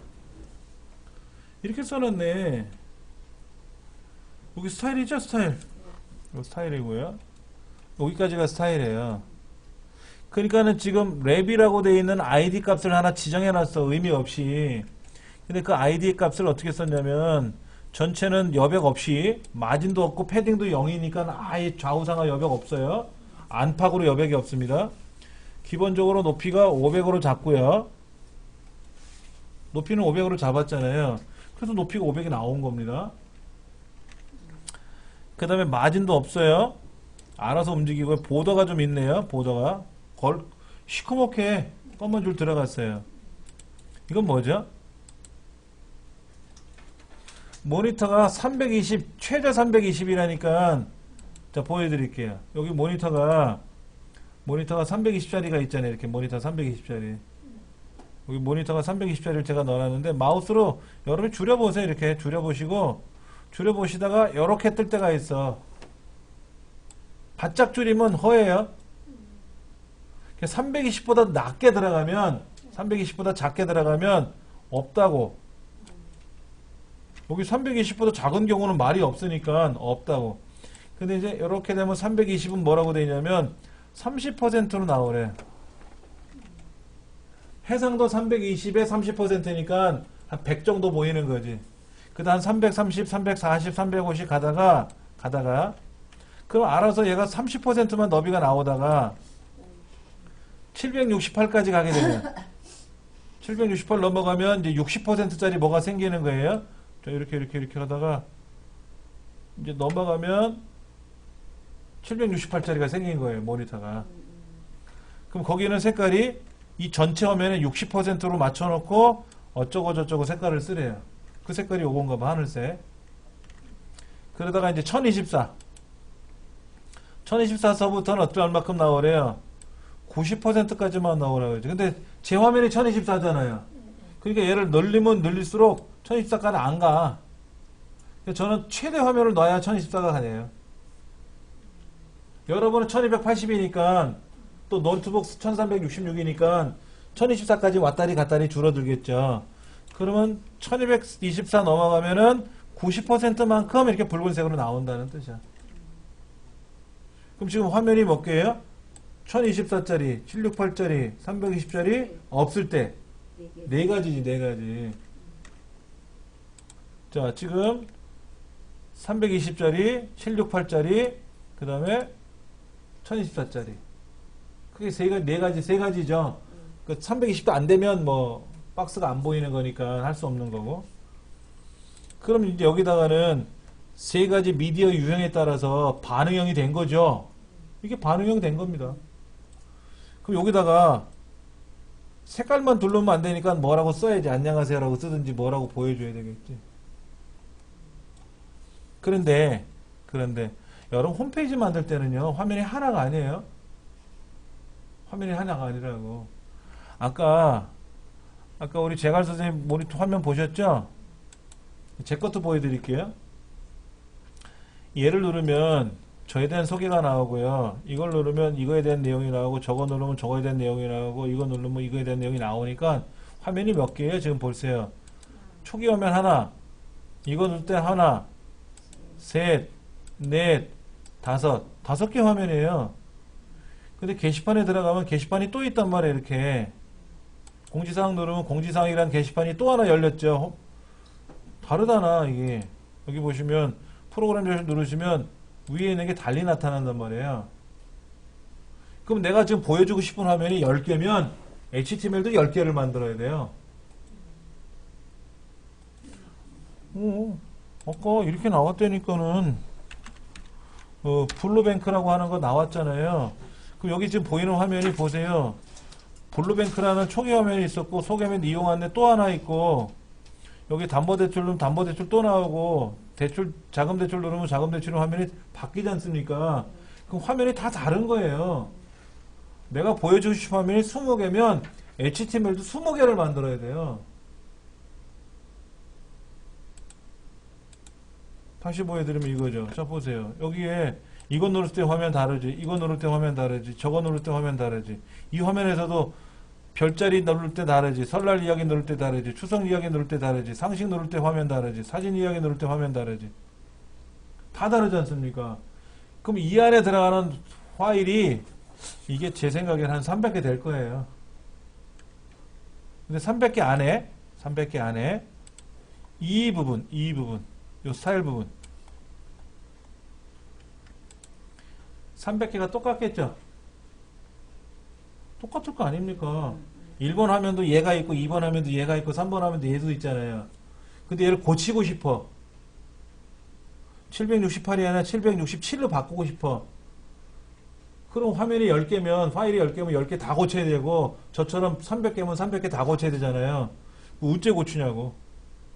이렇게 써놨네. 여기 스타일이죠, 스타일. 이거 스타일이고요. 여기까지가 스타일이에요. 그러니까는 지금 랩이라고 되어 있는 아이디 값을 하나 지정해 놨어. 의미 없이. 근데 그 아이디 값을 어떻게 썼냐면 전체는 여백 없이 마진도 없고 패딩도 0이니까 아예 좌우상하 여백 없어요. 안팎으로 여백이 없습니다. 기본적으로 높이가 500으로 잡고요. 높이는 500으로 잡았잖아요. 그래서 높이가 500이 나온 겁니다. 그 다음에 마진도 없어요. 알아서 움직이고 보더가 좀 있네요. 보더가 시커멓게 검은 줄 들어갔어요. 이건 뭐죠? 모니터가 320 최저 320이라니까 자 보여드릴게요. 여기 모니터가 320짜리가 있잖아요. 이렇게 모니터 320짜리 여기 모니터가 320짜리를 제가 넣어놨는데 마우스로 여러분이 줄여보세요. 이렇게 줄여보시고 줄여보시다가 이렇게 뜰 때가 있어. 바짝 줄이면 허예요. 320보다 낮게 들어가면 320보다 작게 들어가면 없다고. 여기 320보다 작은 경우는 말이 없으니까 없다고. 근데 이제 이렇게 되면 320은 뭐라고 되어 있냐면 30%로 나오래. 해상도 320에 30%니까 한 100 정도 보이는 거지. 그 다음 330, 340, 350 가다가 그럼 알아서 얘가 30%만 너비가 나오다가 768까지 가게 되면 768 넘어가면 이제 60%짜리 뭐가 생기는 거예요. 자, 이렇게 가다가 이제 넘어가면 768짜리가 생긴 거예요. 모니터가. 그럼 거기는 색깔이 이 전체 화면에 60%로 맞춰놓고 어쩌고 저쩌고 색깔을 쓰래요. 그 색깔이 요건가 봐. 하늘색. 그러다가 이제 1024서부터는 어떻게 얼마큼 나오래요? 90%까지만 나오라고 그러죠. 근데 제 화면이 1024잖아요. 그러니까 얘를 늘리면 늘릴수록 1024까지 안 가. 그래서 저는 최대 화면을 놔야 1024가 가네요. 여러분은 1280이니까 또 노트북 1366이니까 1024까지 왔다리 갔다리 줄어들겠죠. 그러면 1224 넘어가면은 90%만큼 이렇게 붉은색으로 나온다는 뜻이야. 그럼 지금 화면이 몇 개예요? 1024짜리, 768짜리, 320짜리 없을 때 네 가지지, 네 가지. 자, 지금 320짜리, 768짜리, 그 다음에 1024짜리. 그게 네 가지죠. 그 320도 안 되면 뭐 박스가 안 보이는 거니까 할 수 없는 거고. 그럼 이제 여기다가는 세 가지 미디어 유형에 따라서 반응형이 된 거죠. 이게 반응형 된 겁니다. 그럼 여기다가 색깔만 둘러면 안 되니까 뭐라고 써야지. 안녕하세요라고 쓰든지 뭐라고 보여줘야 되겠지. 그런데 여러분 홈페이지 만들 때는요. 화면이 하나가 아니에요. 화면이 하나가 아니라고. 아까 우리 재갈 선생님 모니터 화면 보셨죠? 제 것도 보여드릴게요. 얘를 누르면 저에 대한 소개가 나오고요. 이걸 누르면 이거에 대한 내용이 나오고 저거 누르면 저거에 대한 내용이 나오고 이거 누르면 이거에 대한 내용이 나오니까 화면이 몇 개예요? 지금 보세요. 초기 화면 하나, 이거 누를 때 하나, 셋, 넷, 다섯 개 화면이에요. 근데 게시판에 들어가면 게시판이 또 있단 말이에요. 이렇게 공지사항 누르면 공지사항이란 게시판이 또 하나 열렸죠. 다르다나 이게. 여기 보시면 프로그램 누르시면 위에 있는 게 달리 나타난단 말이에요. 그럼 내가 지금 보여주고 싶은 화면이 10개면 HTML도 10개를 만들어야 돼요. 아까 이렇게 나왔다니까는 블루뱅크라고 하는 거 나왔잖아요. 그럼 여기 지금 보이는 화면이 보세요. 블루뱅크라는 초기 화면이 있었고 소개면 이용하는데 또 하나 있고 여기 담보대출 누르면 담보대출 또 나오고 자금대출 누르면 자금대출 화면이 바뀌지 않습니까? 그럼 화면이 다 다른 거예요. 내가 보여주고 싶은 화면이 20개면 HTML도 20개를 만들어야 돼요. 다시 보여드리면 이거죠. 자 보세요. 여기에 이거 누를 때 화면 다르지, 이거 누를 때 화면 다르지, 저거 누를 때 화면 다르지. 이 화면에서도 별자리 누를 때 다르지, 설날 이야기 누를 때 다르지, 추석 이야기 누를 때 다르지, 상식 누를 때 화면 다르지, 사진 이야기 누를 때 화면 다르지. 다 다르지 않습니까? 그럼 이 안에 들어가는 파일이 이게 제 생각에는 한 300개 될 거예요. 근데 300개 안에 이 부분, 요 스타일 부분 300개가 똑같겠죠? 똑같을 거 아닙니까? 1번 화면도 얘가 있고 2번 화면도 얘가 있고 3번 화면도 얘도 있잖아요. 근데 얘를 고치고 싶어. 768이 아니라 767로 바꾸고 싶어. 그럼 화면이 10개면 파일이 10개면 10개 다 고쳐야 되고 저처럼 300개면 300개 다 고쳐야 되잖아요. 어째 고치냐고.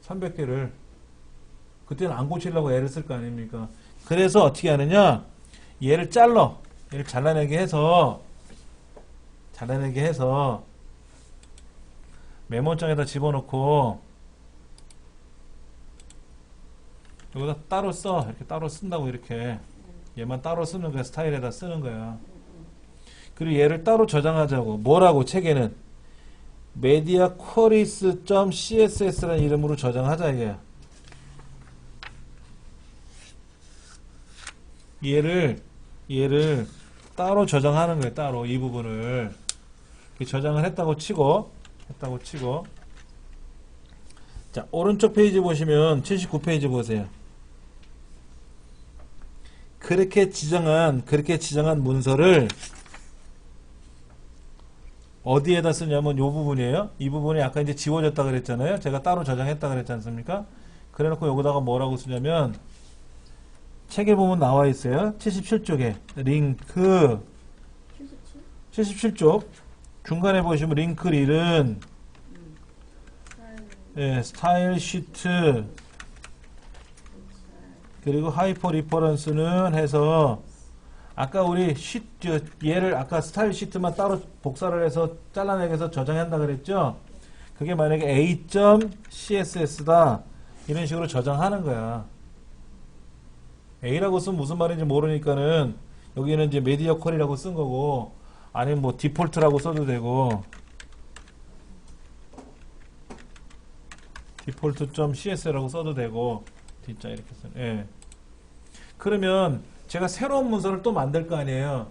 300개를. 그때는 안 고치려고 애를 쓸 거 아닙니까? 그래서 어떻게 하느냐? 얘를 얘를 잘라내게 해서 메모장에다 집어넣고 여기다 따로 써. 이렇게 따로 쓴다고 이렇게. 얘만 따로 쓰는 거야. 스타일에다 쓰는 거야. 그리고 얘를 따로 저장하자고. 뭐라고 책에는 mediaqueries.css라는 이름으로 저장하자 이게. 얘를 따로 저장하는 거예요. 따로 이 부분을 저장을 했다고 치고 자 오른쪽 페이지 보시면 79페이지 보세요. 그렇게 지정한 문서를 어디에다 쓰냐면 요 부분이에요. 이 부분이 아까 이제 지워졌다 그랬잖아요. 제가 따로 저장했다 그랬지 않습니까? 그래놓고 여기다가 뭐라고 쓰냐면 책에 보면 나와 있어요. 77쪽에 링크 77쪽 중간에 보시면 링크 릴은 스타일 시트 그리고 하이퍼 리퍼런스는 해서 아까 우리 얘를 아까 스타일 시트만 따로 복사를 해서 잘라내게 해서 저장한다 그랬죠? 그게 만약에 a.css다 이런 식으로 저장하는 거야. A라고 쓰면 무슨 말인지 모르니까는 여기는 이제 메디어 퀄이라고 쓴 거고 아니면 뭐 디폴트라고 써도 되고 디폴트.cs라고 써도 되고 D자 이렇게 써요. 예. 그러면 제가 새로운 문서를 또 만들 거 아니에요.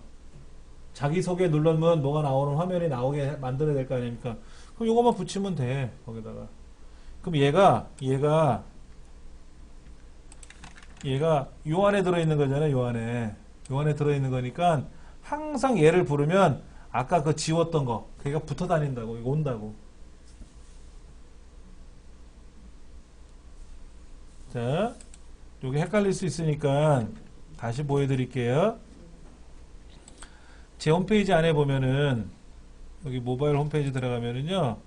자기소개 누르면 뭐가 나오는 화면이 나오게 만들어야 될 거 아닙니까? 그럼 이것만 붙이면 돼. 거기다가. 그럼 얘가 요 안에 들어있는 거잖아요. 요 안에 들어있는 거니까 항상 얘를 부르면 아까 그 지웠던 거 그게 붙어 다닌다고 이거 온다고. 자, 요게 헷갈릴 수 있으니까 다시 보여드릴게요. 제 홈페이지 안에 보면은 여기 모바일 홈페이지 들어가면은요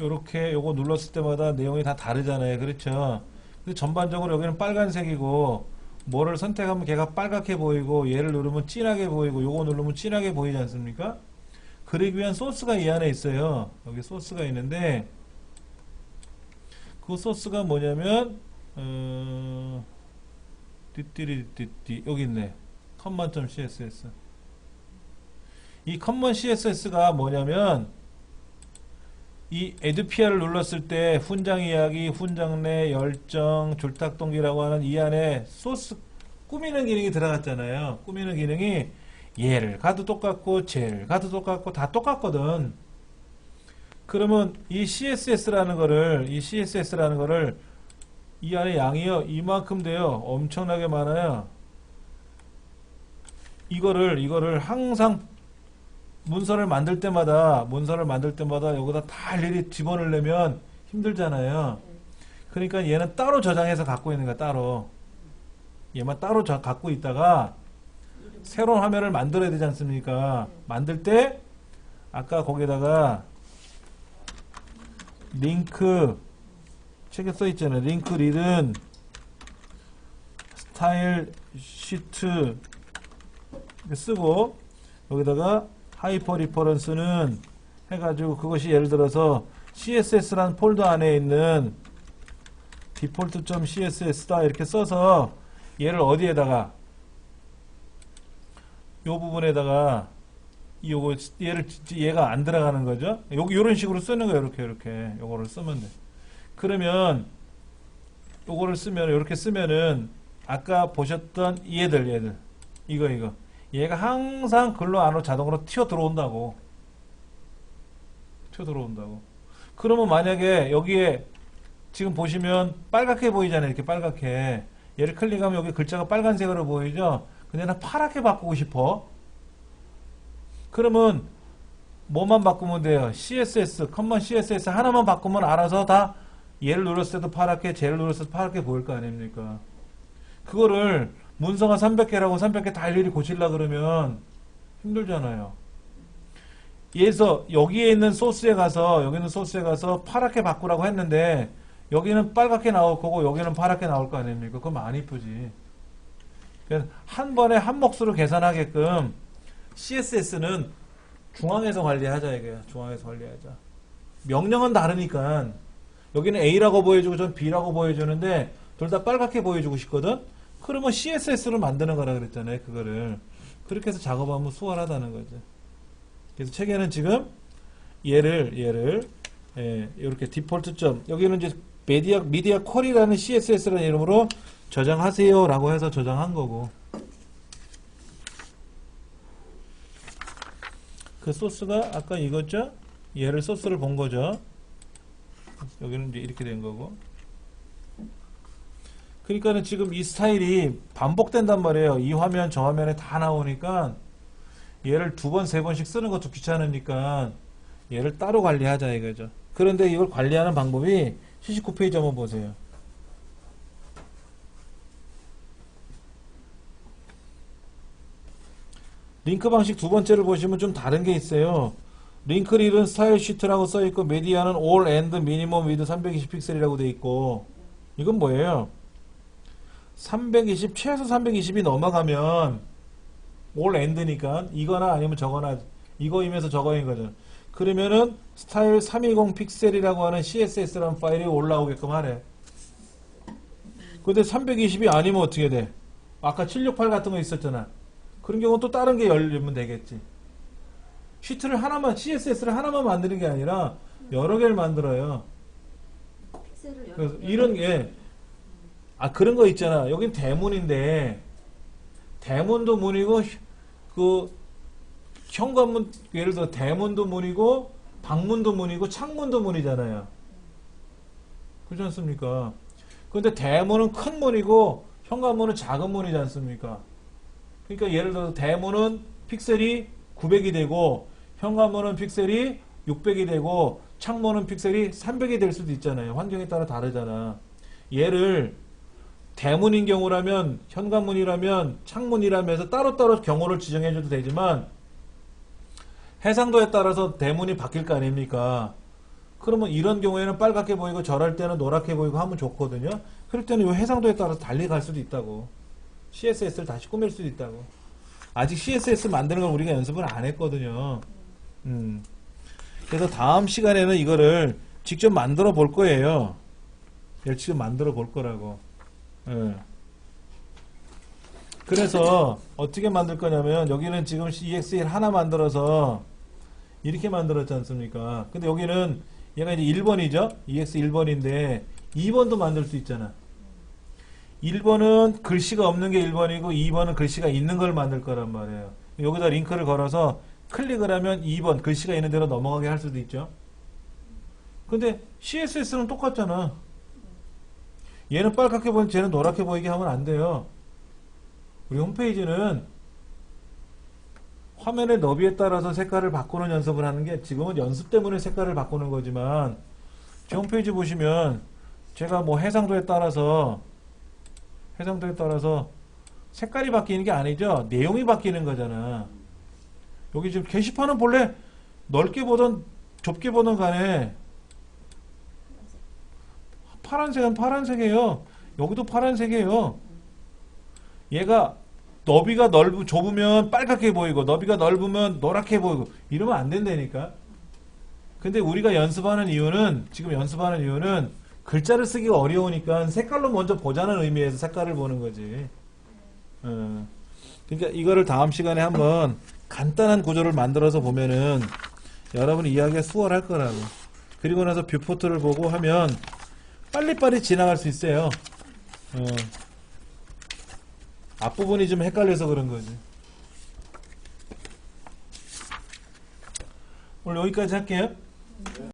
요렇게 요거 눌렀을 때마다 내용이 다 다르잖아요. 그렇죠? 근데 전반적으로 여기는 빨간색이고 뭐를 선택하면 걔가 빨갛게 보이고 얘를 누르면 진하게 보이고 요거 누르면 진하게 보이지 않습니까? 그러기 위한 소스가 이 안에 있어요. 여기 소스가 있는데 그 소스가 뭐냐면 여기 있네. common.css 이 common.css가 뭐냐면 이 에듀피아를 눌렀을 때 훈장 이야기, 훈장 내, 열정, 줄탁 동기라고 하는 이 안에 소스 꾸미는 기능이 들어갔잖아요. 꾸미는 기능이 얘를 가도 똑같고 쟤를 가도 똑같고 다 똑같거든. 그러면 이 CSS라는 거를 이 안에 양이요 이만큼 돼요. 엄청나게 많아요. 이거를 항상 문서를 만들 때마다 여기다 다 일일이 집어넣으려면 힘들잖아요. 그러니까 얘는 따로 저장해서 갖고 있는 거야. 따로 얘만 따로 갖고 있다가 새로운 화면을 만들어야 되지 않습니까? 만들 때 아까 거기다가 링크 책에 써 있잖아요. 링크 릴은 스타일 시트 이렇게 쓰고 여기다가 하이퍼 리퍼런스는 해가지고 그것이 예를 들어서 CSS라는 폴더 안에 있는 default.css다 이렇게 써서 얘를 어디에다가 요 부분에다가 얘가 안 들어가는 거죠. 여기 이런 식으로 쓰는 거예요. 이렇게 요거를 쓰면 돼. 그러면 요거를 쓰면 이렇게 쓰면은 아까 보셨던 얘들 이거 얘가 항상 글로 안으로 자동으로 튀어 들어온다고. 그러면 만약에 여기에 지금 보시면 빨갛게 보이잖아요. 이렇게 빨갛게. 얘를 클릭하면 여기 글자가 빨간색으로 보이죠? 근데 나 파랗게 바꾸고 싶어. 그러면 뭐만 바꾸면 돼요? CSS, 컴만 CSS 하나만 바꾸면 알아서 다 얘를 눌렀을 때도 파랗게, 쟤를 눌렀을 때도 파랗게 보일 거 아닙니까? 그거를 문서가 300개라고 300개 다 일일이 고치려 그러면 힘들잖아요. 얘에서 여기에 있는 소스에 가서 파랗게 바꾸라고 했는데 여기는 빨갛게 나올 거고 여기는 파랗게 나올 거 아닙니까? 그럼 안 이쁘지. 그래서 한 번에 한 몫으로 계산하게끔 CSS는 중앙에서 관리하자 이거야. 중앙에서 관리하자. 명령은 다르니까 여기는 A라고 보여주고 전 B라고 보여주는데 둘 다 빨갛게 보여주고 싶거든. 그러면 CSS로 만드는 거라 그랬잖아요. 그거를 그렇게 해서 작업하면 수월하다는 거죠. 그래서 책에는 지금 얘를 이렇게 디폴트 점 여기는 이제 미디어 쿼리라는 CSS라는 이름으로 저장하세요라고 해서 저장한 거고 그 소스가 아까 이거죠? 얘를 소스를 본 거죠. 여기는 이제 이렇게 된 거고. 그러니까는 지금 이 스타일이 반복된단 말이에요. 이 화면 저 화면에 다 나오니까 얘를 두 번, 세 번씩 쓰는 것도 귀찮으니까 얘를 따로 관리하자 이거죠. 그런데 이걸 관리하는 방법이 79페이지 한번 보세요. 링크 방식 두 번째를 보시면 좀 다른 게 있어요. 링크 릴은 스타일 시트라고 써있고 메디아는 all and minimum with 320 픽셀이라고 돼 있고 이건 뭐예요? 320 최소 320이 넘어가면 all and니까 이거나 아니면 저거나 이거이면서 저거인 거죠. 그러면은 스타일 320 픽셀이라고 하는 CSS라는 파일이 올라오게끔 하래. 근데 320이 아니면 어떻게 돼? 아까 768 같은 거 있었잖아. 그런 경우는 또 다른 게 열리면 되겠지. 시트를 하나만, CSS를 하나만 만드는 게 아니라 여러 개를 만들어요. 픽셀을 여러 그래서 개. 이런 게, 그런 거 있잖아. 여긴 대문인데, 대문도 문이고, 현관문, 예를 들어 대문도 문이고, 방문도 문이고, 창문도 문이잖아요. 그렇지 않습니까? 근데 대문은 큰 문이고, 현관문은 작은 문이지 않습니까? 그러니까 예를 들어서 대문은 픽셀이 900이 되고 현관문은 픽셀이 600이 되고 창문은 픽셀이 300이 될 수도 있잖아요. 환경에 따라 다르잖아. 얘를 대문인 경우라면 현관문이라면 창문이라면 해서 따로따로 경우를 지정해 줘도 되지만 해상도에 따라서 대문이 바뀔 거 아닙니까? 그러면 이런 경우에는 빨갛게 보이고 저럴 때는 노랗게 보이고 하면 좋거든요. 그럴 때는 이 해상도에 따라서 달리 갈 수도 있다고. CSS를 다시 꾸밀 수도 있다고. 아직 CSS 만드는 걸 우리가 연습을 안 했거든요. 그래서 다음 시간에는 이거를 직접 만들어 볼 거예요. 얘를 직접 만들어 볼 거라고. 예. 그래서 어떻게 만들 거냐면 여기는 지금 EX1 하나 만들어서 이렇게 만들었지 않습니까? 근데 여기는 얘가 이제 1번이죠? EX 1번인데 2번도 만들 수 있잖아. 1번은 글씨가 없는 게 1번이고 2번은 글씨가 있는 걸 만들 거란 말이에요. 여기다 링크를 걸어서 클릭을 하면 2번 글씨가 있는 대로 넘어가게 할 수도 있죠. 근데 CSS는 똑같잖아. 얘는 빨갛게 보이면 쟤는 노랗게 보이게 하면 안 돼요. 우리 홈페이지는 화면의 너비에 따라서 색깔을 바꾸는 연습을 하는 게 지금은 연습 때문에 색깔을 바꾸는 거지만 제 홈페이지 보시면 제가 뭐 해상도에 따라서 색깔이 바뀌는 게 아니죠. 내용이 바뀌는 거잖아. 여기 지금 게시판은 본래 넓게 보던 좁게 보던 간에 파란색은 파란색이에요. 여기도 파란색이에요. 얘가 너비가 좁으면 빨갛게 보이고 너비가 넓으면 노랗게 보이고 이러면 안 된다니까. 근데 우리가 연습하는 이유는 글자를 쓰기가 어려우니까 색깔로 먼저 보자는 의미에서 색깔을 보는 거지. 그러니까 이거를 다음 시간에 한번 간단한 구조를 만들어서 보면은 여러분이 이해하기가 수월할 거라고. 그리고 나서 뷰포트를 보고 하면 빨리빨리 지나갈 수 있어요. 앞부분이 좀 헷갈려서 그런 거지. 오늘 여기까지 할게요. 네.